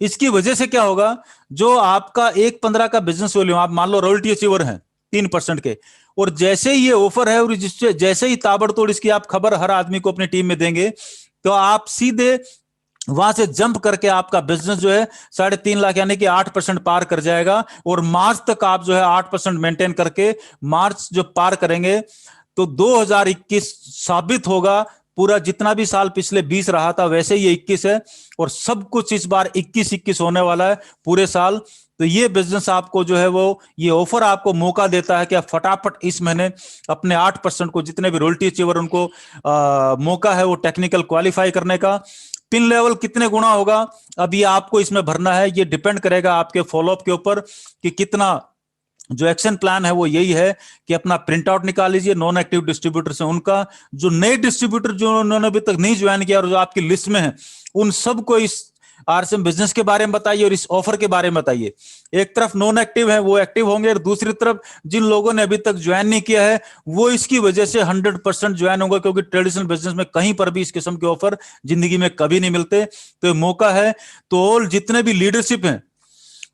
इसकी वजह से क्या होगा, जो आपका 1.15 का बिजनेस वॉल्यूम, आप मान लो रॉयल्टी अचीवर हैं 3% के, और जैसे ही ये ऑफर है और जैसे ही ताबड़तोड़ इसकी आप खबर हर आदमी को अपनी टीम में देंगे तो आप सीधे वहां से जंप करके आपका बिजनेस जो है 3.5 लाख यानी कि 8% पार कर जाएगा। और मार्च तक आप जो है 8% मेंटेन करके मार्च जो पार करेंगे तो 2021 साबित होगा पूरा जितना भी साल पिछले 20 रहा था वैसे ये 21 है, और सब कुछ इस बार 21 होने वाला है पूरे साल। तो ये बिजनेस आपको जो है वो, ये ऑफर आपको मौका देता है कि आप फटाफट इस महीने अपने 8% को, जितने भी रॉयल्टी अचीवर उनको मौका है वो टेक्निकल क्वालिफाई करने का। पिन लेवल कितने गुना होगा अब ये आपको इसमें भरना है। ये डिपेंड करेगा आपके फॉलोअप के ऊपर कि कितना, जो एक्शन प्लान है वो यही है कि अपना प्रिंट आउट निकाल लीजिए नॉन एक्टिव डिस्ट्रीब्यूटर से, उनका जो नए डिस्ट्रीब्यूटर जो उन्होंने अभी तक नहीं ज्वाइन किया और जो आपकी लिस्ट में है उन सबको इस आरसीएम बिजनेस के बारे में बताइए और इस ऑफर के बारे में बताइए। एक तरफ नॉन एक्टिव है वो एक्टिव होंगे, और दूसरी तरफ जिन लोगों ने अभी तक ज्वाइन नहीं किया है वो इसकी वजह से 100% ज्वाइन होगा, क्योंकि ट्रेडिशनल बिजनेस में कहीं पर भी इस किस्म के ऑफर जिंदगी में कभी नहीं मिलते। तो ये मौका है। तो ऑल जितने भी लीडरशिप हैं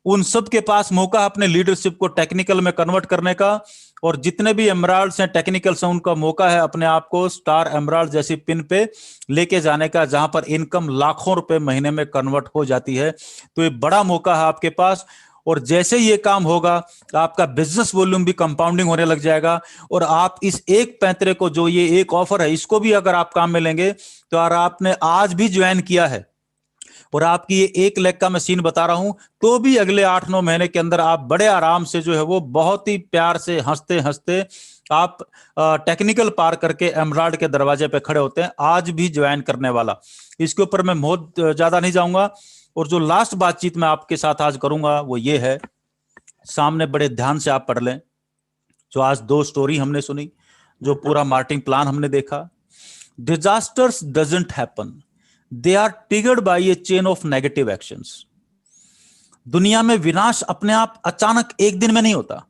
उन सब के पास मौका अपने लीडरशिप को टेक्निकल में कन्वर्ट करने का, और जितने भी एमराल्ड्स हैं टेक्निकल्स हैं उनका मौका है अपने आप को स्टार एमराल्ड जैसी पिन पे लेके जाने का, जहां पर इनकम लाखों रुपए महीने में कन्वर्ट हो जाती है। तो ये बड़ा मौका है आपके पास। और जैसे ये काम होगा आपका बिजनेस वॉल्यूम भी कंपाउंडिंग होने लग जाएगा, और आप इस 1.35 को, जो ये एक ऑफर है, इसको भी अगर आप काम में लेंगे तो अगर आपने आज भी ज्वाइन किया है और आपकी ये 1 लाख का मैं सीन बता रहा हूं, तो भी अगले 8-9 महीने के अंदर आप बड़े आराम से जो है वो बहुत ही प्यार से हंसते हंसते आप टेक्निकल पार करके एमराल्ड के दरवाजे पे खड़े होते हैं। आज भी ज्वाइन करने वाला, इसके ऊपर मैं बहुत ज्यादा नहीं जाऊंगा। और जो लास्ट बातचीत मैं आपके साथ आज करूंगा वो ये है, सामने बड़े ध्यान से आप पढ़ लें। जो आज 2 स्टोरी हमने सुनी, जो पूरा मार्केटिंग प्लान हमने देखा। Disasters doesn't happen, they are triggered by a chain of negative actions। दुनिया में विनाश अपने आप अचानक एक दिन में नहीं होता,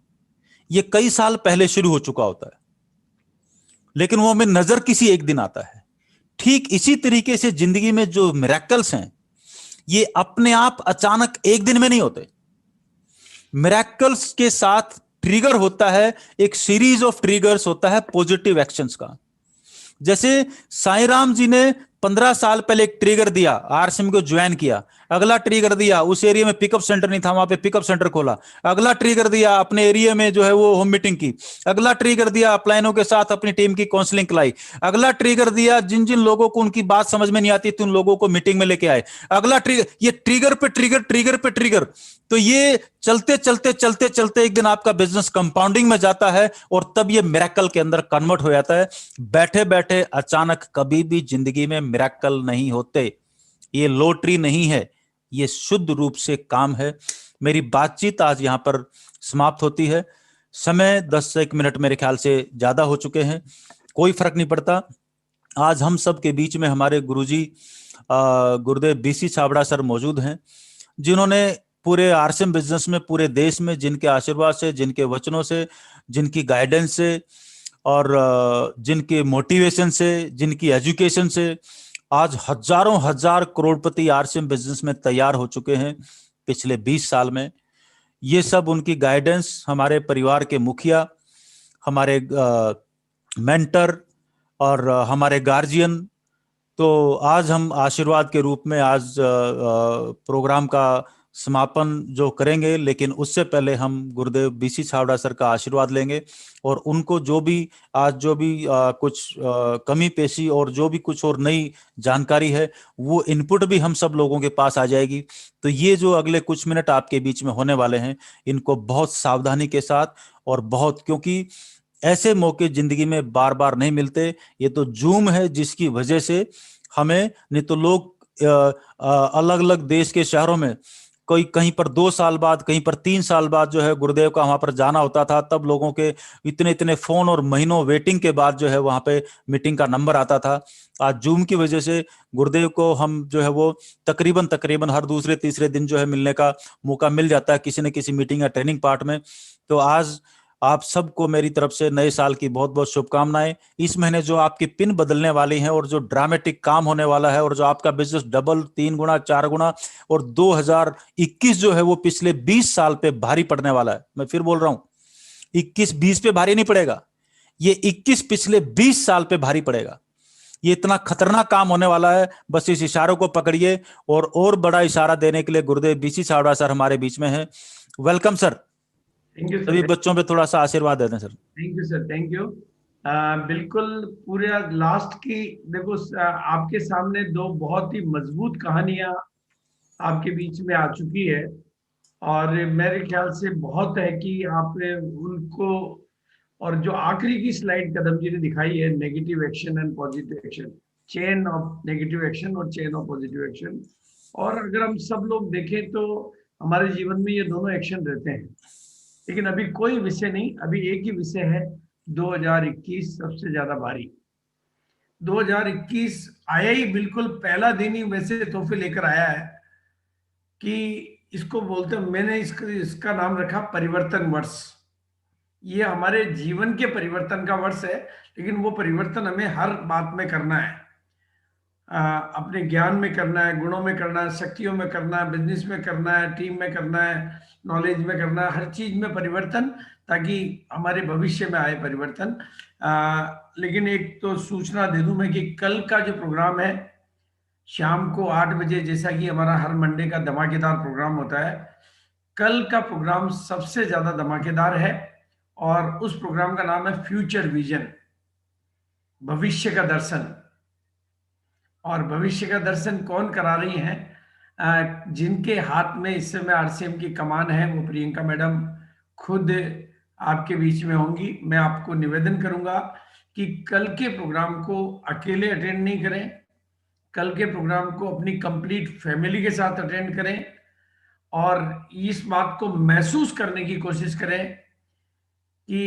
ये कई साल पहले शुरू हो चुका होता है, लेकिन वो हमें नजर किसी एक दिन आता है। ठीक इसी तरीके से जिंदगी में जो मिरेकल्स हैं ये अपने आप अचानक एक दिन में नहीं होते। मिरेकल्स के साथ ट्रिगर होता है, एक सीरीज ऑफ ट्रिगर्स होता है पॉजिटिव एक्शंस का। जैसे साईं राम जी ने 15 साल पहले एक ट्रिगर दिया, आरसीएम को ज्वाइन किया, अगला ट्रिगर दिया उस एरिया में पिकअप सेंटर नहीं था, वहां पे पिकअप सेंटर खोला, अगला ट्रिगर दिया अपने एरिया में जो है वो होम मीटिंग की, अगला ट्रिगर दिया अपलाइनों के साथ अपनी टीम की काउंसलिंग कराई, अगला ट्रिगर दिया जिन जिन लोगों को उनकी बात समझ में नहीं आती थी उन लोगों को मीटिंग में लेके आए, अगला ट्रिगर, ये ट्रिगर पे ट्रिगर, ट्रिगर पे ट्रिगर। तो ये चलते चलते चलते चलते एक दिन आपका बिजनेस कंपाउंडिंग में जाता है और तब ये मिरेकल के अंदर कन्वर्ट हो जाता है। बैठे बैठे अचानक कभी भी जिंदगी में मिरेकल नहीं होते, ये लॉटरी नहीं है, ये शुद्ध रूप से काम है। मेरी बातचीत आज यहां पर समाप्त होती है। समय 10 से 1 मिनट मेरे ख्याल से ज्यादा हो चुके हैं, कोई फर्क नहीं पड़ता। आज हम सब के बीच में हमारे गुरुजी गुरुदेव बीसी छाबड़ा सर मौजूद हैं, जिन्होंने पूरे आरसीएम बिजनेस में पूरे देश में जिनके आशीर्वाद से, जिनके वचनों से, जिनकी गाइडेंस से और जिनके मोटिवेशन से, जिनकी एजुकेशन से आज हजारों हजार करोड़पति आरसीएम बिजनेस में तैयार हो चुके हैं पिछले 20 साल में। ये सब उनकी गाइडेंस, हमारे परिवार के मुखिया, हमारे मेंटर और हमारे गार्जियन। तो आज हम आशीर्वाद के रूप में आज प्रोग्राम का समापन जो करेंगे, लेकिन उससे पहले हम गुरुदेव बीसी छाबड़ा सर का आशीर्वाद लेंगे और उनको जो भी आज जो भी कुछ कमी पेशी और जो भी कुछ और नई जानकारी है वो इनपुट भी हम सब लोगों के पास आ जाएगी। तो ये जो अगले कुछ मिनट आपके बीच में होने वाले हैं, इनको बहुत सावधानी के साथ और बहुत, क्योंकि ऐसे मौके जिंदगी में बार बार नहीं मिलते। ये तो जूम है जिसकी वजह से हमें, नहीं तो लोग अलग अलग देश के शहरों में कोई कहीं पर 2 साल बाद, कहीं पर 3 साल बाद जो है गुरुदेव का वहां पर जाना होता था, तब लोगों के इतने इतने फोन और महीनों वेटिंग के बाद जो है वहां पे मीटिंग का नंबर आता था। आज जूम की वजह से गुरुदेव को हम जो है वो तकरीबन हर दूसरे तीसरे दिन जो है मिलने का मौका मिल जाता है किसी न किसी मीटिंग या ट्रेनिंग पार्ट में। तो आज आप सबको मेरी तरफ से नए साल की बहुत बहुत शुभकामनाएं। इस महीने जो आपकी पिन बदलने वाली हैं और जो ड्रामेटिक काम होने वाला है और जो आपका बिजनेस डबल, 3 गुना, 4 गुना, और 2021 जो है वो पिछले 20 साल पे भारी पड़ने वाला है। मैं फिर बोल रहा हूं, 21-20 पे भारी नहीं पड़ेगा, ये 21 पिछले 20 साल पे भारी पड़ेगा। ये इतना खतरनाक काम होने वाला है, बस इस इशारों को पकड़िए। और बड़ा इशारा देने के लिए गुरुदेव बीसी छाबड़ा सर हमारे बीच में है। Welcome sir. सभी बच्चों पे थोड़ा सा आशीर्वाद देते हैं sir. Thank you sir, thank you. बिल्कुल पूरे लास्ट की देखो, आपके सामने 2 बहुत ही मजबूत कहानियां आपके बीच में आ चुकी है और मेरे ख्याल से बहुत है कि आप उनको, और जो आखिरी की स्लाइड कदम जी ने दिखाई है, negative action and positive action, chain of negative action और चेन ऑफ पॉजिटिव एक्शन, और अगर हम सब लोग देखें तो हमारे जीवन में ये दोनों एक्शन रहते हैं। लेकिन अभी कोई विषय नहीं, अभी एक ही विषय है, 2021 सबसे ज्यादा भारी। 2021 आया ही बिल्कुल पहला दिन ही वैसे तोहफे लेकर आया है कि इसको बोलते हैं, मैंने इसका नाम रखा परिवर्तन वर्ष। ये हमारे जीवन के परिवर्तन का वर्ष है, लेकिन वो परिवर्तन हमें हर बात में करना है। अपने ज्ञान में करना है, गुणों में करना है, शक्तियों में करना है, बिजनेस में करना है, टीम में करना है, नॉलेज में करना है, हर चीज में परिवर्तन, ताकि हमारे भविष्य में आए परिवर्तन। लेकिन एक तो सूचना दे दूं मैं कि कल का जो प्रोग्राम है शाम को 8 बजे, जैसा कि हमारा हर मंडे का धमाकेदार प्रोग्राम होता है, कल का प्रोग्राम सबसे ज्यादा धमाकेदार है और उस प्रोग्राम का नाम है फ्यूचर विजन, भविष्य का दर्शन। और भविष्य का दर्शन कौन करा रही हैं? जिनके हाथ में इस समय आरसीएम की कमान है, वो प्रियंका मैडम खुद आपके बीच में होंगी। मैं आपको निवेदन करूंगा कि कल के प्रोग्राम को अकेले अटेंड नहीं करें, कल के प्रोग्राम को अपनी कंप्लीट फैमिली के साथ अटेंड करें और इस बात को महसूस करने की कोशिश करें कि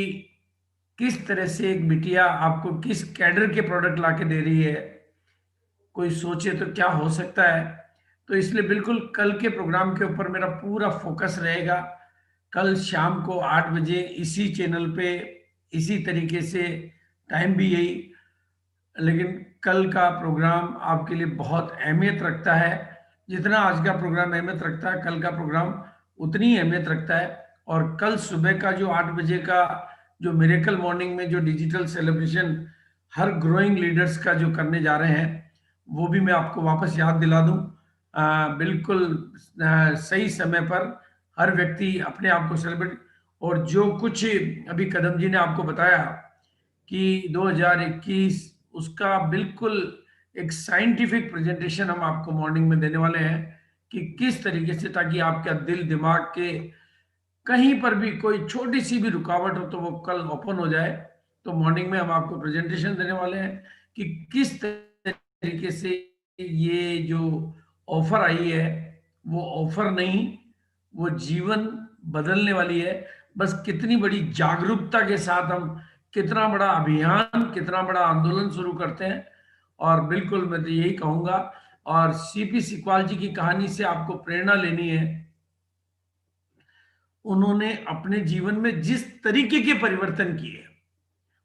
किस तरह से एक बिटिया आपको किस कैडर के प्रोडक्ट लाके दे रही है। कोई सोचे तो क्या हो सकता है। तो इसलिए बिल्कुल कल के प्रोग्राम के ऊपर मेरा पूरा फोकस रहेगा। कल शाम को 8 बजे इसी चैनल पे, इसी तरीके से, टाइम भी यही, लेकिन कल का प्रोग्राम आपके लिए बहुत अहमियत रखता है। जितना आज का प्रोग्राम अहमियत रखता है, कल का प्रोग्राम उतनी अहमियत रखता है। और कल सुबह का जो 8 बजे का जो मिरेकल मॉर्निंग में जो डिजिटल सेलिब्रेशन हर ग्रोइंग लीडर्स का जो करने जा रहे हैं वो भी मैं आपको वापस याद दिला दूं। बिल्कुल सही समय पर हर व्यक्ति अपने आप को सेलिब्रेट, और जो कुछ अभी कदम जी ने आपको बताया कि 2021 उसका बिल्कुल एक साइंटिफिक प्रेजेंटेशन हम आपको मॉर्निंग में देने वाले हैं कि किस तरीके से, ताकि आपका दिल दिमाग के कहीं पर भी कोई छोटी सी भी रुकावट हो तो वो कल ओपन हो जाए। तो मॉर्निंग में हम आपको प्रेजेंटेशन देने वाले हैं कि किस तरीके से ये जो ऑफर आई है वो ऑफर नहीं, वो जीवन बदलने वाली है। बस कितनी बड़ी जागरूकता के साथ हम कितना बड़ा अभियान, कितना बड़ा आंदोलन शुरू करते हैं। और बिल्कुल मैं तो यही कहूंगा, और सीपी सिकवाल जी की कहानी से आपको प्रेरणा लेनी है। उन्होंने अपने जीवन में जिस तरीके के परिवर्तन किए,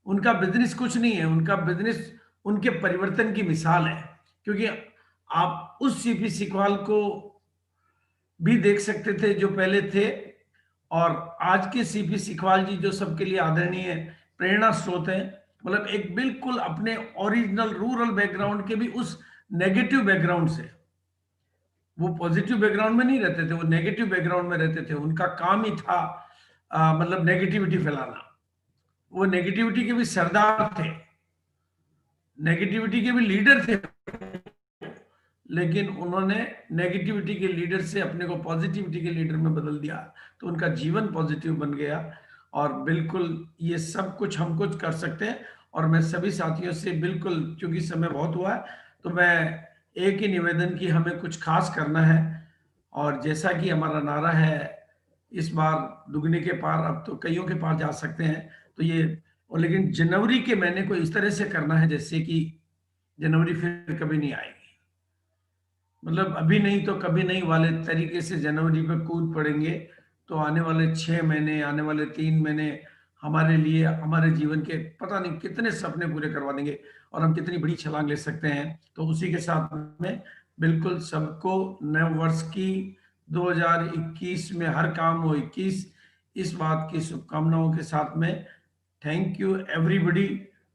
उनका बिजनेस कुछ नहीं है, उनका बिजनेस उनके परिवर्तन की मिसाल है। क्योंकि आप उस सीपी सिकवाल को भी देख सकते थे जो पहले थे, और आज के सीपी सिकवाल जी जो सबके लिए आदरणीय प्रेरणा स्रोत है। मतलब एक बिल्कुल अपने ओरिजिनल रूरल बैकग्राउंड के भी उस नेगेटिव बैकग्राउंड से, वो पॉजिटिव बैकग्राउंड में नहीं रहते थे, वो नेगेटिव बैकग्राउंड में रहते थे। उनका काम ही था मतलब नेगेटिविटी फैलाना। वो नेगेटिविटी के भी सरदार थे, नेगेटिविटी के भी लीडर थे, लेकिन उन्होंने नेगेटिविटी के लीडर से अपने को पॉजिटिविटी के लीडर में बदल दिया, तो उनका जीवन पॉजिटिव बन गया। और बिल्कुल ये सब कुछ हम कुछ कर सकते हैं। और मैं सभी साथियों से बिल्कुल, क्योंकि समय बहुत हुआ है, तो मैं एक ही निवेदन कि हमें कुछ खास करना है। और जैसा कि हमारा नारा है इस बार दुगने के पार, अब तो कईयों के पार जा सकते हैं, तो ये, और लेकिन जनवरी के महीने को इस तरह से करना है जैसे कि जनवरी फिर कभी नहीं आएगी, मतलब अभी नहीं तो कभी नहीं वाले तरीके से जनवरी पे कूद पड़ेंगे। तो आने वाले 6 महीने, आने वाले 3 महीने हमारे लिए, हमारे जीवन के पता नहीं कितने सपने पूरे करवा देंगे, और हम कितनी बड़ी छलांग ले सकते हैं। तो उसी के साथ में बिल्कुल सबको नए वर्ष की 2021 में हर काम हो 21, इस बात की शुभकामनाओं के साथ में थैंक यू एवरीबॉडी।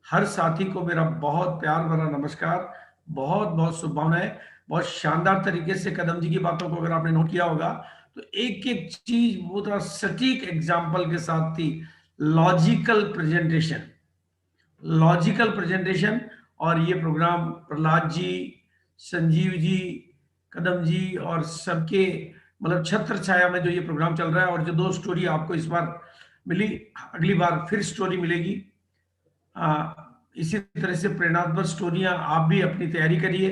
हर साथी को मेरा बहुत प्यार भरा नमस्कार, बहुत बहुत शुभकामनाएं। बहुत शानदार तरीके से कदम जी की बातों को अगर आपने नोट किया होगा तो एक एक चीज बहुत सटीक एग्जाम्पल के साथ थी। Logical presentation, logical presentation. और ये प्रोग्राम प्रहलाद जी, संजीव जी, कदम जी और सबके मतलब छत्र छाया में जो ये प्रोग्राम चल रहा है, और जो 2 स्टोरी आपको इस बार मिली, अगली बार फिर स्टोरी मिलेगी। इसी तरह से प्रेरणात्मक स्टोरियां आप भी अपनी तैयारी करिए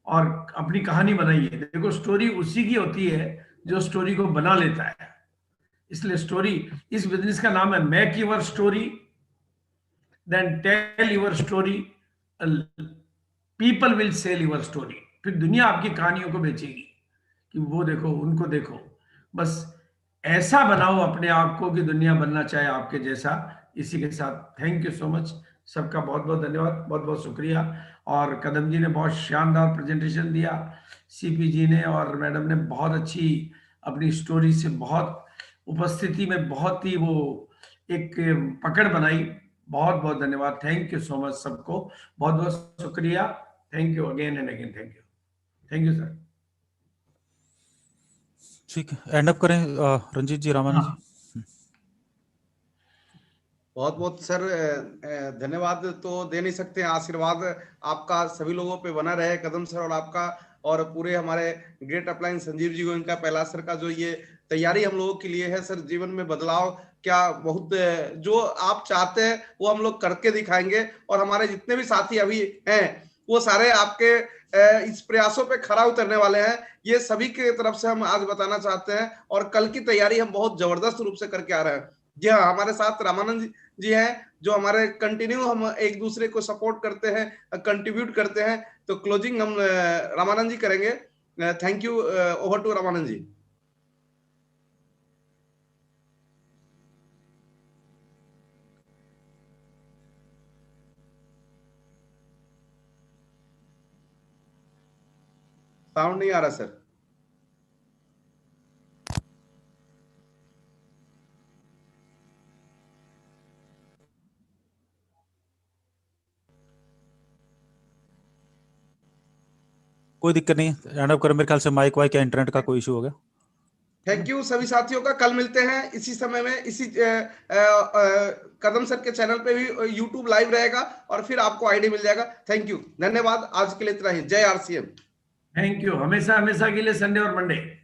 और अपनी कहानी बनाइए। देखो स्टोरी उसी की होती है जो स्टोरी को बना लेता है। इसलिए स्टोरी, इस बिजनेस का नाम है make your story then tell your story, people will sell your story. फिर दुनिया आपकी कहानियों को बेचेगी कि वो देखो, उनको देखो। बस ऐसा बनाओ अपने आप को कि दुनिया बनना चाहे आपके जैसा। इसी के साथ थैंक यू सो मच, सबका बहुत बहुत धन्यवाद, बहुत बहुत शुक्रिया। और कदम जी ने बहुत शानदार प्रेजेंटेशन दिया, सीपी जी ने और मैडम ने बहुत अच्छी अपनी स्टोरी से, बहुत उपस्थिति में बहुत ही वो एक पकड़ बनाई। बहुत बहुत धन्यवाद, थैंक यू सो मच सबको, बहुत बहुत शुक्रिया। Thank you again and again, thank you sir. ठीक है, एंड अप करें रंजीत जी, रामानंद जी। बहुत बहुत सर धन्यवाद तो दे नहीं सकते हैं, आशीर्वाद आपका सभी लोगों पे बना रहे, कदम सर और आपका और पूरे हमारे ग्रेट अपलाइन संजीव जी को, इनका पहला सर का जो ये तैयारी हम लोगों के लिए है सर, जीवन में बदलाव क्या बहुत जो आप चाहते हैं वो हम लोग करके दिखाएंगे। और हमारे जितने भी साथी अभी हैं वो सारे आपके इस प्रयासों पे खरा उतरने वाले हैं, ये सभी की तरफ से हम आज बताना चाहते हैं। और कल की तैयारी हम बहुत जबरदस्त रूप से करके आ रहे हैं। जी हाँ, हमारे साथ रामानंद जी हैं जो हमारे कंटिन्यू हम एक दूसरे को सपोर्ट करते हैं, कंट्रीब्यूट करते हैं। तो क्लोजिंग हम रामानंद जी करेंगे। Thank you, over to Ramanand ji. Sound नहीं आ रहा सर। कोई दिक्कत नहीं है, हैंड अप करें। मेरे ख्याल से माइक वाइक या इंटरनेट का कोई इशू हो गया। थैंक यू सभी साथियों का। कल मिलते हैं इसी समय में, इसी कदम सर के चैनल पे भी यूट्यूब लाइव रहेगा और फिर आपको आईडी मिल जाएगा। थैंक यू, धन्यवाद। आज के लिए इतना ही। जय आरसीएम। Thank you. हमेशा हमेशा के लिए संडे और मंडे।